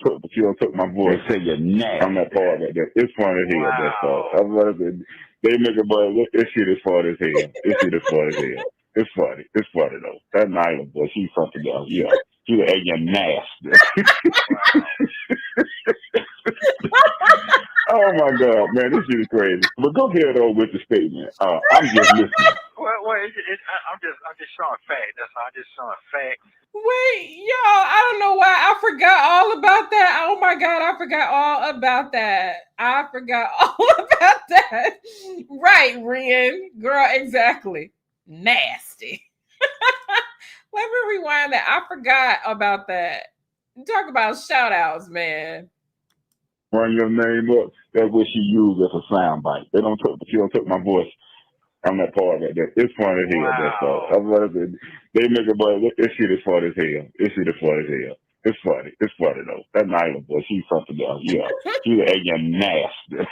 Speaker 5: took my voice. They say you're nasty. I'm not part of that. It's funny to hear. That's all. They make it, but this shit is funny as hell. This shit is funny as hell. It's funny. It's funny though. That Nyla boy, she's something else. Yeah. She's a nasty. Oh my God, man, this is crazy. But go ahead though with the statement. I'm just listening.
Speaker 7: I'm just showing fact. That's all. I'm just showing fact.
Speaker 1: Wait, y'all, I don't know why I forgot all about that. Oh my God, I forgot all about that. I forgot all about that. Right, Ren. Girl, exactly. Nasty. Let me rewind that. I forgot about that. Talk about shout outs, man.
Speaker 5: Run your name up. That's what she used as a soundbite. She don't took my voice. I'm that part right there. It's funny as hell. That's all. That's what I said. They make a boy. This shit is funny as hell. This shit is funny as hell. It's funny. It's funny though. That Nyla boy, she's something else. Yeah, she's a nasty.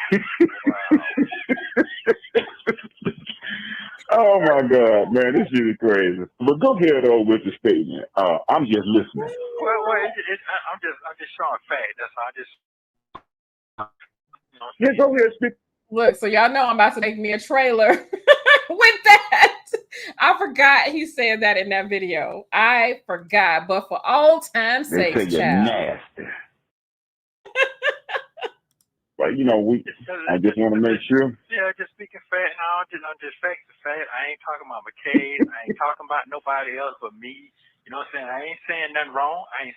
Speaker 5: Oh my God, man, this shit is crazy. But go ahead though with the statement. I'm just listening.
Speaker 7: I'm just showing fact. That's all. I just.
Speaker 5: Yeah, go ahead, speak.
Speaker 1: Look, so y'all know I'm about to make me a trailer with that. I forgot he said that in that video. I forgot, but for all time's sake,
Speaker 5: they say you're nasty. But I just want to make sure.
Speaker 7: Yeah, just speaking fact. No, I'm just fact to fact. I ain't talking about McKay. I ain't talking about nobody else but me. You know what I'm saying? I ain't saying nothing wrong. I'm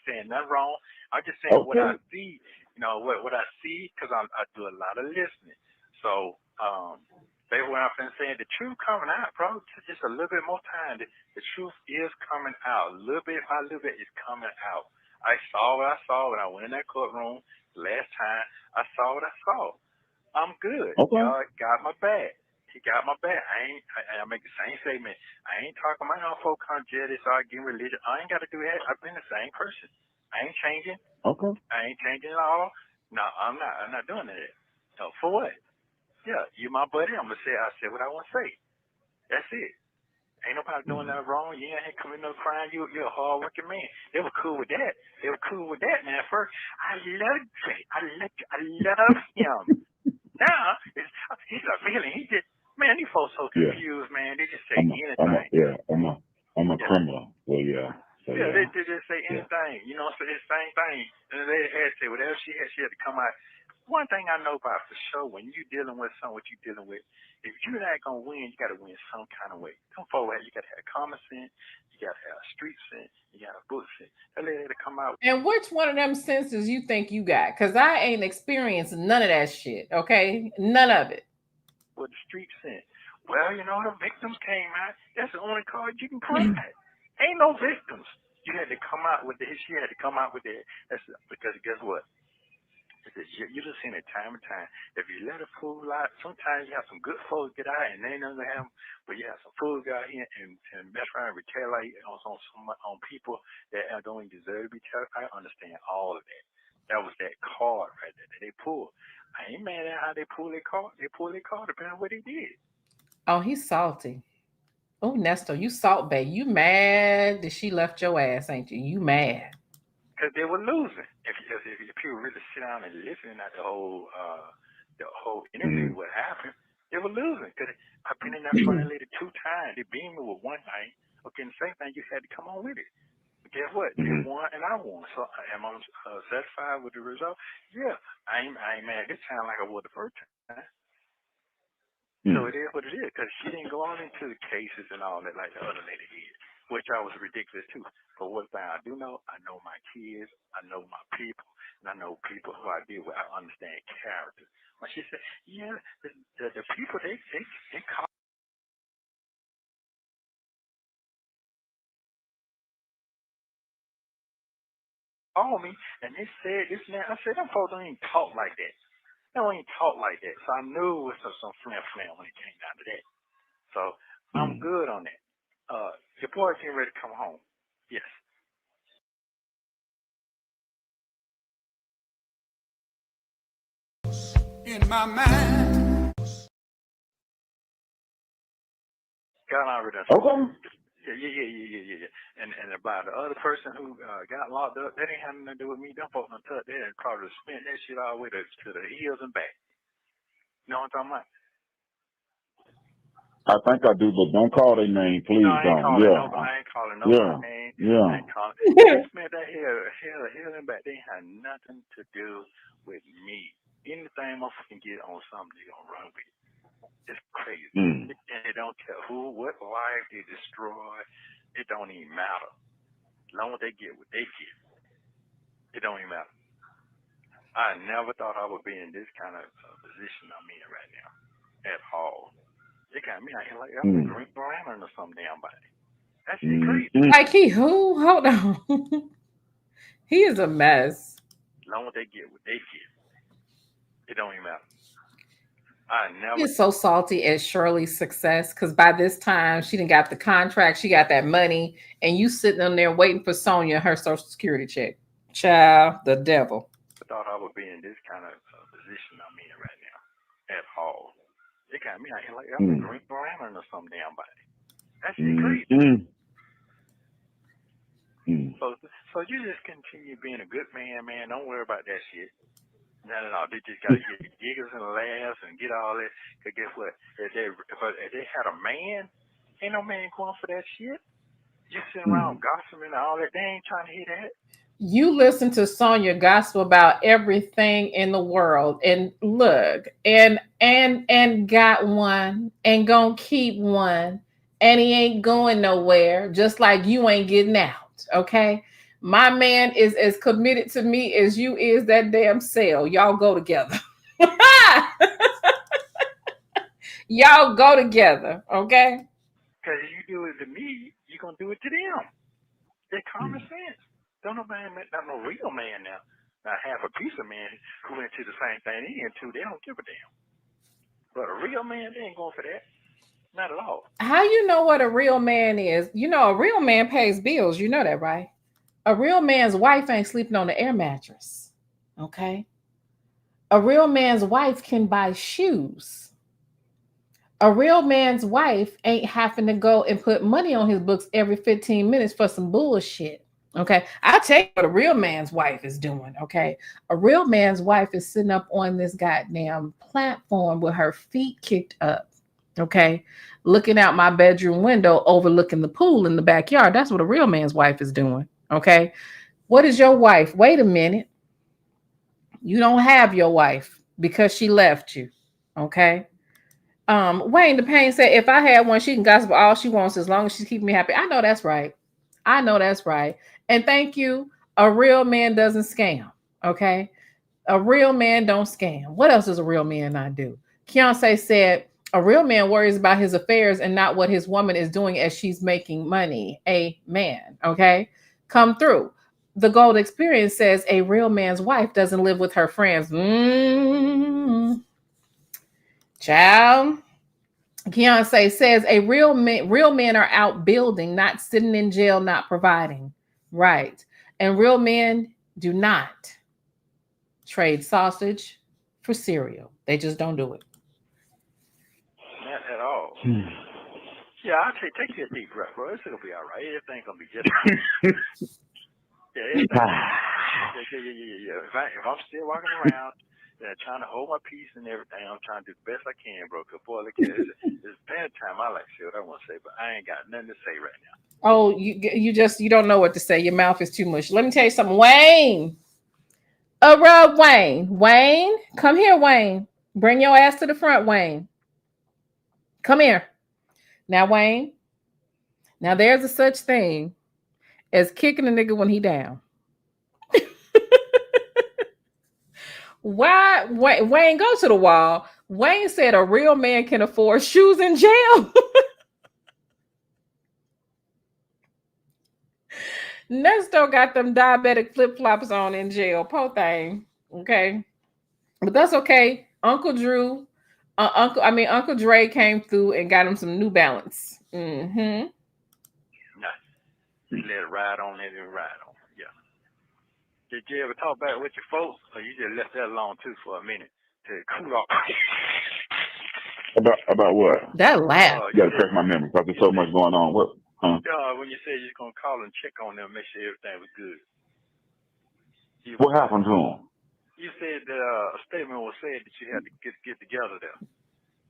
Speaker 7: just saying what I see. What I see, because I do a lot of listening. So, that's what I'm saying. The truth coming out, bro. Just a little bit more time. The truth is coming out. Little bit by little bit is coming out. I saw what I saw when I went in that courtroom last time. I saw what I saw. I'm good.
Speaker 5: Okay.
Speaker 7: God got my back. He got my back. I make the same statement. I ain't talking about no folk come jealous or getting religion. I ain't got to do that. I've been the same person. I ain't changing.
Speaker 5: Okay.
Speaker 7: I ain't changing at all. No, I'm not. I'm not doing that. So for what? Yeah, you my buddy. I said what I want to say. That's it. Ain't nobody doing nothing wrong. You ain't committing no crime. You're a hard-working man. They were cool with that. Man. First, I love him. Now, he's a villain. He just, man, these folks so confused, man. They just say anything.
Speaker 5: I'm a criminal. Well, yeah. So,
Speaker 7: yeah, they just say anything. You know, so it's the same thing. And they had to say whatever she had to come out. One thing I know about for sure, when you're dealing with something, what you're dealing with, if you're not going to win, you got to win some kind of way. Come forward, you got to have common sense, you got to have street sense, you got to book sense. That lady had to come out.
Speaker 1: And which one of them senses you think you got? Because I ain't experienced none of that shit, okay? None of it.
Speaker 7: With the street sense. Well, the victims came out. That's the only card you can play. Ain't no victims. You had to come out with that. She had to come out with that. That's because guess what? You just seen it time and time. If you let a fool out, sometimes you have some good folks get out and they don't have them, but you have some fools get out here and mess around and retaliate on people that don't even deserve to be retaliated. I understand all of that. That was that card right there that they pulled. I ain't mad at how they pulled their card. They pulled their card depending on what they did.
Speaker 1: Oh, he's salty. Oh, Neesto, you salt bae. You mad that she left your ass, ain't you? You mad.
Speaker 7: Because they were losing. If people really sit down and listen at the whole interview, what happened, they were losing. Because I've been in that front lady 2 times. They beat me with one thing. Okay, the same thing, you had to come on with it. But guess what? They won and I won. So am I satisfied with the result? Yeah. I ain't mad this time like I was the first time. So it is what it is. Because she didn't go on into the cases and all that like the other lady did, which I was ridiculous too. But one thing I do know, I know my kids, I know my people, and I know people who I deal with. I understand character. When she said, yeah, the people, they call me, and they said this and that. I said, them folks don't even talk like that. They don't even talk like that. So I knew it was some flam when it came down to that. So I'm good on that. Your boy's getting ready to come home. Yes.
Speaker 6: In my mind.
Speaker 7: God already done.
Speaker 5: Okay.
Speaker 7: Yeah. And about the other person who got locked up, that ain't had nothing to do with me. Them folks done took that and probably spent that shit all the way to the heels and back. You know what I'm talking about?
Speaker 5: I think I do, but don't call their name, please.
Speaker 7: No, I ain't
Speaker 5: Don't.
Speaker 7: calling
Speaker 5: Yeah.
Speaker 7: nobody. I ain't calling nobody
Speaker 5: Yeah.
Speaker 7: name. I
Speaker 5: Yeah.
Speaker 7: ain't calling. This man, that healing back, they had nothing to do with me. Anything motherfucking get on something, they gonna run with it. It's crazy.
Speaker 5: Mm.
Speaker 7: It don't care who, what life they destroy. It don't even matter. As long as they get what they get, it don't even matter. I never thought I would be in this kind of position I'm in right now at all. It got me out here like I'm a Green Lantern or some damn body. That shit crazy.
Speaker 1: Like he who? Hold on. He is a mess.
Speaker 7: As long as they get what they get, it don't even matter. I never.
Speaker 1: He is so salty at Shirley's success because by this time she done got the contract, she got that money, and you sitting on there waiting for Sonya her Social Security check. Child, the devil.
Speaker 7: I thought I would be in this kind of position I'm in right now at all. It got me out here like I'm a Green Lantern or some damn body. That shit crazy. So you just continue being a good man. Don't worry about that shit. No. They just gotta get giggles and laughs and get all that. Cause guess what? If they had a man, ain't no man going for that shit. You sitting around gossiping and all that. They ain't trying to hear that.
Speaker 1: You listen to Sonya gospel about everything in the world, and look, and got one, and gonna keep one, and he ain't going nowhere. Just like you ain't getting out. Okay. My man is as committed to me as you is that damn cell. Y'all go together. Y'all go together, okay?
Speaker 7: Because if you do it to me, you're going to do it to them. It's common sense. Don't no man, not no real man now. Not half a piece of man who into the same thing they into, they don't give a damn. But a real man, they ain't going for that. Not at all.
Speaker 1: How you know what a real man is? You know, a real man pays bills. You know that, right? A real man's wife ain't sleeping on the air mattress. Okay. A real man's wife can buy shoes. A real man's wife ain't having to go and put money on his books every 15 minutes for some bullshit. Okay. I'll tell you what a real man's wife is doing. Okay. A real man's wife is sitting up on this goddamn platform with her feet kicked up. Okay. Looking out my bedroom window, overlooking the pool in the backyard. That's what a real man's wife is doing. Okay. What is your wife? Wait a minute. You don't have your wife because she left you. Okay. Wayne the Pain said, if I had one, she can gossip all she wants as long as she's keeping me happy. I know that's right. I know that's right. And thank you. A real man doesn't scam. Okay. A real man don't scam. What else does a real man not do? Keontae said, a real man worries about his affairs and not what his woman is doing as she's making money. Amen. Okay. Come through. The Gold Experience says a real man's wife doesn't live with her friends. Child. Keontae says a real men are out building, not sitting in jail, not providing. Right. And real men do not trade sausage for cereal. They just don't do it.
Speaker 7: Not at all. Yeah, I'll take a deep breath, bro. It's gonna be all right. Everything's gonna be just fine. Yeah. If I'm still walking around trying to hold my peace and everything, I'm trying to do the best I can, bro. Cause boy, look at it. It's plenty of time I like to say what I want to say, but I ain't got nothing to say right now.
Speaker 1: Oh, you don't know what to say. Your mouth is too much. Let me tell you something, Wayne. Wayne, come here, Wayne. Bring your ass to the front, Wayne. Come here. Now, Wayne. Now, there's a such thing as kicking a nigga when he down. Why, Wayne, go to the wall. Wayne said a real man can afford shoes in jail. Neesto got them diabetic flip-flops on in jail. Po thing. Okay. But that's okay. Uncle Dre came through and got him some New Balance. Mm-hmm.
Speaker 7: Nah. You let it ride on, let it ride on. Yeah. Did you ever talk about it with your folks, or you just left that alone too for a minute to cool off?
Speaker 5: About what?
Speaker 1: That laugh.
Speaker 5: You gotta check my memory because there's so much going on. What?
Speaker 7: When you said you're gonna call and check on them, make sure everything was good.
Speaker 5: What happened to him?
Speaker 7: You said that a statement was said that you had to get together there.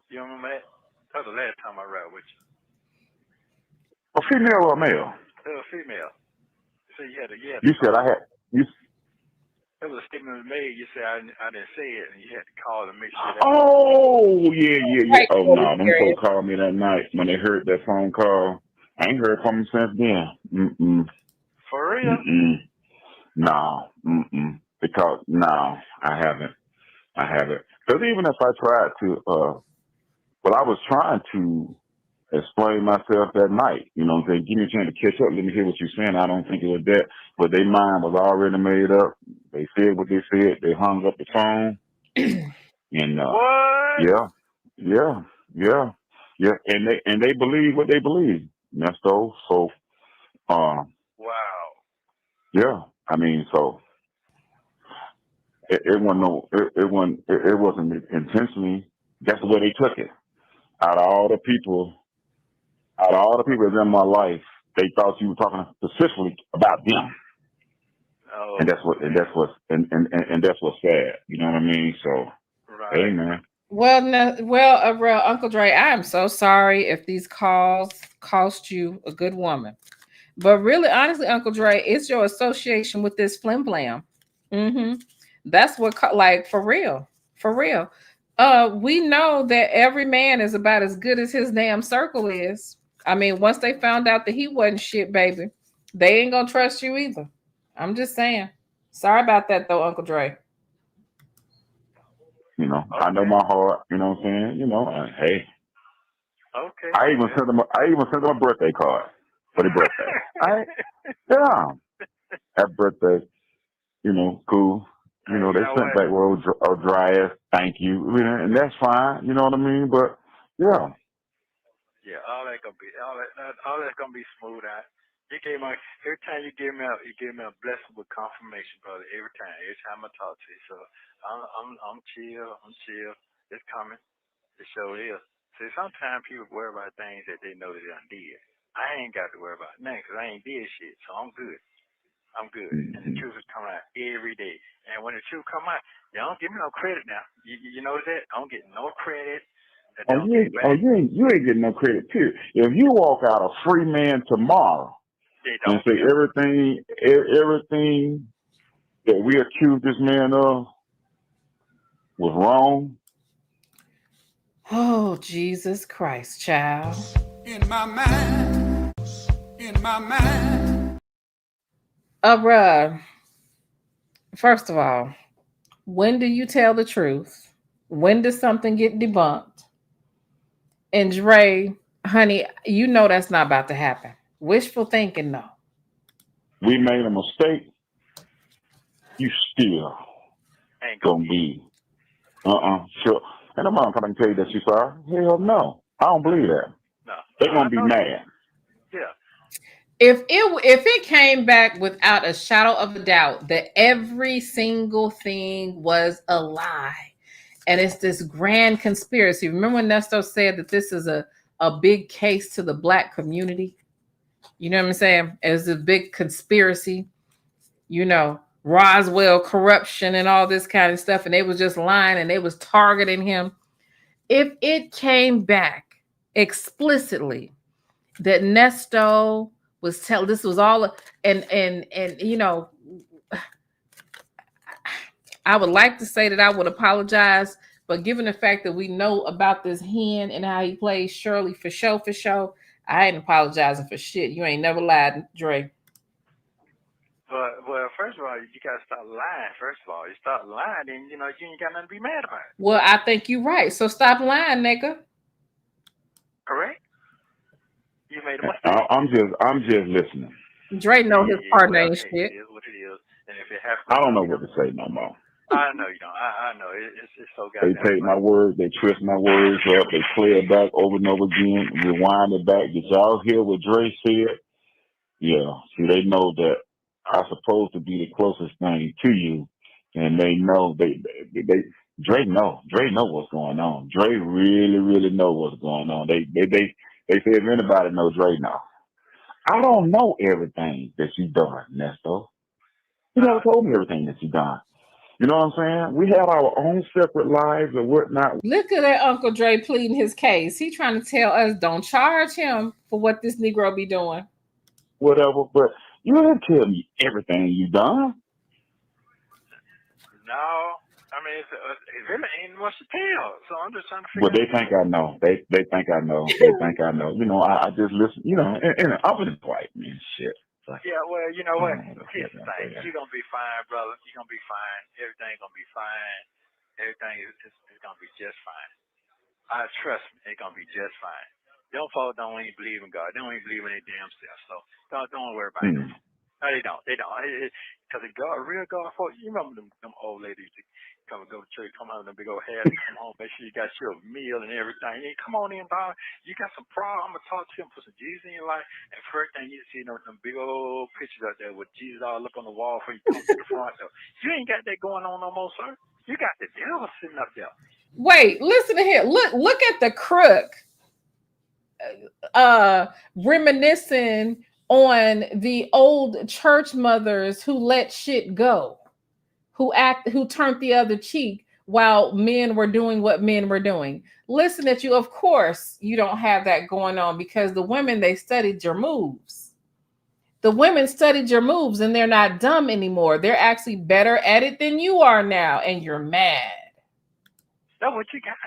Speaker 7: You remember that? That was the last time I ride with you.
Speaker 5: A female or a male?
Speaker 7: Female. So you had to
Speaker 5: You said I had you.
Speaker 7: It was a statement made. You said I didn't say it, and you had to call and make sure that.
Speaker 5: Oh yeah.
Speaker 1: Right,
Speaker 5: Oh
Speaker 1: so
Speaker 5: no, them
Speaker 1: serious.
Speaker 5: folks called me that night when they heard that phone call. I ain't heard from them since then.
Speaker 7: For real?
Speaker 5: No. Because no, I haven't. Because even if I tried to, well, I was trying to explain myself that night. You know what I'm saying? Give me a chance to catch up. Let me hear what you're saying. I don't think it was that. But their mind was already made up. They said what they said. They hung up the phone. And
Speaker 7: what?
Speaker 5: Yeah. And they believe what they believe. Neesto. So
Speaker 7: Wow.
Speaker 5: yeah. I mean, so it wasn't intentionally. That's the way they took it. Out of all the people that's in my life, they thought you were talking specifically about them.
Speaker 7: Oh,
Speaker 5: and that's what's sad. You know what I mean? So,
Speaker 7: right.
Speaker 5: Hey man.
Speaker 1: Well, Uncle Dre, I am so sorry if these calls cost you a good woman. But really, honestly, Uncle Dre, it's your association with this flim flam. That's what, like, for real. We know that every man is about as good as his damn circle is. I mean, once they found out that he wasn't shit, baby, they ain't gonna trust you either. I'm just saying. Sorry about that, though, Uncle Dre.
Speaker 5: You know, I know my heart. You know what I'm saying? You know, hey.
Speaker 7: Okay.
Speaker 5: I even sent them a birthday card for the birthday. Happy birthday. You know, cool. You know, they sent back a dry ass thank you, and that's fine. You know what I mean? But yeah.
Speaker 7: Yeah, all that's gonna be smooth out. Every time you give me a blessing with confirmation, brother. Every time I talk to you, so I'm chill. It's coming. It sure is. See, sometimes people worry about things that they know they done did. I ain't got to worry about nothing because I ain't did shit, so I'm good. And the truth is coming out every day. And when the truth come out, you don't give me no credit now. You notice that? I don't get no credit.
Speaker 5: You ain't getting no credit, period. If you walk out a free man tomorrow and say everything that we accused this man of was wrong.
Speaker 1: Oh, Jesus Christ, child.
Speaker 6: In my mind.
Speaker 1: Bruh. First of all, when do you tell the truth? When does something get debunked? And Dre, honey, you know that's not about to happen. Wishful thinking, no.
Speaker 5: We made a mistake. You still
Speaker 7: ain't
Speaker 5: gonna be. Sure. And I'm not gonna tell you that she's sorry. Hell no. I don't believe that.
Speaker 7: No.
Speaker 5: They're gonna be mad.
Speaker 7: Yeah.
Speaker 1: If it came back without a shadow of a doubt that every single thing was a lie, and it's this grand conspiracy. Remember when Neesto said that this is a big case to the Black community? You know what I'm saying? It's a big conspiracy. You know, Roswell corruption and all this kind of stuff, and they was just lying and they was targeting him. If it came back explicitly that Neesto was this was all, and you know, I would like to say that I would apologize, but given the fact that we know about this hen and how he plays Shirley for show, I ain't apologizing for shit. You ain't never lied, Dre.
Speaker 7: Well, first of all, you gotta stop lying. First of all, you stop lying, then you ain't got nothing to be mad about.
Speaker 1: Well, I think you're right. So stop lying, nigga.
Speaker 7: Correct. You made a mistake.
Speaker 5: I'm just listening.
Speaker 1: Dre know his partner ain't shit.
Speaker 7: It is what it is, and if it happens,
Speaker 5: I don't know what to say no more.
Speaker 7: I know you don't. I know it's so goddamn.
Speaker 5: They take my words, they twist my words up, they play it back over and over again, rewind it back. Did y'all hear what Dre said? Yeah. See, they know that I'm supposed to be the closest thing to you, and they know Dre know what's going on. Dre really know what's going on. They say if anybody knows, Dre know. I don't know everything that you done, Neesto. You never told me everything that you done. You know what I'm saying? We have our own separate lives or whatnot.
Speaker 1: Look at that Uncle Dre pleading his case. He trying to tell us don't charge him for what this Negro be doing.
Speaker 5: Whatever, but you didn't tell me everything you done.
Speaker 7: No, I mean, it really ain't much to tell. So I'm just trying to figure
Speaker 5: Well, they think I know. They think I know. They think I know. You know, I just listen. You know, and I was quiet, man. Shit. Like,
Speaker 7: yeah, well, you know what? Here's the thing. You're going to be fine, brother. You're going to be fine. Everything's going to be fine. Everything is going to be just fine. I trust me, it's going to be just fine. Them folks don't even believe in God. They don't even believe in their damn self. So don't worry about it. No, they don't. They don't. Because God, real God, folks, you remember them old ladies that come and go to church, come out in them big old hats, come home, make sure you got your meal and everything. Hey, come on in, dog. You got some problem, I'm going to talk to you, put some Jesus in your life. And first thing you see, them big old pictures out there with Jesus all up on the wall before you come to the front door. You ain't got that going on no more, sir. You got the devil sitting up there.
Speaker 1: Wait, listen to here. Look at the crook reminiscing on the old church mothers who let shit go, who turned the other cheek while men were doing what men were doing. Listen at you. Of course, you don't have that going on because the women, they studied your moves. The women studied your moves and they're not dumb anymore. They're actually better at it than you are now, and you're mad.
Speaker 7: That's what you got.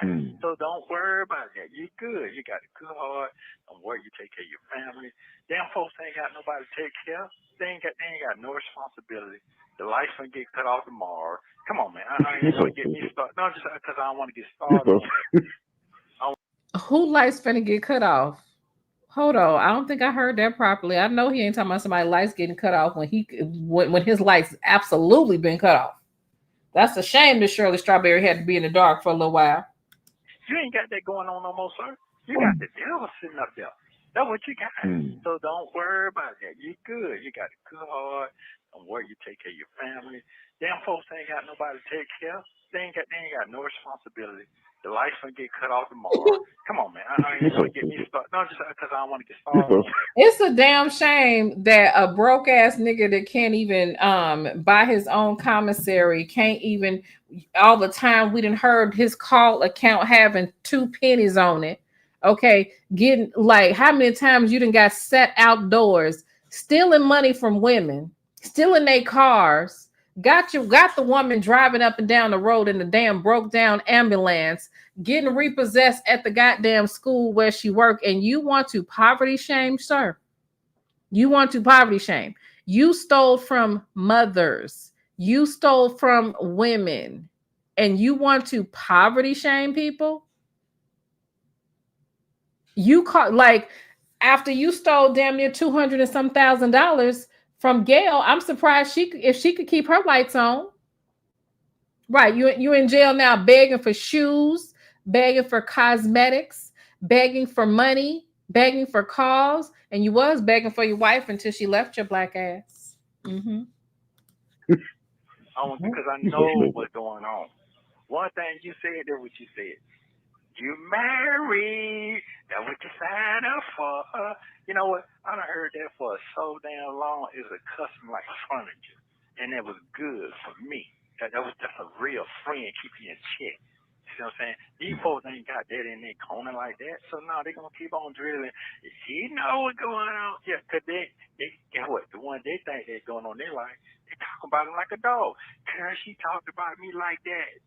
Speaker 7: So don't worry about that. You good. You got a good heart. Don't worry. You take care of your family. Damn folks ain't got nobody to take care of. They ain't got no responsibility. The lights gonna get cut off tomorrow. Come on, man. I ain't gonna get me started. No, just because I don't want to get started.
Speaker 1: Who lights finna get cut off? Hold on. I don't think I heard that properly. I know he ain't talking about somebody's lights getting cut off when his lights absolutely been cut off. That's a shame that Shirley Strawberry had to be in the dark for a little while.
Speaker 7: You ain't got that going on no more, sir. You got the devil sitting up there. That's what you got. So don't worry about that. You good. You got a good heart. Don't worry. You take care of your family. Damn folks ain't got nobody to take care of. They ain't got no responsibility. The lights gonna get cut off tomorrow. Come on, man. I ain't gonna get me started. No, just because I don't want to get started.
Speaker 1: It's a damn shame that a broke ass nigga that can't even buy his own commissary, can't even, all the time we done heard his call account having 2 pennies on it. Okay, getting like how many times you done got set outdoors, stealing money from women, stealing their cars. Got the woman driving up and down the road in the damn broke down ambulance, getting repossessed at the goddamn school where she worked, and you want to poverty shame, sir? You want to poverty shame? You stole from mothers. You stole from women, and you want to poverty shame people? You caught like after you stole damn near $200 and some $1,000 from Gail. I'm surprised if she could keep her lights on. Right, you in jail now, begging for shoes, begging for cosmetics, begging for money, begging for calls, and you was begging for your wife until she left your black ass.
Speaker 7: Because I know what's going on. One thing you said, that's what you said. You married. That's what you signed up for. You know what? I done heard that for so damn long. It's a custom like furniture, and it was good for me. That was just a real friend keeping you in check. You know what I'm saying? These folks ain't got that in their corner like that. So now they're going to keep on drilling. You know what's going on? Yeah, because they guess what? The one they think they're going on their life, they talk about it like a dog. Karen, she talked about me like that.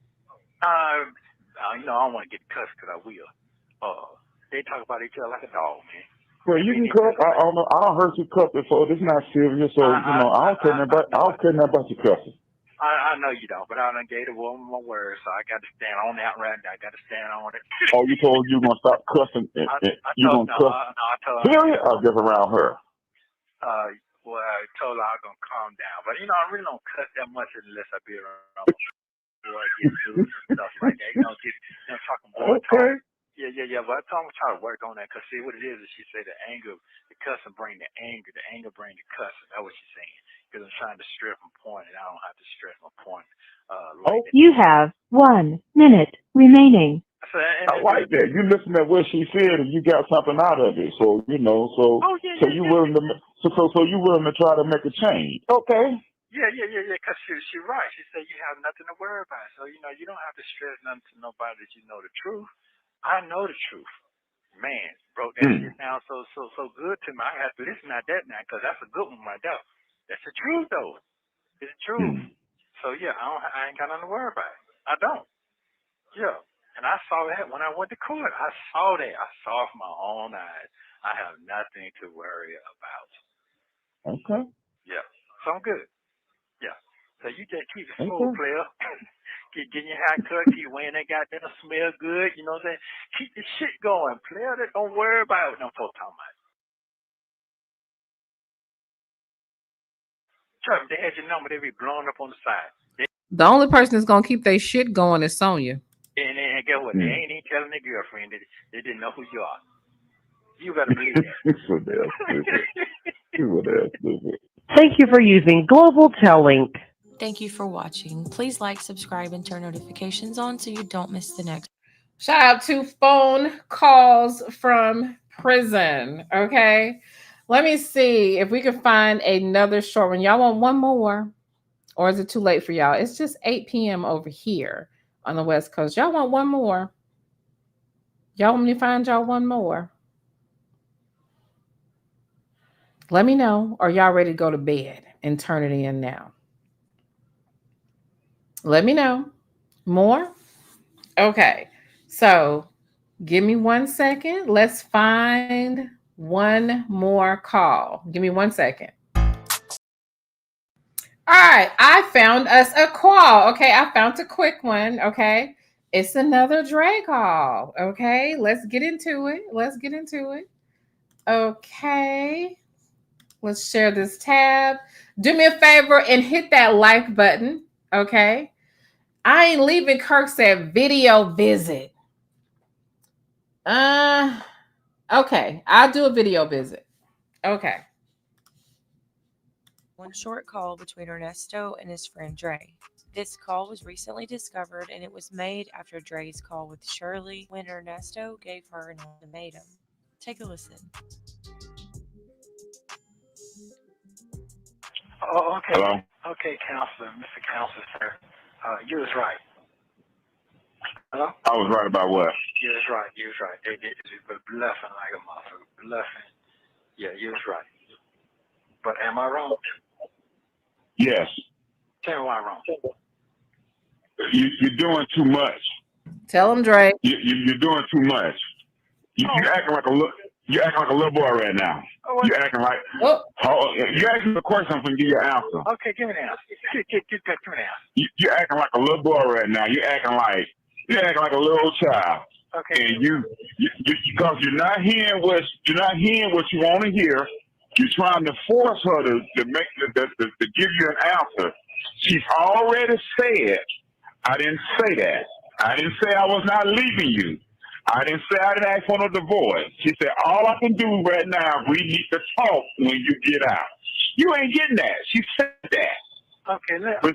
Speaker 7: You know, I don't want to get cussed because I will. They talk about each other like a dog, man.
Speaker 5: Well, you can cuss. I don't know. I don't heard you cuss before. This is not serious, so I don't care nothing about you cussing.
Speaker 7: I know you don't, but I done gave the woman my word, so I got to stand on that right now. I got to stand on it.
Speaker 5: Oh, you told you going to stop cussing? You going to cuss?
Speaker 7: I told her.
Speaker 5: Period, or just around her?
Speaker 7: Well, I told her I was going to calm down. But, you know, I really don't cuss that much unless I be around boy, get food and stuff like that. You know, talking boy talk. Yeah, but I told him to try to work on that, because see what it is she said the cussing bring the anger bring the cussing. That's what she's saying. Because I'm trying to stress my point, and I don't have to stress my point.
Speaker 11: You have 1 minute remaining.
Speaker 5: I like that. You listen to what she said, and you got something out of it. So you know, so you willing to try to make a change? Okay.
Speaker 7: Yeah. Because she's right. She said you have nothing to worry about. So, you don't have to stress nothing to nobody that you know the truth. I know the truth. Man, broke that shit down so good to me. I have to listen to that now because that's a good one right there. That's the truth, though. It's the truth. So, yeah, I ain't got nothing to worry about. I don't. Yeah. And I saw that when I went to court. I saw that. I saw it with my own eyes. I have nothing to worry about.
Speaker 5: Okay.
Speaker 7: Yeah. So I'm good. Yeah. So you just keep it smooth, player. Keep getting your hair cut, keep wearing that goddamn smell good, you know what I'm saying? Keep the shit going, player. Don't worry about what them folks talking about. Trust me, they had your number, they be blowing up on the side.
Speaker 1: The only person that's gonna keep their shit going is Sonya.
Speaker 7: And guess what? They ain't even telling their girlfriend that they didn't know who you are. You better believe that.
Speaker 11: Thank you for using Global Tellink.
Speaker 9: Thank you for watching. Please like, subscribe, and turn notifications on so you don't miss the next.
Speaker 1: Shout out to phone calls from prison. Okay. Let me see if we can find another short one. Y'all want one more? Or is it too late for y'all? It's just 8 p.m. over here on the West Coast. Y'all want one more? Y'all want me to find y'all one more? Let me know. Are y'all ready to go to bed and turn it in now? Let me know. More? Okay. So give me 1 second. Let's find one more call. Give me 1 second. All right. I found us a call. Okay. I found a quick one. Okay. It's another Dre call. Okay. Let's get into it. Okay. Let's share this tab. Do me a favor and hit that like button. Okay. I ain't leaving. Kirk said video visit. Okay. I'll do a video visit. Okay.
Speaker 9: One short call between Ernesto and his friend Dre. This call was recently discovered and it was made after Dre's call with Shirley when Ernesto gave her an ultimatum. Take a listen.
Speaker 7: Oh, okay.
Speaker 5: Hello?
Speaker 7: Okay, counselor, Mr. Counselor, sir. You was right. Hello?
Speaker 5: I was right about what?
Speaker 7: You was right. They were bluffing like a motherfucker. Bluffing. Yeah, you was right. But am I wrong?
Speaker 5: Yes.
Speaker 7: Tell me why I'm wrong.
Speaker 5: You're doing too much.
Speaker 1: Tell him, Dre.
Speaker 5: You're doing too much. You're acting like a little boy right now. You're acting like you asking the question, I'm gonna give you an answer.
Speaker 7: Okay, give me an answer. Give me an answer.
Speaker 5: You're acting like a little boy right now. You're acting like a little child.
Speaker 7: Okay.
Speaker 5: And you because you're not hearing what you want to hear. You're trying to force her to give you an answer. She's already said, I didn't say that. I didn't say I was not leaving you. I didn't say I didn't ask for no divorce. She said, all I can do right now, we need to talk when you get out. You ain't getting that. She said that.
Speaker 7: Okay,
Speaker 5: but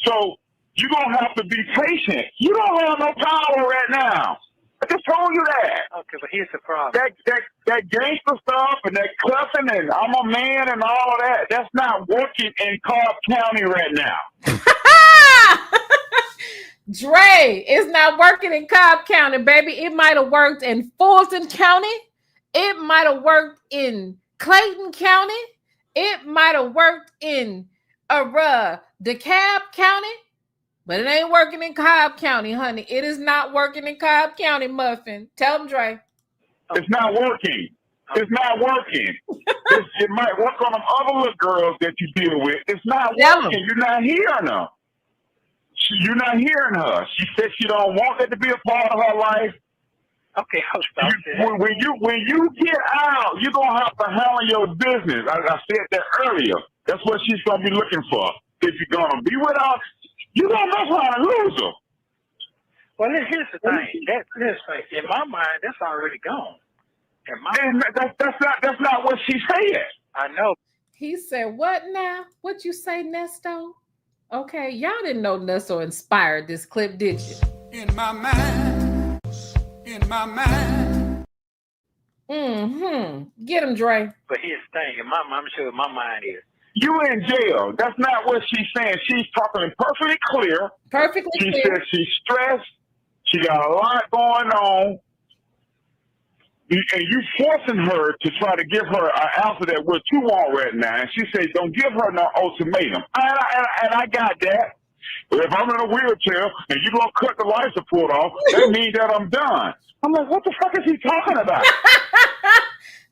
Speaker 5: So you're going to have to be patient. You don't have no power right now. I just told you that.
Speaker 7: Okay, but here's the problem.
Speaker 5: That gangster stuff and that cussing and I'm a man and all of that, that's not working in Cobb County right now.
Speaker 1: Dre, it's not working in Cobb County, baby. It might have worked in Fulton County. It might have worked in Clayton County. It might have worked in DeKalb County. But it ain't working in Cobb County, honey. It is not working in Cobb County, Muffin. Tell them, Dre.
Speaker 5: It's not working. It might work on them other little girls that you deal with. It's not working. You're not hearing her. You're not hearing her. She said she don't want that to be a part of her life.
Speaker 7: Okay, I'll stop there.
Speaker 5: When you get out, you're going to have to handle your business. I said that earlier. That's what she's going to be looking for. If you're going to be with her, you're going to make her a loser.
Speaker 7: Well, here's the thing. In my mind, that's already gone.
Speaker 5: That's not what she said.
Speaker 7: I know.
Speaker 1: He said, what now? What you say, Neesto? Okay, y'all didn't know Neesto inspired this clip, did you?
Speaker 6: In my mind.
Speaker 1: Mm-hmm. Get him, Dre.
Speaker 7: But here's the thing, and I'm sure my mind is.
Speaker 5: You in jail. That's not what she's saying. She's talking perfectly clear.
Speaker 1: Perfectly
Speaker 5: She
Speaker 1: clear.
Speaker 5: says she's stressed. She got a lot going on. And you forcing her to try to give her an answer that what you want right now. And she says, don't give her no ultimatum. And I got that. If I'm in a wheelchair and you're going to cut the life support off, that means that I'm done. I'm like, what the fuck is he talking about?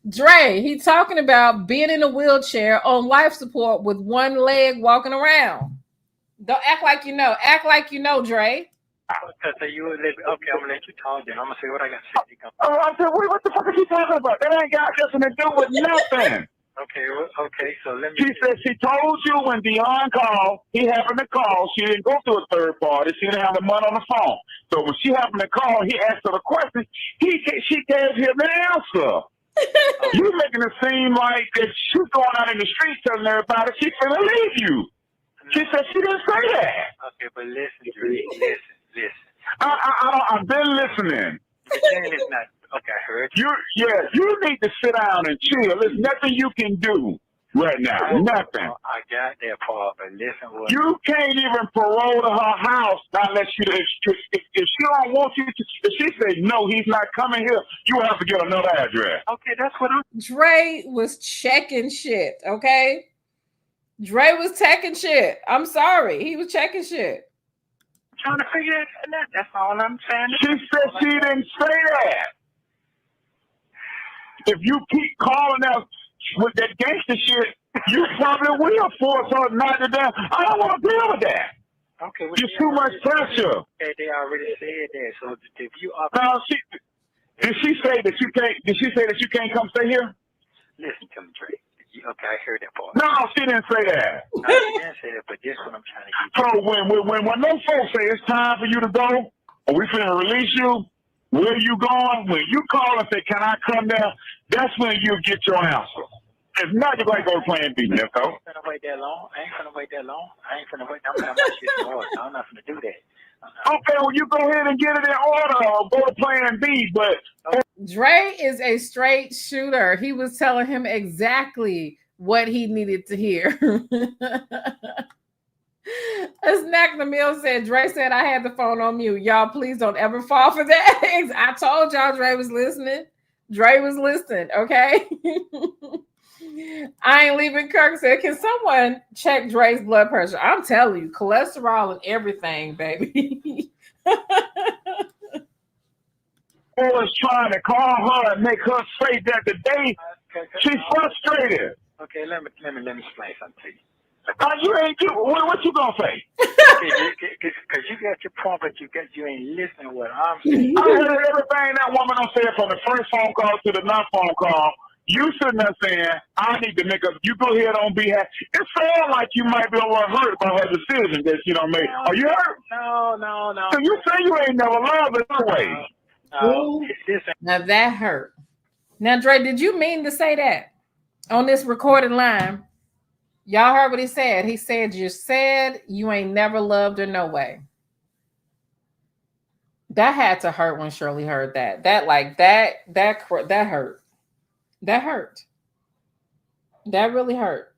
Speaker 1: Dre, he talking about being in a wheelchair on life support with one leg walking around. Don't act like you know. Act like you know, Dre.
Speaker 7: So you would let me, okay, I'm gonna let you talk then. I'm gonna say what I got to say.
Speaker 5: I said, wait, what the fuck is he talking about? That ain't got nothing to do with nothing.
Speaker 7: Okay, so let me.
Speaker 5: She said she told you when Dion called, he happened to call. She didn't go through a third party. She didn't have the money on the phone. So when she happened to call, he asked her the question. She gave him an answer. You making it seem like that she's going out in the street telling everybody she's gonna leave you. She said she didn't say that.
Speaker 7: Okay, but listen, Dre, listen.
Speaker 5: I've been listening.
Speaker 7: But then it's not. Okay, I heard you.
Speaker 5: You need to sit down and chill. There's nothing you can do right now. Nothing.
Speaker 7: I got that part, but listen.
Speaker 5: You can't even parole to her house unless if she don't want you to. If she says no, he's not coming here, you have to get another address.
Speaker 7: Okay, that's what I'm.
Speaker 1: Dre was checking shit. Okay, Dre was checking shit. I'm sorry, he was checking shit.
Speaker 7: Trying to figure it out. That's all I'm saying.
Speaker 5: She said she didn't say that. If you keep calling us with that gangster shit, you probably will force her not to dance. I don't want to deal with that.
Speaker 7: Okay, well,
Speaker 5: it's too much pressure.
Speaker 7: Okay, they already said that. So if you are
Speaker 5: now, did she say that you can't? Did she say that you can't come stay here?
Speaker 7: Listen to me, Dre. Okay, I heard that part.
Speaker 5: No, she didn't say that.
Speaker 7: No, she didn't say that, but this is what I'm trying to get.
Speaker 5: So when those folks say it's time for you to go, or we finna release you, where you going? When you call and say, "Can I come there?" That's when you get your answer. If not, you're going to go to Plan B, Neesto.
Speaker 7: I ain't finna wait that long. I ain't finna wait. I'm gonna have my shit in order. I'm not finna do that.
Speaker 5: Okay, well, you go ahead and get it in order or go to Plan B, but...
Speaker 1: Dre is a straight shooter. He was telling him exactly what he needed to hear. As Snack the Mill said, Dre said, I had the phone on mute. Y'all, please don't ever fall for that. I told y'all Dre was listening. Dre was listening, okay? I ain't leaving. Kirk said, can someone check Dre's blood pressure? I'm telling you, cholesterol and everything, baby.
Speaker 5: I was trying to call her and make her say that today. She's frustrated.
Speaker 7: Okay, let me explain something to you.
Speaker 5: What you gonna say?
Speaker 7: Because you got your point, but you ain't listening to what I'm saying.
Speaker 5: I heard everything that woman said from the first phone call to the non-phone call. You sitting there saying, I need to make up. You go ahead on behalf. It sounds like you might be a little hurt by her decision that she don't make. Are you hurt?
Speaker 7: No.
Speaker 5: So you say you ain't never loved her anyway.
Speaker 1: Now that hurt. Now, Dre, did you mean to say that on this recorded line? Y'all heard what he said. He said you ain't never loved her no way. That had to hurt when Shirley heard that. That hurt. That hurt. That really hurt.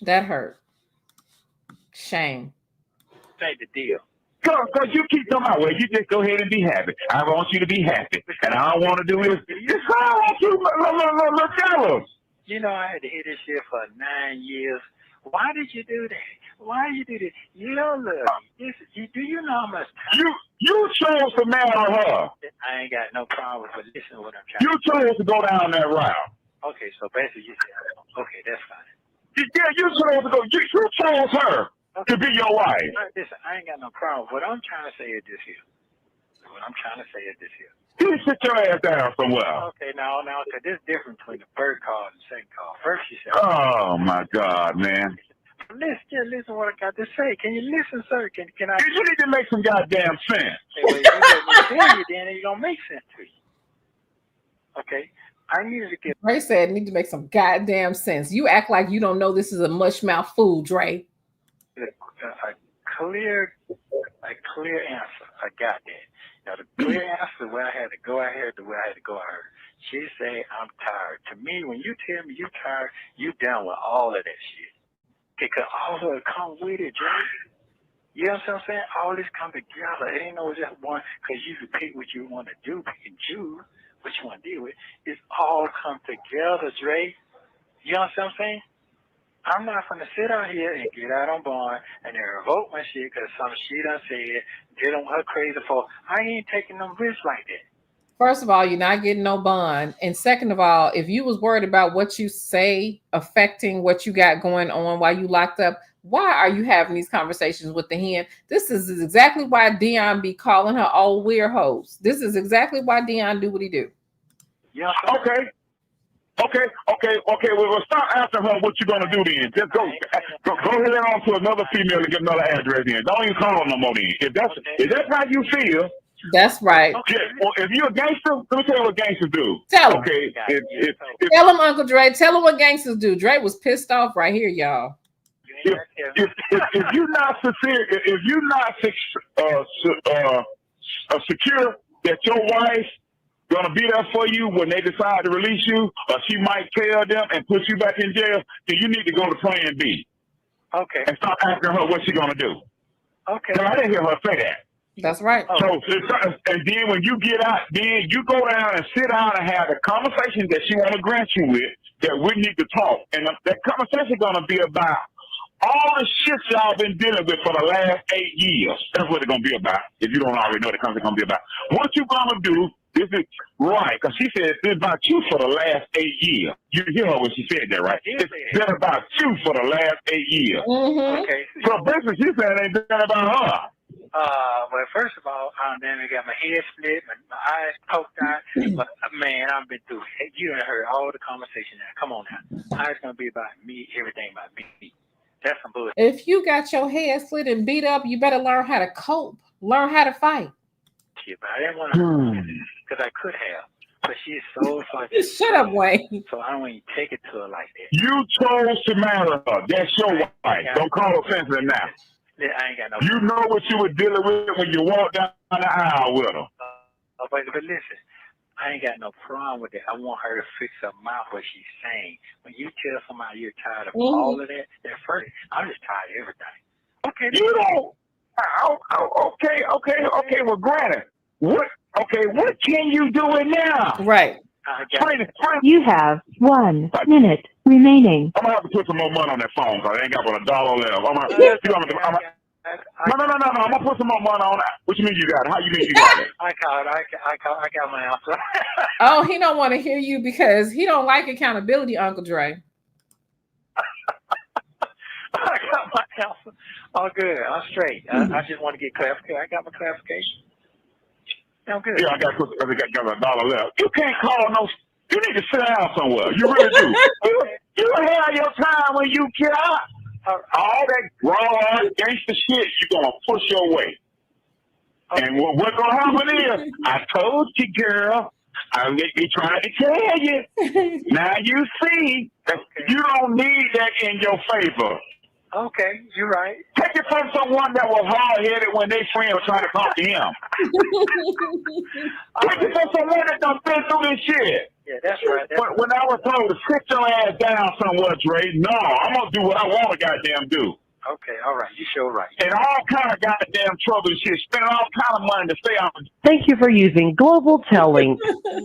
Speaker 1: That hurt. Shame.
Speaker 7: Say the deal.
Speaker 5: Because you keep talking about, well, you just go ahead and be happy. I want you to be happy. And I don't want to do this. It's all like you look jealous.
Speaker 7: You know, I had to hear this shit for 9 years. Why did you do that? Why did you do this? You don't love me. Do you know how much time?
Speaker 5: You chose to marry her.
Speaker 7: I ain't got no problem, but listen to what I'm trying
Speaker 5: to do. You chose to go down that route.
Speaker 7: Okay, so basically you said, okay, that's fine.
Speaker 5: Yeah, you chose to go. You chose her to be your wife.
Speaker 7: Listen, I ain't got no problem. What I'm trying to say is this here.
Speaker 5: You sit your ass down somewhere.
Speaker 7: Okay, now, because there's a difference between the first call and the second call. First you said,
Speaker 5: oh, my God, man.
Speaker 7: Listen what I got to say. Can you listen, sir? Can I?
Speaker 5: You need to make some goddamn sense.
Speaker 7: Hey, well, you let me tell you, then it don't make sense to you. Okay? I needed to get...
Speaker 1: Dre said need to make some goddamn sense. You act like you don't know this is a mush-mouth fool, Dre.
Speaker 7: A clear answer. I got that. Now, the clear answer where I had to go, I had to go at her. She said, I'm tired. To me, when you tell me you're tired, you down with all of that shit. Because all of it come with it, Jay. You know what I'm saying? All this come together. It ain't no just one, because you can pick what you want to do, pick and choose what you want to deal with. It's all come together, Dre. You know what I'm saying? I'm not going to sit out here and get out on bond and then revoke my shit because some shit I said, dealing with her crazy for. I ain't taking no risks like that.
Speaker 1: First of all, you're not getting no bond. And second of all, if you was worried about what you say affecting what you got going on while you locked up, why are you having these conversations with the hen? This is exactly why Dion be calling her old weird hoes. This is exactly why Dion do what he do.
Speaker 7: Yeah.
Speaker 5: Okay. Well, stop asking her what you're gonna do then. Just go ahead on to another female and get another address in. Don't even call her no more then. If that's how you feel.
Speaker 1: That's right.
Speaker 5: Yeah. Well, if you're a gangster, let me tell you what gangsters do.
Speaker 1: Tell him.
Speaker 5: Okay.
Speaker 1: Tell him, Uncle Dre. Tell him what gangsters do. Dre was pissed off right here, y'all.
Speaker 5: If you're not sincere, if you're not secure that your wife gonna be there for you when they decide to release you, or she might tell them and put you back in jail, then you need to go to plan B.
Speaker 7: Okay.
Speaker 5: And stop asking her what she's gonna do.
Speaker 7: Okay.
Speaker 5: No, I didn't hear her say that.
Speaker 1: That's right.
Speaker 5: So, and then when you get out, then you go down and sit down and have the conversation that she want to grant you with, that we need to talk. And that conversation gonna be about all the shit y'all been dealing with for the last 8 years. That's what it's gonna be about. If you don't already know what the conversation gonna be about. What you gonna do? This is right, because she said it's been about you for the last 8 years. You hear her when she said that, right? It's been about you for the last 8 years.
Speaker 1: Mm-hmm.
Speaker 7: Okay.
Speaker 5: So basically, she said it ain't been about her.
Speaker 7: Well, first of all, I got my head split, my eyes poked out. But man, I've been through. You done heard all the conversation now. Come on now. How it's gonna be about me? Everything about me. That's some bullshit.
Speaker 1: If you got your head split and beat up, you better learn how to cope. Learn how to fight.
Speaker 7: But I didn't want to, because I could have. But she's so fucking.
Speaker 1: Shut up, Wayne.
Speaker 7: So I don't even take it to her like that.
Speaker 5: You chose to marry her. That's your wife. Don't call her sensitive now.
Speaker 7: I ain't got no.
Speaker 5: You know what you were dealing with when you walked down the aisle with her.
Speaker 7: But listen, I ain't got no problem with it. I want her to fix her mouth what she's saying. When you tell somebody you're tired of all of that, at first, I'm just tired of everything. Okay.
Speaker 5: You don't. Okay. Well, granted, what can you do it now?
Speaker 1: Right.
Speaker 11: You have 1 minute remaining.
Speaker 5: I'm gonna have to put some more money on that phone because I ain't got but $1 left. No. I'm gonna put some more money on that. What you mean you got it? How you mean you got it?
Speaker 7: I got my answer.
Speaker 1: Oh, he don't want to hear you because he don't like accountability, Uncle Dre.
Speaker 7: I got my answer. Oh, good. I'm straight. I just want to get clarification. I got my clarification. I'm good.
Speaker 5: Yeah, I got $1 left. You can't call no. You need to sit down somewhere. You really do. You have your time when you get out. All that raw gangster shit, you're gonna push your way. Okay. And what's gonna happen is, I told you, girl. I be trying to tell you. Now you see that you don't need that in your favor.
Speaker 7: Okay, you're right.
Speaker 5: Take it from someone that was hard-headed when their friend was trying to talk to him. Take it from someone that done been through this shit.
Speaker 7: Yeah, that's right.
Speaker 5: When I was told to sit your ass down somewhere, Dre, no, I'm going to do what I want to goddamn do.
Speaker 7: Okay, all right. You sure right.
Speaker 5: And all kind of goddamn trouble and shit. Spending all kind of money to stay on.
Speaker 11: Thank you for using Global Telling.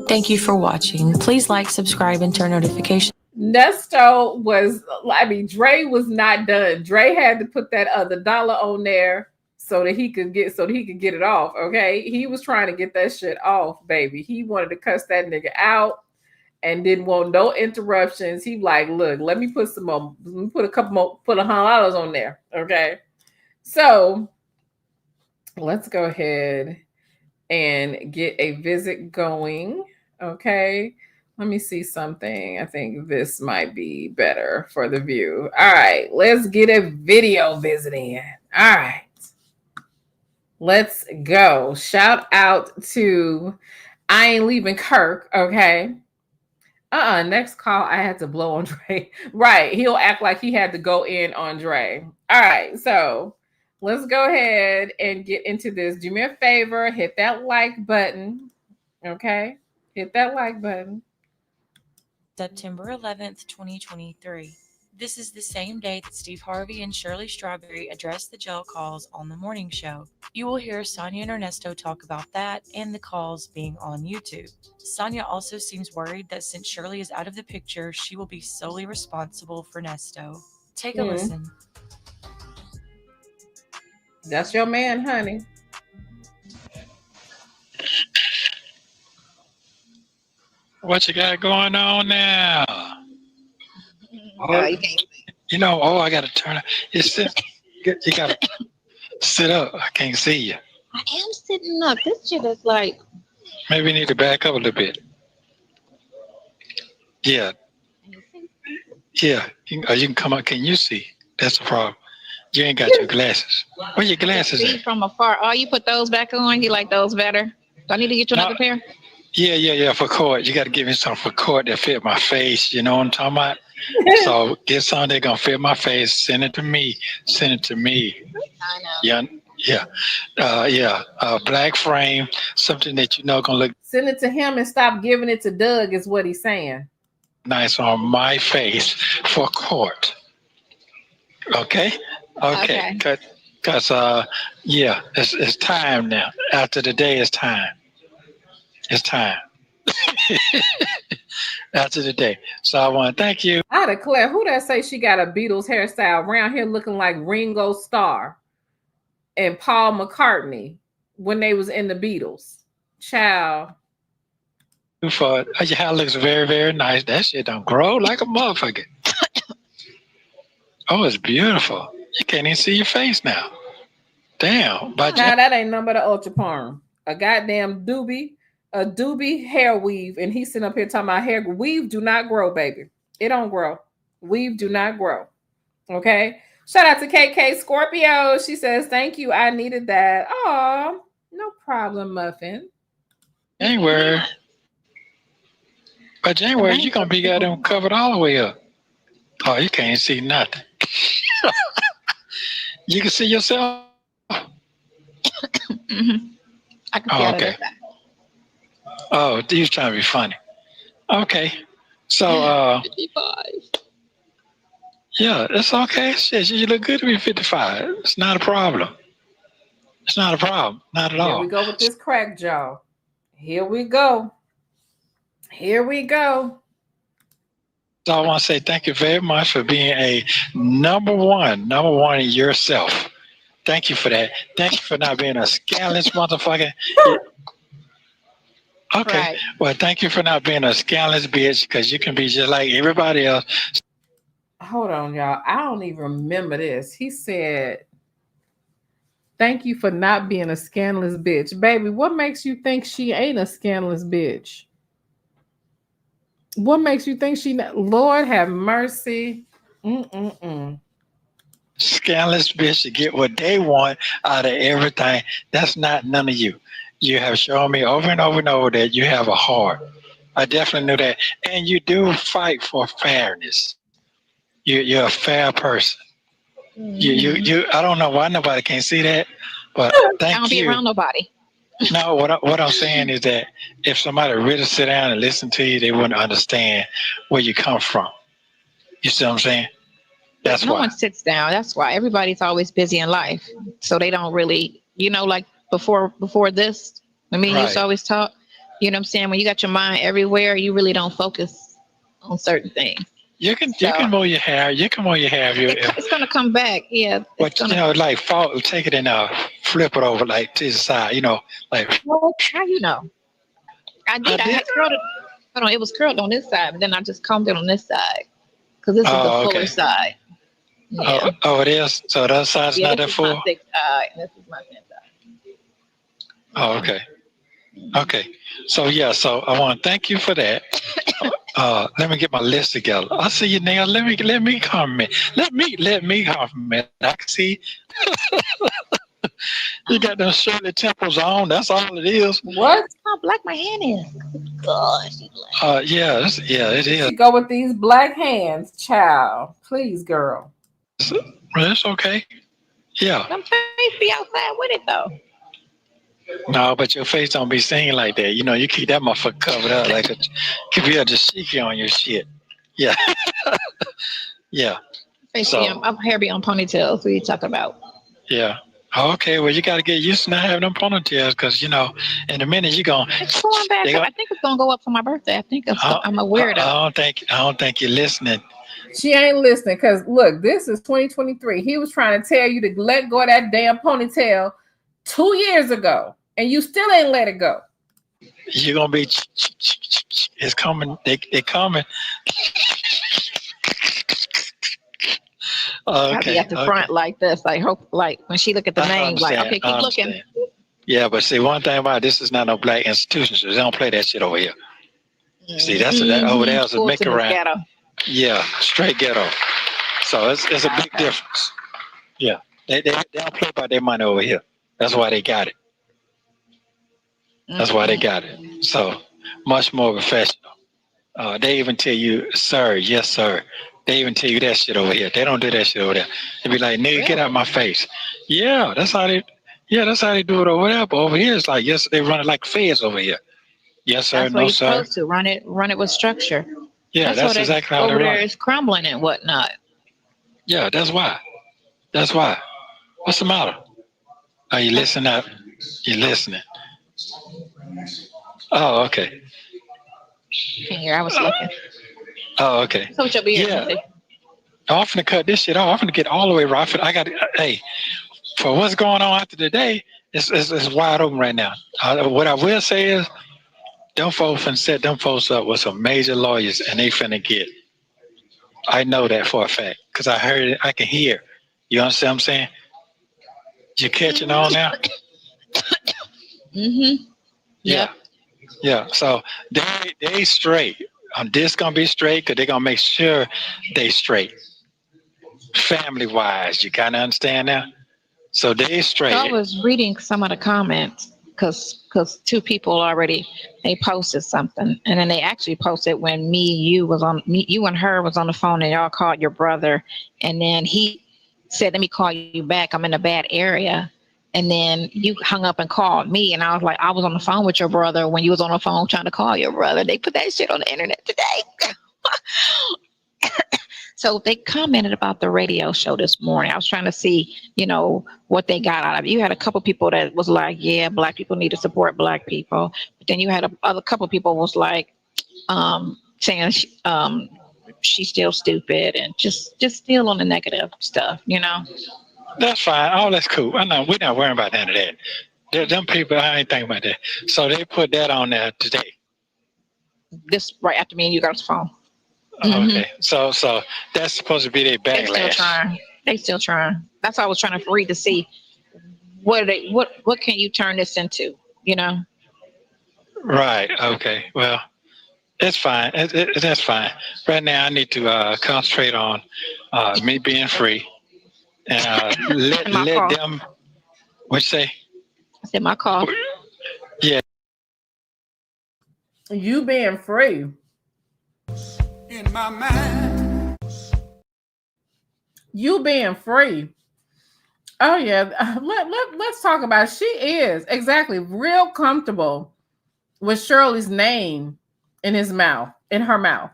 Speaker 9: Thank you for watching. Please like, subscribe, and turn notifications.
Speaker 1: Neesto Dre was not done. Dre had to put that other $1 on there so that he could get it off. Okay. He was trying to get that shit off, baby. He wanted to cuss that nigga out and didn't want no interruptions. He like, look, let me put a couple more, put $100 on there. Okay. So let's go ahead and get a visit going. Okay. Let me see something. I think this might be better for the view. All right, let's get a video visit in. All right, let's go. Shout out to I Ain't Leaving Kirk, okay? Next call, I had to blow on Dre. Right, he'll act like he had to go in on Dre. All right, so let's go ahead and get into this. Do me a favor, hit that like button. Okay? Hit that like button.
Speaker 9: September 11th, 2023. This is the same day that Steve Harvey and Shirley Strawberry addressed the jail calls on the morning show. You will hear Sonia and Ernesto talk about that and the calls being on YouTube. Sonia also seems worried that since Shirley is out of the picture, she will be solely responsible for Nesto. Take a listen.
Speaker 1: That's your man, honey.
Speaker 12: What you got going on now?
Speaker 3: No, you can't.
Speaker 12: You know, I got to turn. You got to sit up. I can't see you.
Speaker 3: I am sitting up. This shit is like.
Speaker 12: Maybe you need to back up a little bit. Yeah. Yeah. You can come up. Can you see? That's the problem. You ain't got your glasses. Where your glasses
Speaker 3: See
Speaker 12: at?
Speaker 3: from afar. Oh, you put those back on? You like those better? Do I need to get you another pair?
Speaker 12: Yeah. For court. You got to give me some for court that fit my face. You know what I'm talking about? So get some that gonna fit my face. Send it to me.
Speaker 3: I know.
Speaker 12: Yeah. Black frame, something that you know gonna look
Speaker 1: Send it to him and stop giving it to Doug is what he's saying.
Speaker 12: nice on my face for court. Okay. Because it's time now. After the day, it's time. It's time. After the day. So I want to thank you.
Speaker 1: I declare, who that say she got a Beatles hairstyle around here looking like Ringo Starr and Paul McCartney when they was in the Beatles? Child.
Speaker 12: For it. Your hair looks very, very nice. That shit don't grow like a motherfucker. Oh, it's beautiful. You can't even see your face now. Damn.
Speaker 1: Now that ain't nothing but an ultra perm. A goddamn doobie hair weave, and he's sitting up here talking about hair weave do not grow, baby. It don't grow. Weave do not grow. Okay. Shout out to KK Scorpio. She says, "Thank you. I needed that." Oh, no problem, Muffin.
Speaker 12: January. But January, you're gonna be got them covered all the way up. Oh, you can't see nothing. You can see yourself.
Speaker 3: Mm-hmm. I can see out of this side.
Speaker 12: Oh, you was trying to be funny. Okay. So
Speaker 3: 55.
Speaker 12: Yeah, it's okay. Shit, you look good to be 55. It's not a problem. It's not a problem. Not at all.
Speaker 1: Here we go with this crack jaw. Here we go.
Speaker 12: So I want to say thank you very much for being a number one in yourself. Thank you for that. Thank you for not being a scandalous motherfucker. Okay. Right. Well, thank you for not being a scandalous bitch, because you can be just like everybody else.
Speaker 1: Hold on, y'all. I don't even remember this. He said, "Thank you for not being a scandalous bitch." Baby, what makes you think she ain't a scandalous bitch? What makes you think she not? Lord have mercy.
Speaker 12: Scandalous bitch to get what they want out of everything. That's not none of you. You have shown me over and over and over that you have a heart. I definitely knew that. And you do fight for fairness. You're a fair person. You I don't know why nobody can't see that, but thank you.
Speaker 3: I don't be around nobody.
Speaker 12: No, what I'm saying is that if somebody really sit down and listen to you, they wouldn't understand where you come from. You see what I'm saying? That's why.
Speaker 3: No one sits down. That's why. Everybody's always busy in life. So they don't really, like before this, when me and you used to always talk, you know what I'm saying? When you got your mind everywhere, you really don't focus on certain things.
Speaker 12: You can mow your hair. You can mow your hair.
Speaker 3: It's gonna come back, yeah.
Speaker 12: But like take it and flip it over like to the side. Like.
Speaker 3: Well, how you know? I did. I had curled it. Hold on, it was curled on this side, but then I just combed it on this side because this is the fuller side. Yeah.
Speaker 12: Oh, it is. So that side's not that full.
Speaker 3: My thick side, and this is my thin side.
Speaker 12: Oh, okay. Okay. So I want to thank you for that. Let me get my list together. I see you, Neil. Let me comment. Let me comment. I can see. You got them Shirley temples on. That's all it is.
Speaker 1: What?
Speaker 3: How black my hand is. Gosh, black.
Speaker 12: Yeah, it is.
Speaker 1: You go with these black hands, child. Please, girl.
Speaker 12: It's okay. Yeah.
Speaker 3: Them face be outside with it though.
Speaker 12: No, but your face don't be seen like that. You know, you keep that motherfucker covered up like a keep you a dashiki on your shit. Yeah. Yeah.
Speaker 3: Face
Speaker 12: So
Speaker 3: be on, my hair be on ponytails. What you talking about?
Speaker 12: yeah. Okay, well you gotta get used to not having them ponytails because you know, in a minute you gon'
Speaker 3: It's going back up. I think it's gonna go up for my birthday. I think I'm a weirdo.
Speaker 12: I don't think you're listening.
Speaker 1: She ain't listening because look, this is 2023. He was trying to tell you to let go of that damn ponytail 2 years ago, and you still ain't let it go.
Speaker 12: You're gonna be it's coming. They coming.
Speaker 3: I'll be at the front like this. Like hope like when she look at the name, like, okay, keep looking.
Speaker 12: Yeah, but see, one thing about it, this is not no black institution, so they don't play that shit over here. See, that's that over there is a make around. Yeah, straight ghetto. So it's a big difference. Yeah, they don't play by their money over here. That's why they got it. That's why they got it. So much more professional. They even tell you, sir, yes, sir. They even tell you that shit over here. They don't do that shit over there. They be like, nigga, get out my face. Yeah, that's how they do it over there. But over here, it's like, yes, they run it like feds over here. Yes, sir,
Speaker 3: that's
Speaker 12: no,
Speaker 3: what
Speaker 12: sir.
Speaker 3: You're supposed to run it with structure.
Speaker 12: Yeah, that's exactly how they run.
Speaker 3: Over there is crumbling and whatnot.
Speaker 12: Yeah, that's why. That's why. What's the matter? Are you listening up? You listening? Oh, okay.
Speaker 3: Can't hear. I was looking.
Speaker 12: Oh, okay.
Speaker 3: So what your beard?
Speaker 12: Yeah. I'm finna cut this shit off. I'm finna get all the way right. I got hey, for what's going on after today, it's wide open right now. What I will say is, them folks finna set them folks up with some major lawyers, and they finna get. I know that for a fact because I heard it. I can hear. You understand what I'm saying? You catching on now?
Speaker 3: Mm-hmm.
Speaker 12: Yeah. Yeah. So they straight. This gonna be straight because they're gonna make sure they straight. Family wise, you kind of understand now. So they straight.
Speaker 3: So I was reading some of the comments because two people already they posted something, and then they actually posted when you and her was on the phone, and y'all called your brother, and then he said, "Let me call you back. I'm in a bad area." And then you hung up and called me, and I was like, I was on the phone with your brother when you was on the phone trying to call your brother. They put that shit on the internet today. So they commented about the radio show this morning. I was trying to see, what they got out of it. You had a couple people that was like, yeah, black people need to support black people. But then you had a couple people was like, saying she's still stupid and just still on the negative stuff,
Speaker 12: That's fine. All that's cool. I know we're not worrying about none of that. Them people, I ain't thinking about that. So they put that on there today.
Speaker 3: This right after me and you got on the phone.
Speaker 12: Okay, so that's supposed to be their backlash.
Speaker 3: They still trying. That's why I was trying to read to see what can you turn this into,
Speaker 12: Right. Okay. Well, it's fine. That's fine. Right now, I need to concentrate on me being free and let them. What you say?
Speaker 3: I said my call.
Speaker 12: Yeah.
Speaker 1: You being free.
Speaker 6: In my mind.
Speaker 1: You being free. Oh yeah. Let's talk about it. She is exactly real comfortable with Shirley's name in her mouth.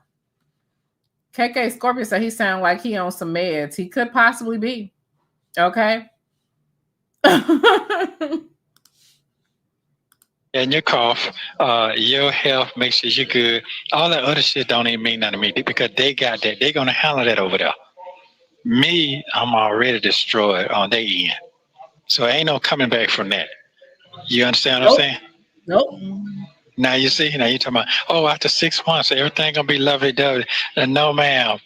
Speaker 1: KK Scorpio said he sounded like he on some meds. He could possibly be. Okay.
Speaker 12: And your cough, your health, make sure you're good. All that other shit don't even mean nothing to me because they got that. They're going to handle that over there. Me, I'm already destroyed on their end. So ain't no coming back from that. You understand what I'm saying?
Speaker 1: Nope.
Speaker 12: Now you see, now you're talking about, after 6 months, everything going to be lovely-dovey. No, ma'am.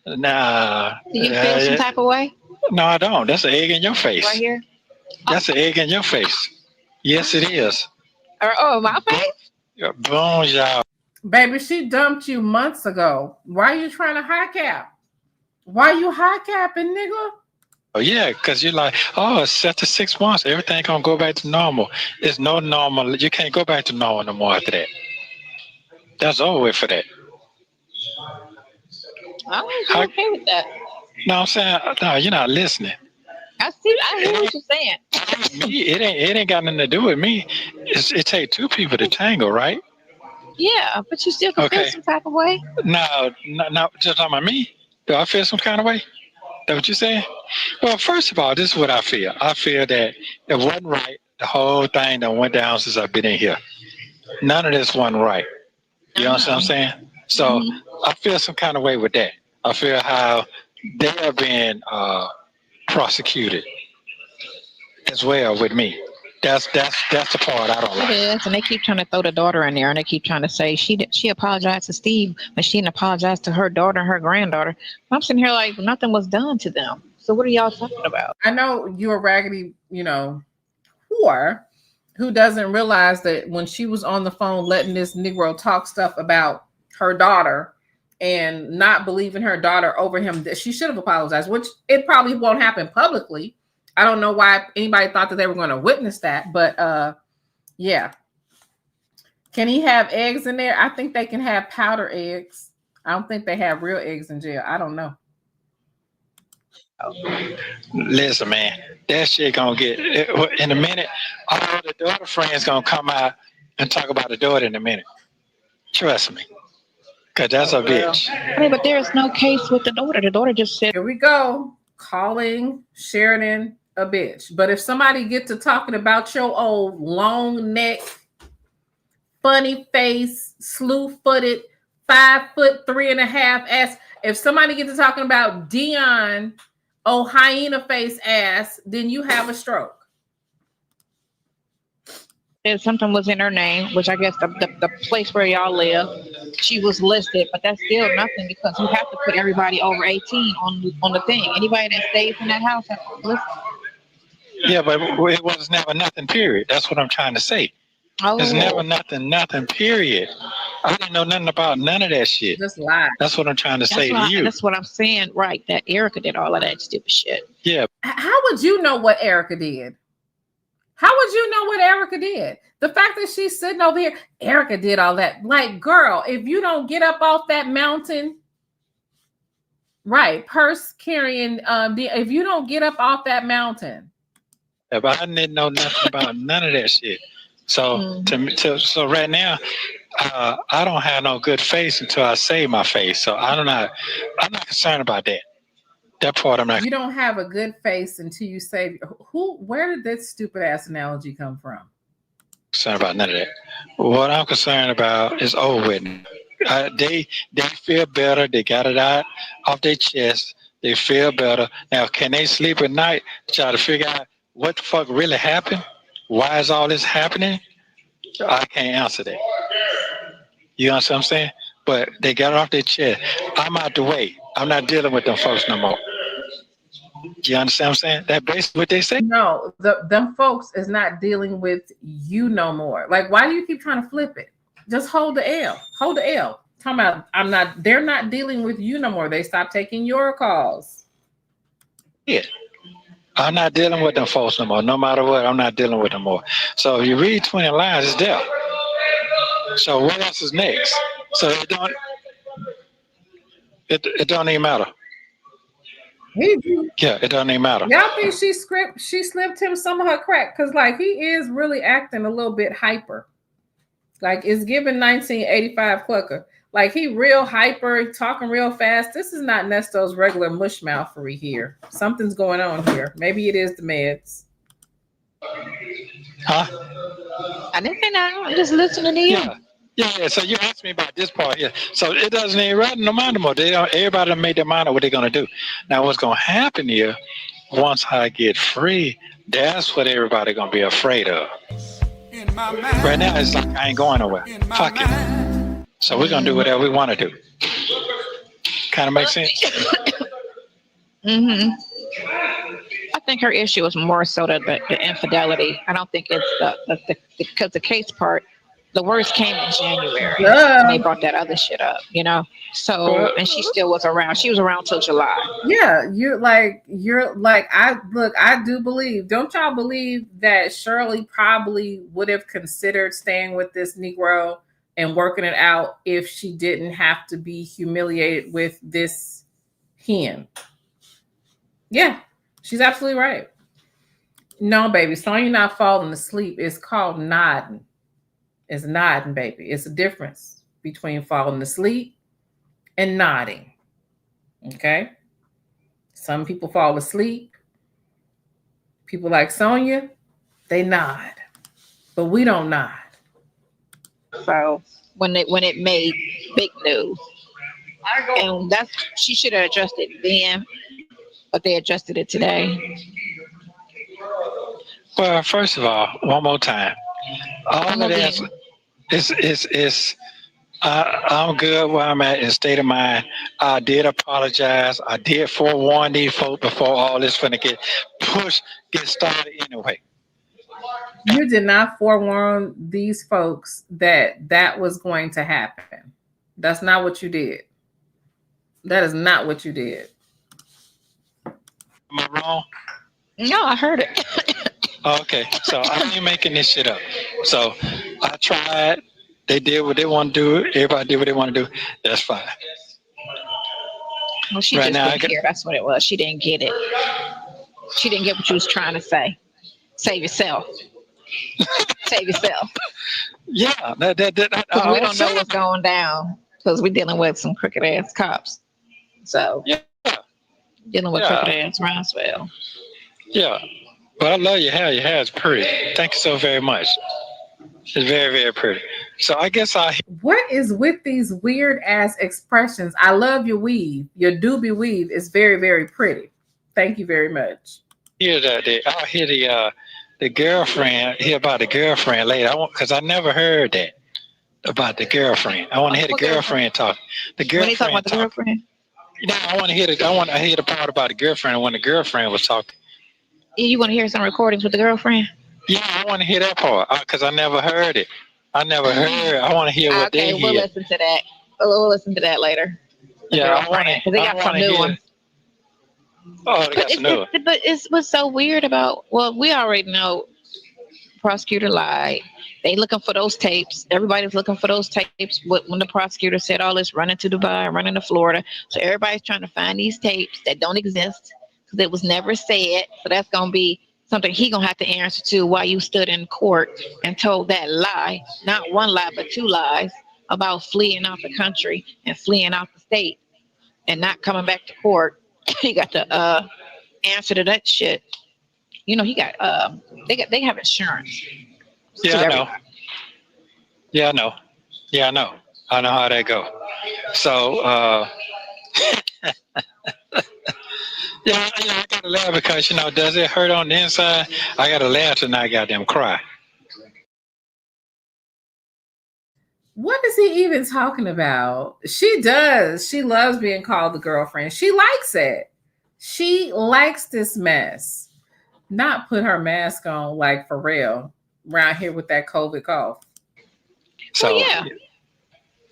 Speaker 12: Nah.
Speaker 3: Do you feel some type of way?
Speaker 12: No, I don't. That's an egg in your face.
Speaker 3: Right here?
Speaker 12: That's an egg in your face. Yes, it is.
Speaker 3: My face?
Speaker 12: Bonjour.
Speaker 1: Baby, she dumped you months ago. Why are you trying to high cap? Why you high capping, nigga?
Speaker 12: Oh, yeah, because you're like, it's after 6 months. Everything going to go back to normal. There's no normal. You can't go back to normal no more after that. That's over with for that.
Speaker 3: I was okay with that.
Speaker 12: No, I'm saying, no, you're not listening.
Speaker 3: I hear what you're saying.
Speaker 12: Me, it ain't got nothing to do with me. It take two people to tango, right?
Speaker 3: Yeah, but you still can feel some type of way.
Speaker 12: No, just talking about me. Do I feel some kind of way? That what you're saying? Well, first of all, this is what I feel. I feel that it wasn't right. The whole thing that went down since I've been in here. None of this wasn't right. You know what I'm saying? So I feel some kind of way with that. I feel how they are being prosecuted as well with me. That's the part I don't like.
Speaker 3: It is, and they keep trying to throw the daughter in there, and they keep trying to say she apologized to Steve, but she didn't apologize to her daughter and her granddaughter. I'm sitting here like nothing was done to them. So what are y'all talking about?
Speaker 1: I know you're a raggedy, whore who doesn't realize that when she was on the phone letting this Negro talk stuff about her daughter and not believing her daughter over him, that she should have apologized, which it probably won't happen publicly. I don't know why anybody thought that they were going to witness that, but yeah. Can he have eggs in there? I think they can have powder eggs. I don't think they have real eggs in jail. I don't know.
Speaker 12: Listen, man, that shit gonna get in a minute. All the daughter friends gonna come out and talk about the daughter in a minute. Trust me, cause that's a bitch.
Speaker 3: I mean, but there is no case with the daughter. The daughter just said,
Speaker 1: "Here we go, calling Sheridan a bitch." But if somebody get to talking about your old long neck, funny face, slew-footed, 5'3.5" ass, if somebody gets to talking about Dion, oh hyena face ass, then you have a stroke.
Speaker 3: if something was in her name, which I guess the place where y'all live, she was listed, but that's still nothing because you have to put everybody over 18 on the thing. Anybody that stays in that house has to list.
Speaker 12: Yeah, but it was never nothing, period. That's what I'm trying to say. There's never nothing, period. I didn't know nothing about none of that shit.
Speaker 1: Just lie.
Speaker 12: That's what I'm trying to say to you.
Speaker 3: That's what I'm saying, right, that Erica did all of that stupid shit.
Speaker 12: Yeah.
Speaker 1: How would you know what Erica did? How would you know what Erica did? The fact that she's sitting over here, Erica did all that. Like, girl, if you don't get up off that mountain, right, purse carrying, if you don't get up off that mountain.
Speaker 12: Yeah, but I didn't know nothing about none of that shit. So so right now, I don't have no good face until I save my face. So I'm not concerned about that. That part I'm not.
Speaker 1: You don't have a good face until you save. Where did that stupid ass analogy come from?
Speaker 12: Concerned about none of that. What I'm concerned about is over with. They feel better. They got it out off their chest. They feel better. Now, can they sleep at night to try to figure out what the fuck really happened? Why is all this happening? I can't answer that. You know what I'm saying? But they got it off their chest. I'm out the way. I'm not dealing with them folks no more. You understand what I'm saying? That's basically what they say.
Speaker 1: No, them folks is not dealing with you no more. Like, why do you keep trying to flip it? Just hold the L. Hold the L. Talking about they're not dealing with you no more. They stopped taking your calls.
Speaker 12: Yeah. I'm not dealing with them folks no more. No matter what, I'm not dealing with them more. So if you read 20 lines, it's there. So what else is next? So it don't even matter. Yeah, it doesn't even matter.
Speaker 1: Y'all think she slipped him some of her crack? Because like he is really acting a little bit hyper. Like it's giving 1985 Clucker. Like he real hyper, talking real fast. This is not Neesto's regular mush mouthery here. Something's going on here. Maybe it is the meds.
Speaker 12: Huh?
Speaker 3: I didn't say that. I'm just listening to you.
Speaker 12: Yeah. So you asked me about this part here. So it doesn't even run no mind anymore. Everybody made their mind up what they're gonna do. Now what's gonna happen here? Once I get free, that's what everybody gonna be afraid of. Right now, it's like I ain't going nowhere. Fuck it. So we're gonna do whatever we want to do. Kind of makes sense.
Speaker 3: I think her issue is more so the infidelity. I don't think it's because the case part. The worst came in January, and they brought that other shit up, you know. So, and she still was around. She was around till July.
Speaker 1: Yeah, you're like I do believe. Don't y'all believe that Shirley probably would have considered staying with this Negro and working it out if she didn't have to be humiliated with this hen? Yeah, she's absolutely right. No, baby, Sonya not falling asleep. It's called nodding. It's nodding, baby. It's a difference between falling asleep and nodding. Okay? Some people fall asleep. People like Sonya, they nod. But we don't nod.
Speaker 3: So when it made big news, and that's she should have addressed it then, but they adjusted it today.
Speaker 12: Well, first of all, one more time. All of that is I'm good where I'm at in state of mind. I did apologize. I did forewarn these folks before all this finna get started anyway.
Speaker 1: You did not forewarn these folks that was going to happen. That's not what you did. That is not what you did.
Speaker 12: Am I wrong?
Speaker 3: No, I heard it.
Speaker 12: Okay, so I ain't making this shit up. So I tried. They did what they want to do. Everybody did what they want to do. That's fine.
Speaker 3: Well, she just didn't hear. That's what it was. She didn't get it. She didn't get what you was trying to say. Save yourself. Save yourself.
Speaker 12: Yeah,
Speaker 3: because we don't know what's going down because we're dealing with some crooked ass cops. So
Speaker 12: yeah,
Speaker 3: dealing with crooked ass Roswell.
Speaker 12: Yeah, but I love your hair. Your hair is pretty. Thank you so very much. It's very, very pretty. So I guess
Speaker 1: What is with these weird ass expressions? I love your weave. Your doobie weave is very, very pretty. Thank you very much.
Speaker 12: Hear that? I'll hear the girlfriend. Hear about the girlfriend later. Because I never heard that about the girlfriend. I want to hear the girlfriend talk. The girlfriend.
Speaker 3: When you talk about the girlfriend?
Speaker 12: You know, I want to hear the part about the girlfriend when the girlfriend was talking.
Speaker 3: You want to hear some recordings with the girlfriend?
Speaker 12: Yeah, I want to hear that part because I never heard it. I want to hear what they hear.
Speaker 3: Okay, we'll listen to that. We'll listen to that later.
Speaker 12: Yeah, I want to.
Speaker 3: Because they got some new ones.
Speaker 12: Oh, they got some new ones.
Speaker 3: But what's so weird about, well, we already know prosecutor lied. They looking for those tapes. Everybody's looking for those tapes when the prosecutor said all this running to Dubai, running to Florida. So everybody's trying to find these tapes that don't exist because it was never said. So that's going to be something he going to have to answer to while you stood in court and told that lie, not one lie, but two lies about fleeing out the country and fleeing out the state and not coming back to court. He got to answer to that shit. You know, he got they have insurance.
Speaker 12: Yeah, I know. Yeah, I know. Yeah, I know. I know how that go. So yeah, I gotta laugh because does it hurt on the inside? I gotta laugh and I goddamn cry.
Speaker 1: What is he even talking about? She does. She loves being called the girlfriend. She likes it. She likes this mess. Not put her mask on like for real around here with that COVID cough.
Speaker 12: So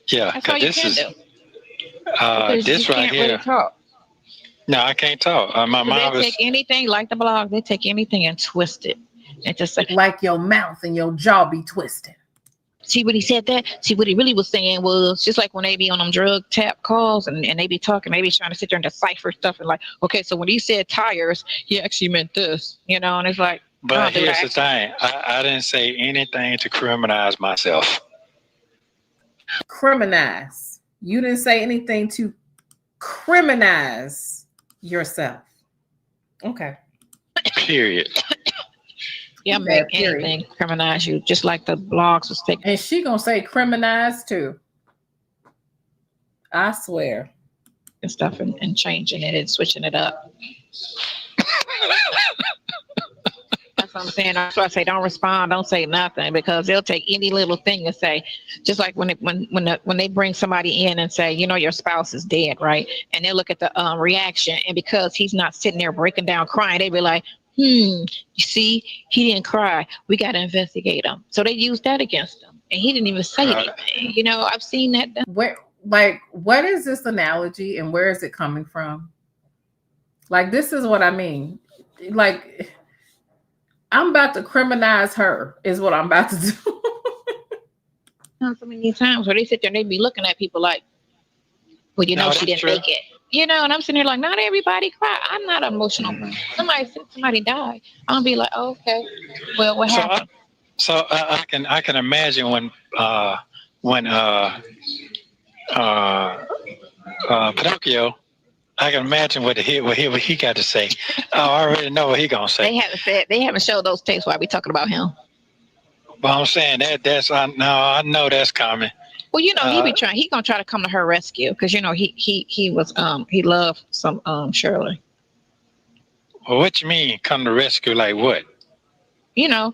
Speaker 3: yeah,
Speaker 12: because this is this right here.
Speaker 3: Really
Speaker 12: no, I can't talk. My mom
Speaker 3: they take anything like the blog. They take anything and twist it, and just
Speaker 1: like your mouth and your jaw be twisted.
Speaker 3: See what he said that? See what he really was saying was just like when they be on them drug tap calls and they be talking, they be trying to sit there and decipher stuff and like, okay, so when he said tires, he actually meant this, and it's like.
Speaker 12: But here's the thing. I didn't say anything to criminalize myself.
Speaker 1: Criminalize. You didn't say anything to criminalize yourself. Okay.
Speaker 12: Period.
Speaker 3: Yeah, make anything criminalize you, just like the blogs was taking.
Speaker 1: And she gonna say criminalize too. I swear.
Speaker 3: And stuff and changing it and switching it up. That's what I'm saying. That's why I say don't respond, don't say nothing, because they'll take any little thing and say, just like when they bring somebody in and say, your spouse is dead, right? And they look at the reaction, and because he's not sitting there breaking down crying, they be like, you see, he didn't cry. We got to investigate him. So they used that against him, and he didn't even say anything. I've seen that done.
Speaker 1: What is this analogy, and where is it coming from? Like, this is what I mean. Like, I'm about to criminalize her, is what I'm about to do.
Speaker 3: So many times where they sit there and they be looking at people like, Well,
Speaker 12: No,
Speaker 3: she
Speaker 12: that's
Speaker 3: didn't
Speaker 12: true.
Speaker 3: make it. And I'm sitting here like, not everybody cry. I'm not an emotional person. Somebody died. I'm gonna be like, oh, okay, well, what
Speaker 12: So,
Speaker 3: happened?
Speaker 12: I can imagine when Pinocchio. I can imagine what he got to say. Oh, I already know what he gonna say.
Speaker 3: They haven't showed those tapes while we talking about him.
Speaker 12: But I'm saying I know that's coming.
Speaker 3: Well, he gonna try to come to her rescue because he was he loved some Shirley.
Speaker 12: Well, what you mean come to rescue? Like what?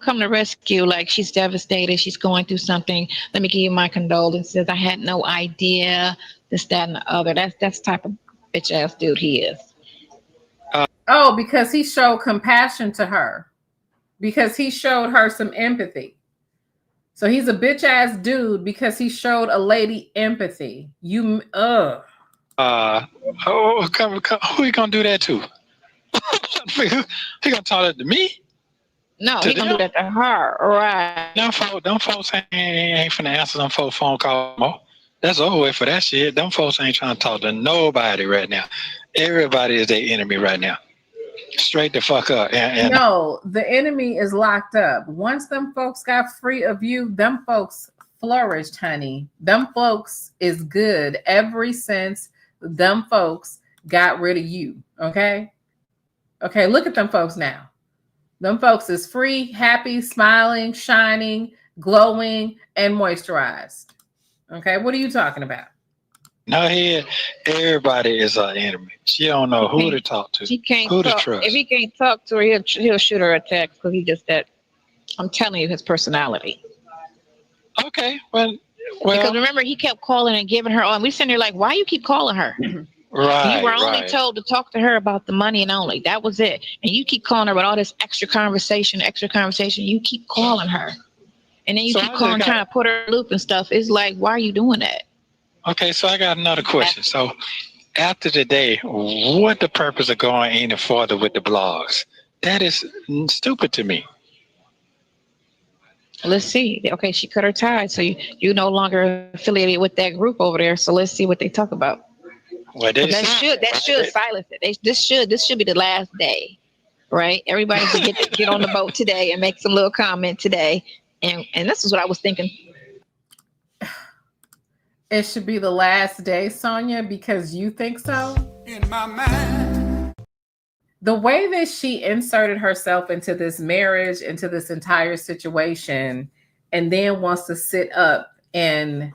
Speaker 3: Come to rescue, like she's devastated, she's going through something. Let me give you my condolences. I had no idea, this, that, and the other. That's the type of bitch ass dude he is.
Speaker 1: Oh, because he showed compassion to her. Because he showed her some empathy. So he's a bitch ass dude because he showed a lady empathy. Who
Speaker 12: you gonna do that to? He gonna talk that to me?
Speaker 3: No, he gonna do that to her, right?
Speaker 12: Them folks ain't finna answer them folks phone call more. That's over with for that shit. Them folks ain't trying to talk to nobody right now. Everybody is their enemy right now. Straight the fuck up.
Speaker 1: No, the enemy is locked up. Once them folks got free of you, them folks flourished, honey. Them folks is good ever since them folks got rid of you. Okay, look at them folks now. Them folks is free, happy, smiling, shining, glowing, and moisturized. Okay, what are you talking about?
Speaker 12: No, everybody is our enemy. She don't know who to talk to.
Speaker 3: She can't
Speaker 12: who
Speaker 3: talk.
Speaker 12: To trust.
Speaker 3: If he can't talk to her, he'll shoot her a text because he just that. I'm telling you, his personality.
Speaker 12: Okay, well,
Speaker 3: because remember he kept calling and giving her on. We sitting there like, why you keep calling her?
Speaker 12: Right.
Speaker 3: You were only told to talk to her about the money and only. That was it. And you keep calling her with all this extra conversation. You keep calling her. And then you keep calling, trying to put her in a loop and stuff. It's like, why are you doing that?
Speaker 12: Okay, so I got another question. So after the day, what the purpose of going any further with the blogs? That is stupid to me.
Speaker 3: Let's see. Okay, she cut her ties. So you no longer affiliated with that group over there. So let's see what they talk about.
Speaker 12: Well,
Speaker 3: that should silence it. This should be the last day, right? Everybody should get on the boat today and make some little comment today. And this is what I was thinking.
Speaker 1: It should be the last day, Sonia, because you think so?
Speaker 6: In my mind.
Speaker 1: The way that she inserted herself into this marriage, into this entire situation, and then wants to sit up and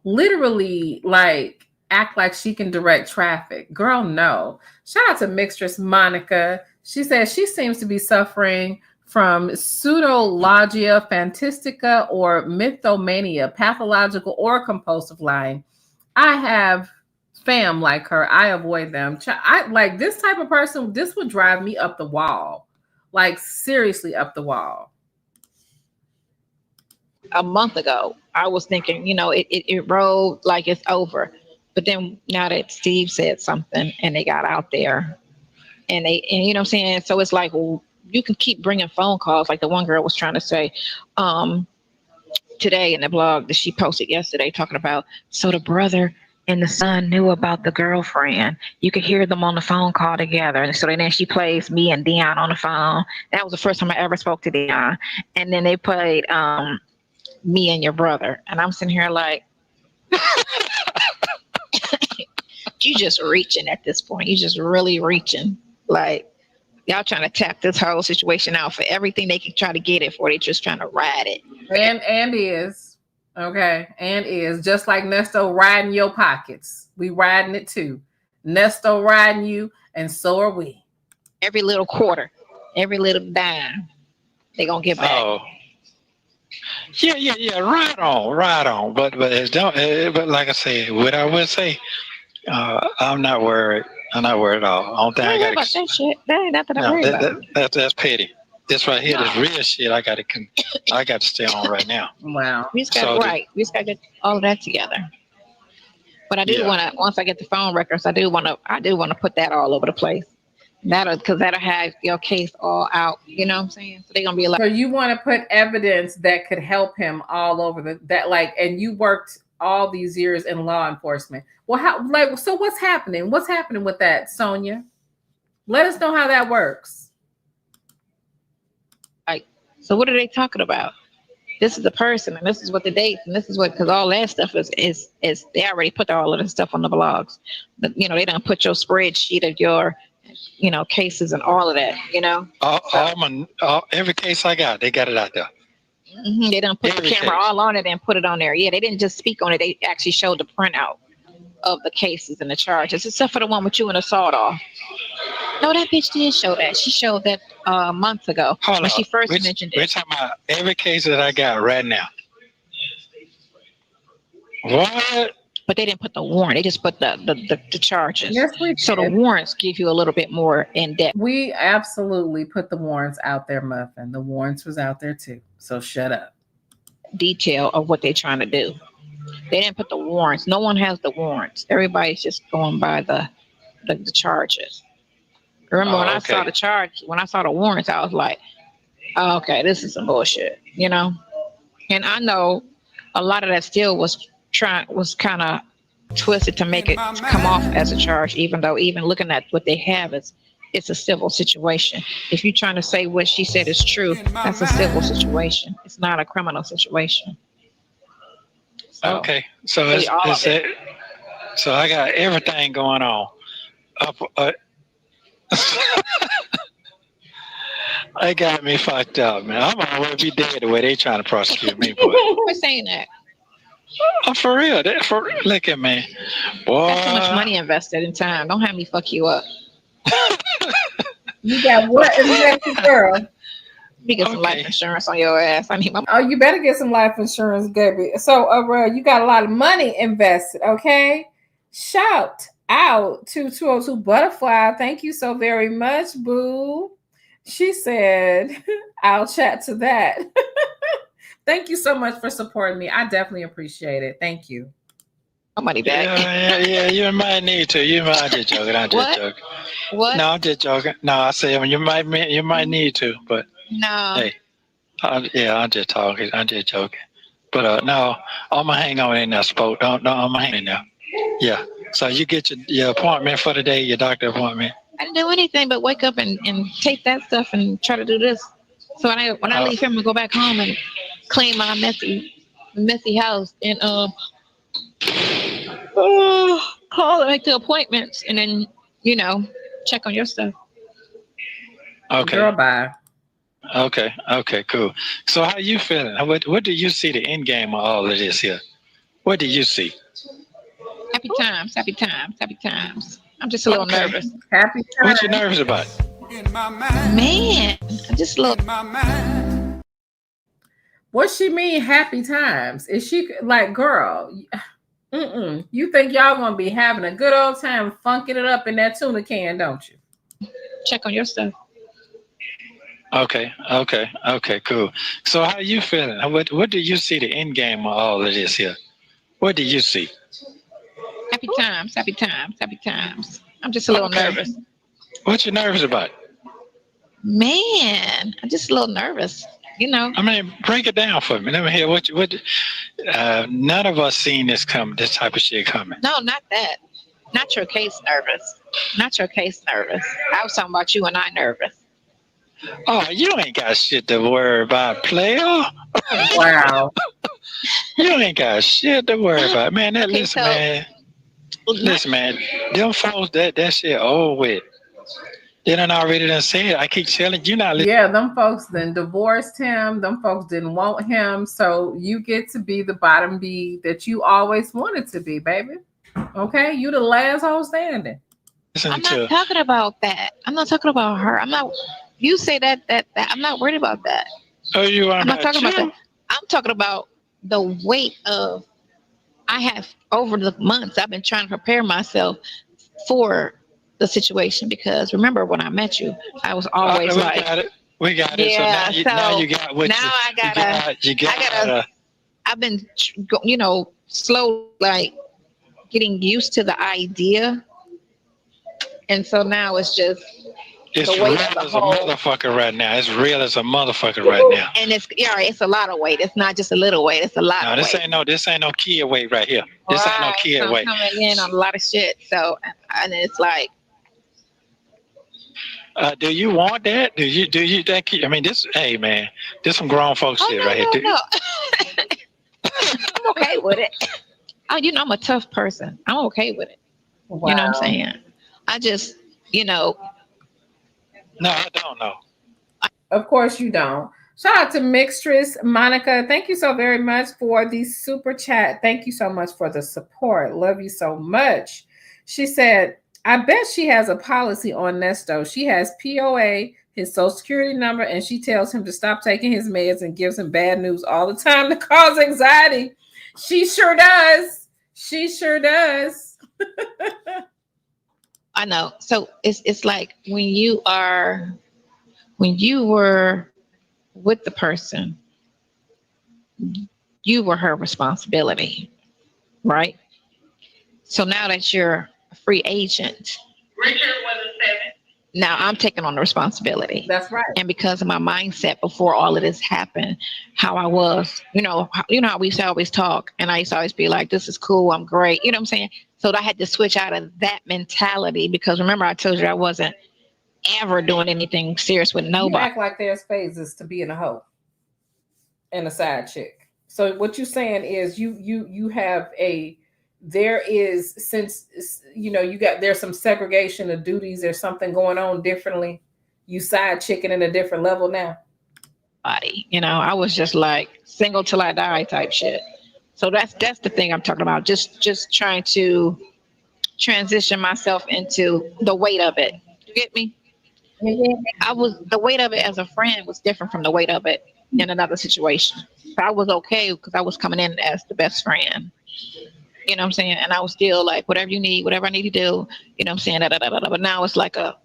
Speaker 1: literally like act like she can direct traffic. Girl, no. Shout out to Mixtress Monica. She says she seems to be suffering from pseudologia fantastica or mythomania, pathological or compulsive lying. I have fam like her. I avoid them. I like this type of person. This would drive me up the wall. Like seriously up the wall.
Speaker 3: A month ago, I was thinking, it rolled like it's over. But then now that Steve said something and they got out there and you know what I'm saying? So it's like, well, you can keep bringing phone calls. Like the one girl was trying to say today in the blog that she posted yesterday talking about, so the brother and the son knew about the girlfriend. You could hear them on the phone call together. And so then she plays me and Dion on the phone. That was the first time I ever spoke to Dion. And then they played me and your brother. And I'm sitting here like, you just reaching at this point. You just really reaching. Like, y'all trying to tap this whole situation out for everything they can try to get it for. They just trying to ride it.
Speaker 1: And is. Okay. And is. Just like Neesto riding your pockets. We riding it too. Neesto riding you, and so are we.
Speaker 3: Every little quarter, every little dime, they gonna get back.
Speaker 12: Oh. Yeah. Right on. But like I said, what I would say, I'm not worried. I'm not worried at all. I don't think I got
Speaker 3: about that shit. That ain't nothing to worry about.
Speaker 12: That's petty. This right here, this real shit. I got to stay on right now.
Speaker 1: Wow.
Speaker 3: We just got we just got to get all of that together. But I do want to. Once I get the phone records, I do want to put that all over the place. That'll have your case all out. You know what I'm saying? So they're gonna be like.
Speaker 1: So you want to put evidence that could help him all over and you worked all these years in law enforcement. Well, so what's happening? What's happening with that, Sonia? Let us know how that works.
Speaker 3: Like, so what are they talking about? This is the person, and this is what the dates, and this is what, because all that stuff is they already put all of this stuff on the blogs. But, they don't put your spreadsheet of your, cases and all of that,
Speaker 12: Every case I got, they got it out there.
Speaker 3: They don't put the camera all on it and put it on there. Yeah, they didn't just speak on it. They actually showed the printout of the cases and the charges, except for the one with you and the sawed off. No, that bitch did show that. She showed that months ago when she first mentioned it.
Speaker 12: We're talking about every case that I got right now. What?
Speaker 3: But they didn't put the warrant. They just put the charges.
Speaker 1: Yes, we did.
Speaker 3: So the warrants give you a little bit more in depth.
Speaker 1: We absolutely put the warrants out there, Muffin. The warrants was out there too. So shut up.
Speaker 3: Detail of what they're trying to do. They didn't put the warrants. No one has the warrants. Everybody's just going by the charges. Remember when I saw the charge, when I saw the warrants, I was like, oh, okay, this is some bullshit, And I know a lot of that still was kind of twisted to make it come off as a charge, even though even looking at what they have, it's a civil situation. If you're trying to say what she said is true, that's a civil situation. It's not a criminal situation. So,
Speaker 12: okay, so so I got everything going on. They got me fucked up, man. I'm already be dead the way they trying to prosecute me, boy.
Speaker 3: Who's saying that?
Speaker 12: Oh, for real. Look at me. Boy.
Speaker 3: That's too much money invested in time. Don't have me fuck you up.
Speaker 1: You got what invested, girl?
Speaker 3: You get some life insurance on your ass. I need my.
Speaker 1: Oh, you better get some life insurance, Gabby. So, you got a lot of money invested, okay? Shout out to 202 Butterfly. Thank you so very much, boo. She said, I'll chat to that. Thank you so much for supporting me. I definitely appreciate it. Thank you.
Speaker 3: Money back.
Speaker 12: Yeah, you might need to. I'm just joking. I'm just joking.
Speaker 3: What?
Speaker 12: No, I'm just joking. No, I say you might need to, but
Speaker 3: no.
Speaker 12: Hey, I'm just talking. I'm just joking. But no, I'm gonna hang on in there, spoke. I'm gonna hang in there. Yeah. So you get your appointment for the day, your doctor appointment.
Speaker 3: I didn't do anything but wake up and take that stuff and try to do this. So when I leave here, I'm gonna go back home and clean my messy house and call and make the appointments and then check on your stuff.
Speaker 12: Okay.
Speaker 1: Girl, bye.
Speaker 12: Okay, cool. So how you feeling? What do you see the end game of all of this here? What do you see?
Speaker 3: Happy times. I'm just a little nervous.
Speaker 1: Happy times.
Speaker 12: What you nervous about?
Speaker 3: Man, I'm just a little.
Speaker 1: What she mean happy times? Is she like, girl, you think y'all gonna be having a good old time funking it up in that tuna can, don't you?
Speaker 3: Check on your stuff.
Speaker 12: Okay, cool. So how you feeling? What do you see the end game of all of this here? What do you see?
Speaker 3: Happy times. I'm just a little nervous.
Speaker 12: What you nervous about?
Speaker 3: Man, I'm just a little nervous.
Speaker 12: I mean, break it down for me. Let me hear what. None of us seen this type of shit coming.
Speaker 3: No, not that. Not your case nervous. I was talking about you and I nervous.
Speaker 12: Oh, you ain't got shit to worry about, player.
Speaker 1: Wow.
Speaker 12: You ain't got shit to worry about, man. Listen, man. Them folks, that shit old with. They done already done said. I keep telling you not.
Speaker 1: Yeah, them folks then divorced him. Them folks didn't want him. So you get to be the bottom B that you always wanted to be, baby. Okay, you the last hoe standing.
Speaker 3: I'm not talking about that. I'm not talking about her. I'm not. You say that I'm not worried about that.
Speaker 12: Oh, you are.
Speaker 3: I'm not talking about that. I'm talking about the weight of. I have over the months. I've been trying to prepare myself for the situation because remember when I met you, I was always
Speaker 12: we got it.
Speaker 3: Yeah,
Speaker 12: so now you got what
Speaker 3: now
Speaker 12: you gotta.
Speaker 3: I've been, slow, like getting used to the idea, and so now it's just
Speaker 12: It's
Speaker 3: the
Speaker 12: real
Speaker 3: weight of the
Speaker 12: as a
Speaker 3: whole.
Speaker 12: motherfucker right now. It's real as a motherfucker right now.
Speaker 3: And it's a lot of weight. It's not just a little weight. It's a lot
Speaker 12: No,
Speaker 3: of weight.
Speaker 12: this ain't no kid weight right here. This ain't no
Speaker 3: Right.
Speaker 12: kid
Speaker 3: So I'm
Speaker 12: weight.
Speaker 3: coming in on a lot of shit. So, and it's like,
Speaker 12: Do you want that? Do you that kid? I mean, hey man, this some grown folks shit right here.
Speaker 3: no. I'm okay with it. Oh, I'm a tough person. I'm okay with it.
Speaker 1: Wow.
Speaker 3: You know what I'm saying? I just,
Speaker 12: No, I don't know.
Speaker 1: Of course you don't. Shout out to Mixtress Monica. Thank you so very much for the super chat. Thank you so much for the support. Love you so much. She said, I bet she has a policy on Neesto. She has POA, his social security number, and she tells him to stop taking his meds and gives him bad news all the time to cause anxiety. She sure does. She sure does.
Speaker 3: I know. So it's like when you were with the person, you were her responsibility, right? So now that you're a free agent, Richard was a 7. Now I'm taking on the responsibility.
Speaker 1: That's right.
Speaker 3: And because of my mindset before all of this happened, how I was, how we used to always talk, and I used to always be like, this is cool, I'm great. You know what I'm saying? So I had to switch out of that mentality because remember I told you I wasn't ever doing anything serious with nobody.
Speaker 1: You act like there's phases to being a hoe and a side chick. So what you're saying is you have there's some segregation of duties. There's something going on differently. You side chicking in a different level now.
Speaker 3: I was just like single till I die type shit. So that's the thing I'm talking about. Just trying to transition myself into the weight of it. You get me? The weight of it as a friend was different from the weight of it in another situation. So I was okay because I was coming in as the best friend. You know what I'm saying? And I was still like, whatever you need, whatever I need to do, you know what I'm saying? But now it's like a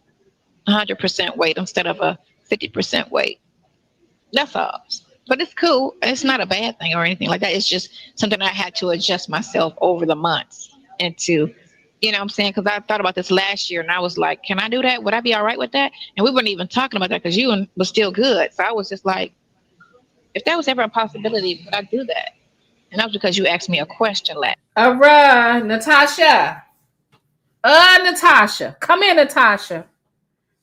Speaker 3: 100% weight instead of a 50% weight. That's all. But it's cool. It's not a bad thing or anything like that. It's just something I had to adjust myself over the months into, you know what I'm saying? Because I thought about this last year and I was like, can I do that? Would I be all right with that? And we weren't even talking about that because you was still good. So I was just like, if that was ever a possibility, would I do that? And that was because you asked me a question last.
Speaker 1: Natasha. Natasha. Come here, Natasha.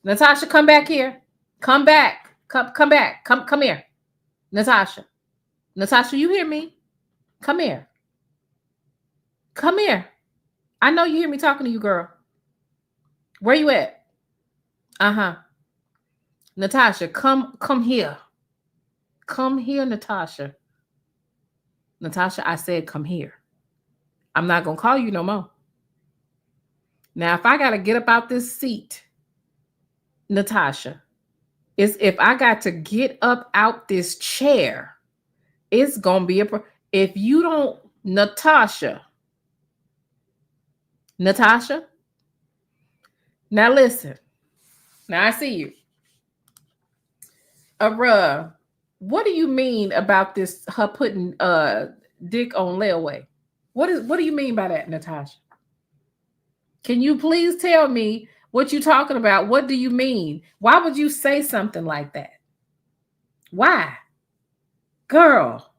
Speaker 1: Natasha, come back here. Come back. Come back. Come here. Natasha. Natasha, you hear me? Come here. Come here. I know you hear me talking to you, girl. Where you at? Uh-huh. Natasha, come here. Come here, Natasha. Natasha, I said come here. I'm not going to call you no more. Now, if I got to get up out this seat, Natasha, if I got to get up out this chair, it's going to be if you don't, Natasha, now listen. Now I see you. What do you mean about this, her putting dick on layaway? What do you mean by that, Natasha? Can you please tell me what you're talking about? What do you mean? Why would you say something like that? Why? Girl,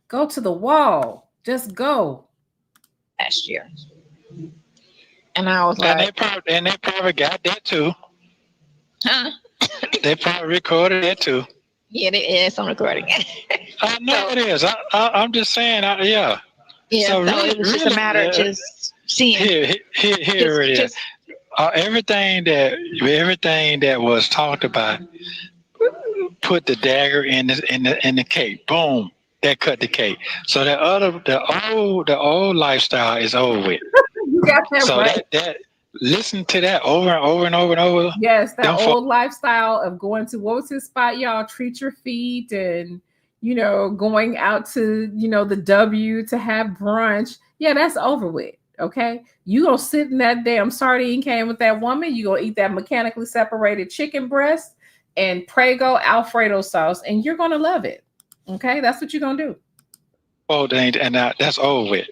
Speaker 1: go to the wall. Just go.
Speaker 3: Last year. And I was like...
Speaker 12: And they probably got that too.
Speaker 3: Huh?
Speaker 12: They probably recorded that too.
Speaker 3: Yeah, it's on recording.
Speaker 12: I know it is. I'm just saying, yeah.
Speaker 3: Yeah, so
Speaker 12: really,
Speaker 3: it was just a matter of just seeing.
Speaker 12: Here it is. Everything that was talked about, put the dagger in the cake. Boom, that cut the cake. So the old lifestyle is over with.
Speaker 1: You got that
Speaker 12: so
Speaker 1: right.
Speaker 12: that listen to that over and over and over and over.
Speaker 1: Yes, that old lifestyle of going to, what was his spot, y'all? Treat Your Feet, and going out to the W to have brunch. Yeah, that's over with. Okay, you gonna sit in that damn sardine can with that woman. You gonna eat that mechanically separated chicken breast and Prego Alfredo sauce, and you're gonna love it. Okay, that's what you're gonna do.
Speaker 12: Oh, and that's over with.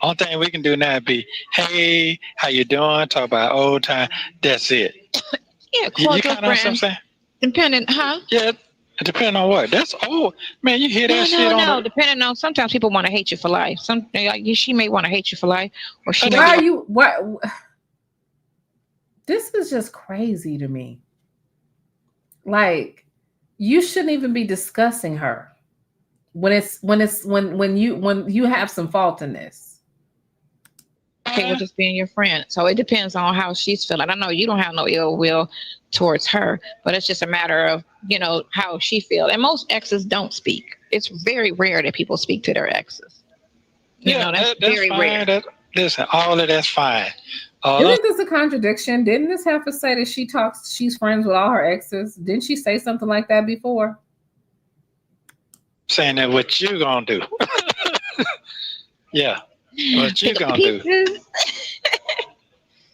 Speaker 12: Only thing we can do now be, hey, how you doing? Talk about old time. That's it.
Speaker 3: Yeah,
Speaker 12: You
Speaker 3: cordial
Speaker 12: kind of know what I'm
Speaker 3: friends.
Speaker 12: saying?
Speaker 3: Depending, huh?
Speaker 12: Yeah, depending on what. That's old. Man, you hear that shit on
Speaker 3: No.
Speaker 12: the...
Speaker 3: Depending on, sometimes people want to hate you for life. Some like she may want to hate you for life, or she
Speaker 1: Why
Speaker 3: may.
Speaker 1: are you? What? This is just crazy to me. Like, you shouldn't even be discussing her when you have some fault in this.
Speaker 3: Okay, with just being your friend. So it depends on how she's feeling. I know you don't have no ill will towards her, but it's just a matter of, how she feels. And most exes don't speak. It's very rare that people speak to their exes. That's very
Speaker 12: fine.
Speaker 3: rare.
Speaker 12: Listen, all of that's fine.
Speaker 1: Isn't this a contradiction? Didn't this have to say that she's friends with all her exes? Didn't she say something like that before?
Speaker 12: Saying that what you gonna do. Yeah. What you gonna do?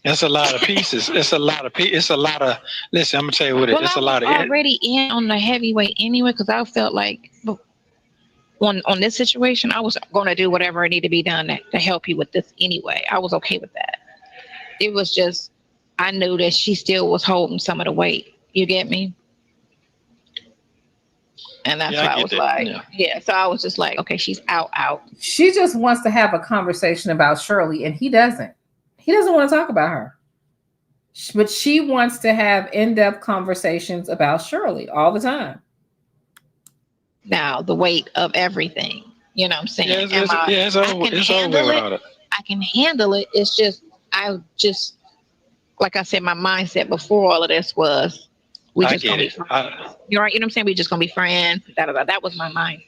Speaker 12: It's a lot of pieces. Listen, I'm gonna tell you what it is. It's a lot of...
Speaker 3: already in on the heavyweight anyway, because I felt like on this situation, I was gonna do whatever needed to be done to help you with this anyway. I was okay with that. It was just, I knew that she still was holding some of the weight. You get me? And that's why I was like, so I was just like, okay, she's out.
Speaker 1: She just wants to have a conversation about Shirley, and he doesn't. He doesn't want to talk about her. But she wants to have in-depth conversations about Shirley all the time.
Speaker 3: Now, the weight of everything. You know what I'm saying?
Speaker 12: It's over.
Speaker 3: I can handle it. It's just, like I said, my mindset before all of this was, we just gonna be friends. You're right. You know what I'm saying? We just gonna be friends. That was my mindset.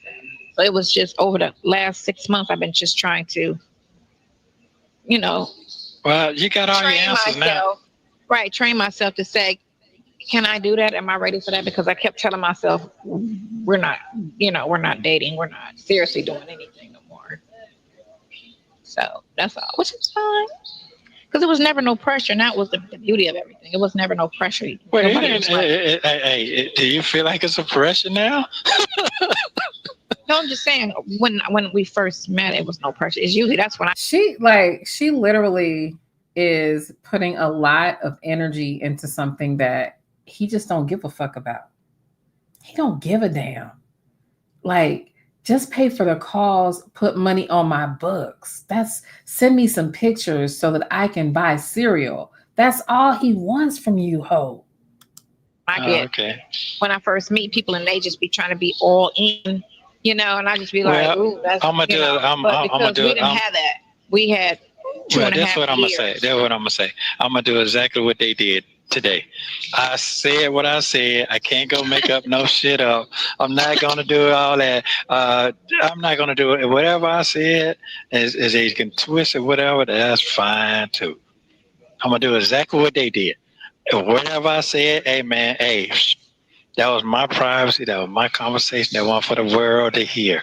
Speaker 3: So it was just over the last 6 months, I've been just trying to,
Speaker 12: Well, you got all your answers now.
Speaker 3: Right. Train myself to say, can I do that? Am I ready for that? Because I kept telling myself, we're not dating. We're not seriously doing anything no more. So that's all, which is fine. Because it was never no pressure, and that was the beauty of everything. It was never no pressure.
Speaker 12: Hey, do you feel like it's a pressure now?
Speaker 3: No, I'm just saying, when we first met, it was no pressure. It's usually that's when
Speaker 1: she literally is putting a lot of energy into something that he just don't give a fuck about. He don't give a damn. Like, just pay for the calls, put money on my books. Send me some pictures so that I can buy cereal. That's all he wants from you, ho.
Speaker 3: When I first meet people and they just be trying to be all in, and I just be like, ooh, that's,
Speaker 12: we didn't
Speaker 3: have that. We had 2.5 years.
Speaker 12: That's what I'm gonna say. I'm gonna do exactly what they did today. I said what I said. I can't go make up no shit up. I'm not gonna do all that. I'm not gonna do it. Whatever I said, as they can twist it, whatever, that's fine too. I'm gonna do exactly what they did. Whatever I said, hey man, that was my privacy. That was my conversation. That one for the world to hear.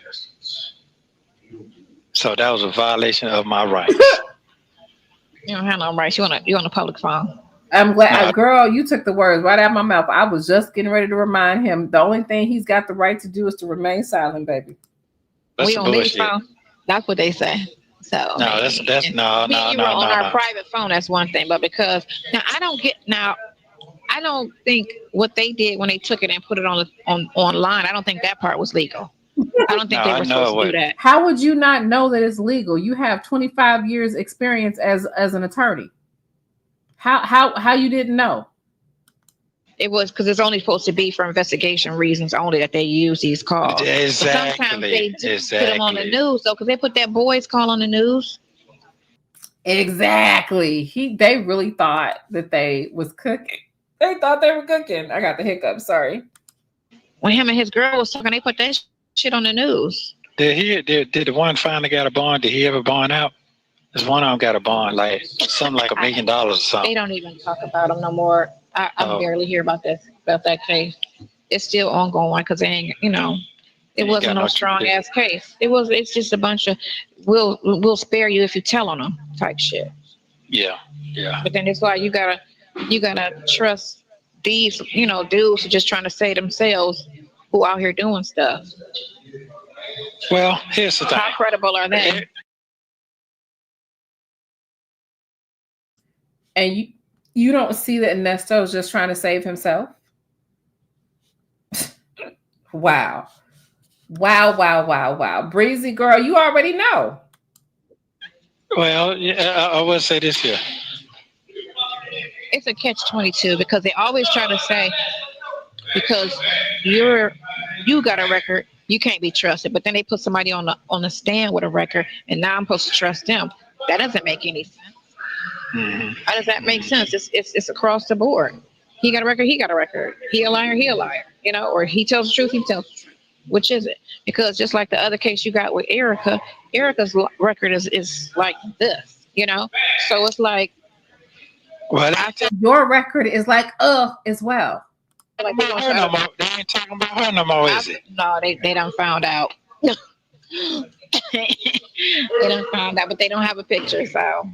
Speaker 12: So that was a violation of my rights.
Speaker 3: You don't have no rights. You on a public phone.
Speaker 1: I'm glad, girl, you took the words right out of my mouth. I was just getting ready to remind him the only thing he's got the right to do is to remain silent, baby.
Speaker 3: We on this phone. That's what they say. So
Speaker 12: no, that's no.
Speaker 3: On our private phone, that's one thing. But because I don't think what they did when they took it and put it online. I don't think that part was legal. I don't think they were supposed to do that.
Speaker 1: How would you not know that it's legal? You have 25 years experience as an attorney. How you didn't know?
Speaker 3: It was because it's only supposed to be for investigation reasons only that they use these calls.
Speaker 12: Exactly.
Speaker 3: But sometimes they do put them on the news, though, because they put that boys call on the news.
Speaker 1: Exactly. They really thought that they was cooking. They thought they were cooking. I got the hiccups. Sorry.
Speaker 3: When him and his girl was talking, they put that shit on the news.
Speaker 12: Did the one finally got a bond? Did he ever bond out? There's one of them got a bond, like something like $1 million or something.
Speaker 3: They don't even talk about them no more. I barely hear about that case. It's still ongoing because they ain't, it wasn't no strong ass case. It's just a bunch of we'll spare you if you tell on them type shit.
Speaker 12: Yeah.
Speaker 3: But then it's why you gotta trust these, dudes who just trying to save themselves, who out here doing stuff.
Speaker 12: Well, here's the thing.
Speaker 3: How credible are they?
Speaker 1: And You don't see that Neesto is just trying to save himself? Wow. Wow. Breezy girl, you already know.
Speaker 12: Well, yeah, I will say this here.
Speaker 3: It's a catch-22 because they always try to say, because you got a record, you can't be trusted. But then they put somebody on the stand with a record, and now I'm supposed to trust them. That doesn't make any sense.
Speaker 12: Mm-hmm.
Speaker 3: How does that make sense? It's across the board. He got a record. He got a record. He a liar. He a liar. You know, or he tells the truth. He tells the truth. Which is it? Because just like the other case you got with Erica's record is like this. You know, so it's like,
Speaker 12: well,
Speaker 1: your record is like as well.
Speaker 3: Like they
Speaker 12: ain't talking about her no more, is it?
Speaker 3: No, they done found out. They done found out, but they don't have a picture. So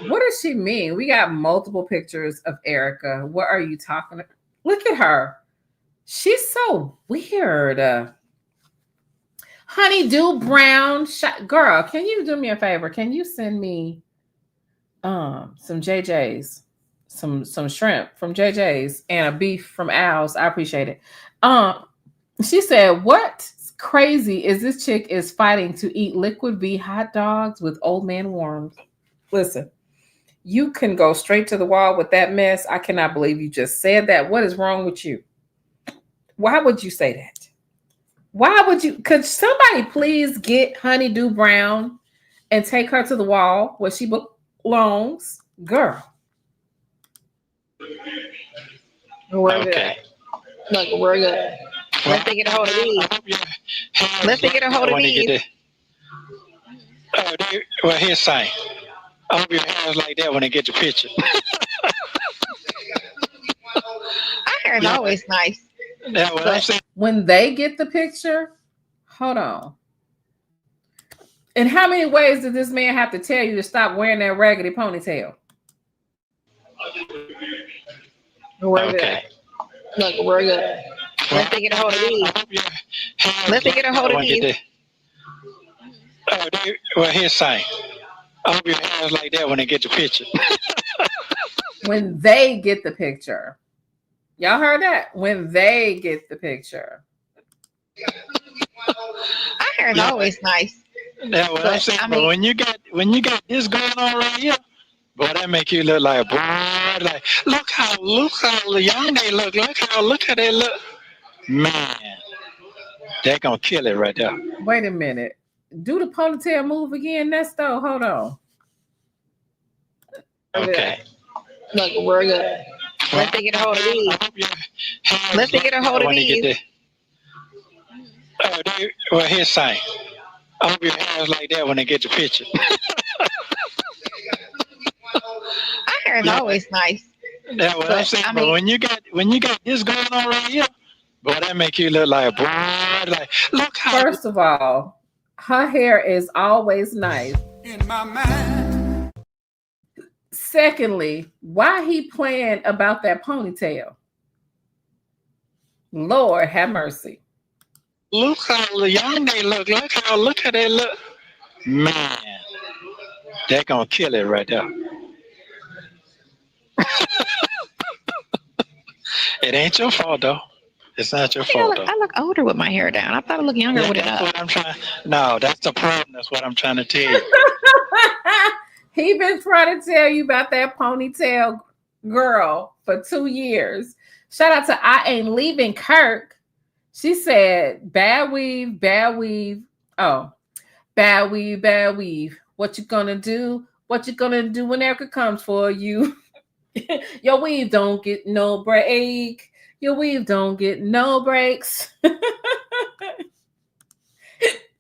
Speaker 1: what does she mean? We got multiple pictures of Erica. What are you talking about? Look at her. She's so weird. Honeydew Brown. Girl, can you do me a favor? Can you send me some JJ's, some shrimp from JJ's and a beef from Al's? I appreciate it. She said, what's crazy is this chick is fighting to eat liquid V hot dogs with old man worms. Listen, you can go straight to the wall with that mess. I cannot believe you just said that. What is wrong with you? Why would you say that? Why would you? Could somebody please get Honeydew Brown and take her to the wall where she belongs? Girl.
Speaker 3: Okay. Look, we're good. Let's get a hold of these. Let's get a hold of these.
Speaker 12: Well, here's saying. I hope your hair's like that when they get your picture.
Speaker 3: Our hair is always nice.
Speaker 1: When they get the picture, hold on. In how many ways did this man have to tell you to stop wearing that raggedy ponytail?
Speaker 3: We're good. Look, we're good. Let's get a hold of these. Let's get a hold of these.
Speaker 12: Well, here's saying. I hope your hair's like that when they get your picture.
Speaker 1: When they get the picture. Y'all heard that? When they get the picture.
Speaker 3: Our hair is always nice.
Speaker 12: That's what I'm saying. But when you got this going on right here, boy, that make you look like a boy. Like, look how young they look. Look how they look. Man, they're gonna kill it right there.
Speaker 1: Wait a minute. Do the ponytail move again, Neesto? Hold on.
Speaker 3: Okay. Look, we're good. Let's get a hold of these. Let's get a hold of these.
Speaker 12: Well, here's saying. I hope your hair's like that when they get your picture.
Speaker 3: Our hair is always nice.
Speaker 12: That's what I'm saying. But when you got this going on right here, boy, that make you look like a boy. Like, look how.
Speaker 1: First of all, her hair is always nice.
Speaker 6: In my mind.
Speaker 1: Secondly, why he playing about that ponytail? Lord have mercy.
Speaker 12: Look how young they look. Look how they look. Man, they're gonna kill it right there. It ain't your fault though. It's not your fault though.
Speaker 3: I look older with my hair down. I thought I looked younger with it up.
Speaker 12: What I'm trying. No, that's the problem. That's what I'm trying to tell you.
Speaker 1: He been trying to tell you about that ponytail girl for 2 years. Shout out to I Ain't Leaving Kirk. She said, bad weave, bad weave. Oh, bad weave, bad weave. What you gonna do? What you gonna do when Erica comes for you? Your weave don't get no break. Your weave don't get no breaks.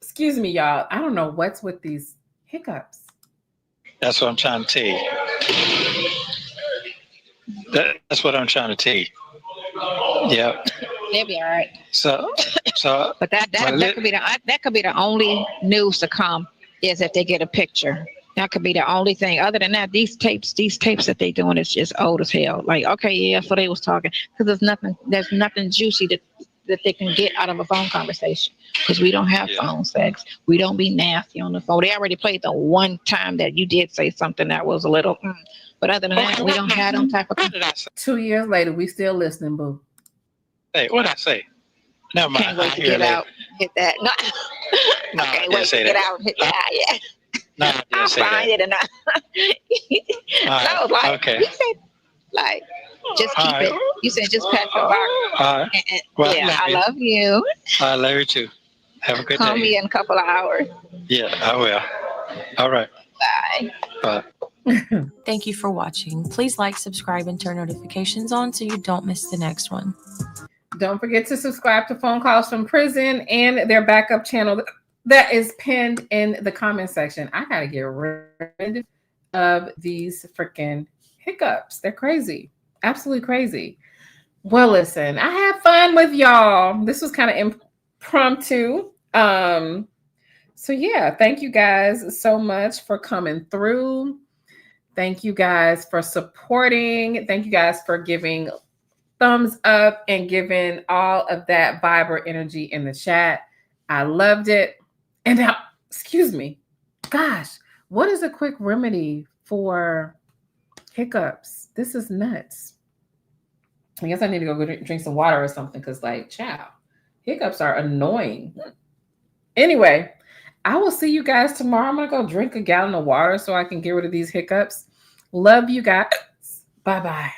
Speaker 1: Excuse me, y'all. I don't know what's with these hiccups.
Speaker 12: That's what I'm trying to tell you. That's what I'm trying to tell you. Yeah.
Speaker 3: They'll be all right.
Speaker 12: So.
Speaker 3: But that could be the only news to come is if they get a picture. That could be the only thing. Other than that, these tapes that they doing is just old as hell. Like, okay, yeah, so they was talking because there's nothing juicy that they can get out of a phone conversation, because we don't have phone sex. We don't be nasty on the phone. They already played the one time that you did say something that was a little, but other than that, we don't have them type of.
Speaker 1: 2 years later, we still listening, boo.
Speaker 12: Hey, what'd I say? Never mind.
Speaker 3: Can't wait to get out. Hit that. No,
Speaker 12: No,
Speaker 3: I can't
Speaker 12: I
Speaker 3: wait
Speaker 12: didn't
Speaker 3: to
Speaker 12: say
Speaker 3: get
Speaker 12: that.
Speaker 3: out and hit that. Yeah.
Speaker 12: No, I didn't
Speaker 3: I'll
Speaker 12: say
Speaker 3: find
Speaker 12: that.
Speaker 3: it and I was like,
Speaker 12: Okay.
Speaker 3: you said, like, just keep it. You said just pat your box.
Speaker 12: All right. Well,
Speaker 3: Yeah, I love you.
Speaker 12: I love you too. Have a good
Speaker 3: Call
Speaker 12: day.
Speaker 3: me in a couple of hours.
Speaker 12: Yeah, I will. All right.
Speaker 3: Bye.
Speaker 12: Bye.
Speaker 9: Thank you for watching. Please like, subscribe, and turn notifications on so you don't miss the next one.
Speaker 1: Don't forget to subscribe to Phone Calls from Prison and their backup channel that is pinned in the comment section. I gotta get rid of these freaking hiccups. They're crazy. Absolutely crazy. Well, listen, I had fun with y'all. This was kind of impromptu. So yeah, thank you guys so much for coming through. Thank you guys for supporting. Thank you guys for giving thumbs up and giving all of that vibrant energy in the chat. I loved it. And now, excuse me, gosh, what is a quick remedy for hiccups? This is nuts. I guess I need to go drink some water or something, because like, chow, hiccups are annoying. Anyway, I will see you guys tomorrow. I'm going to go drink a gallon of water so I can get rid of these hiccups. Love you guys. Bye-bye.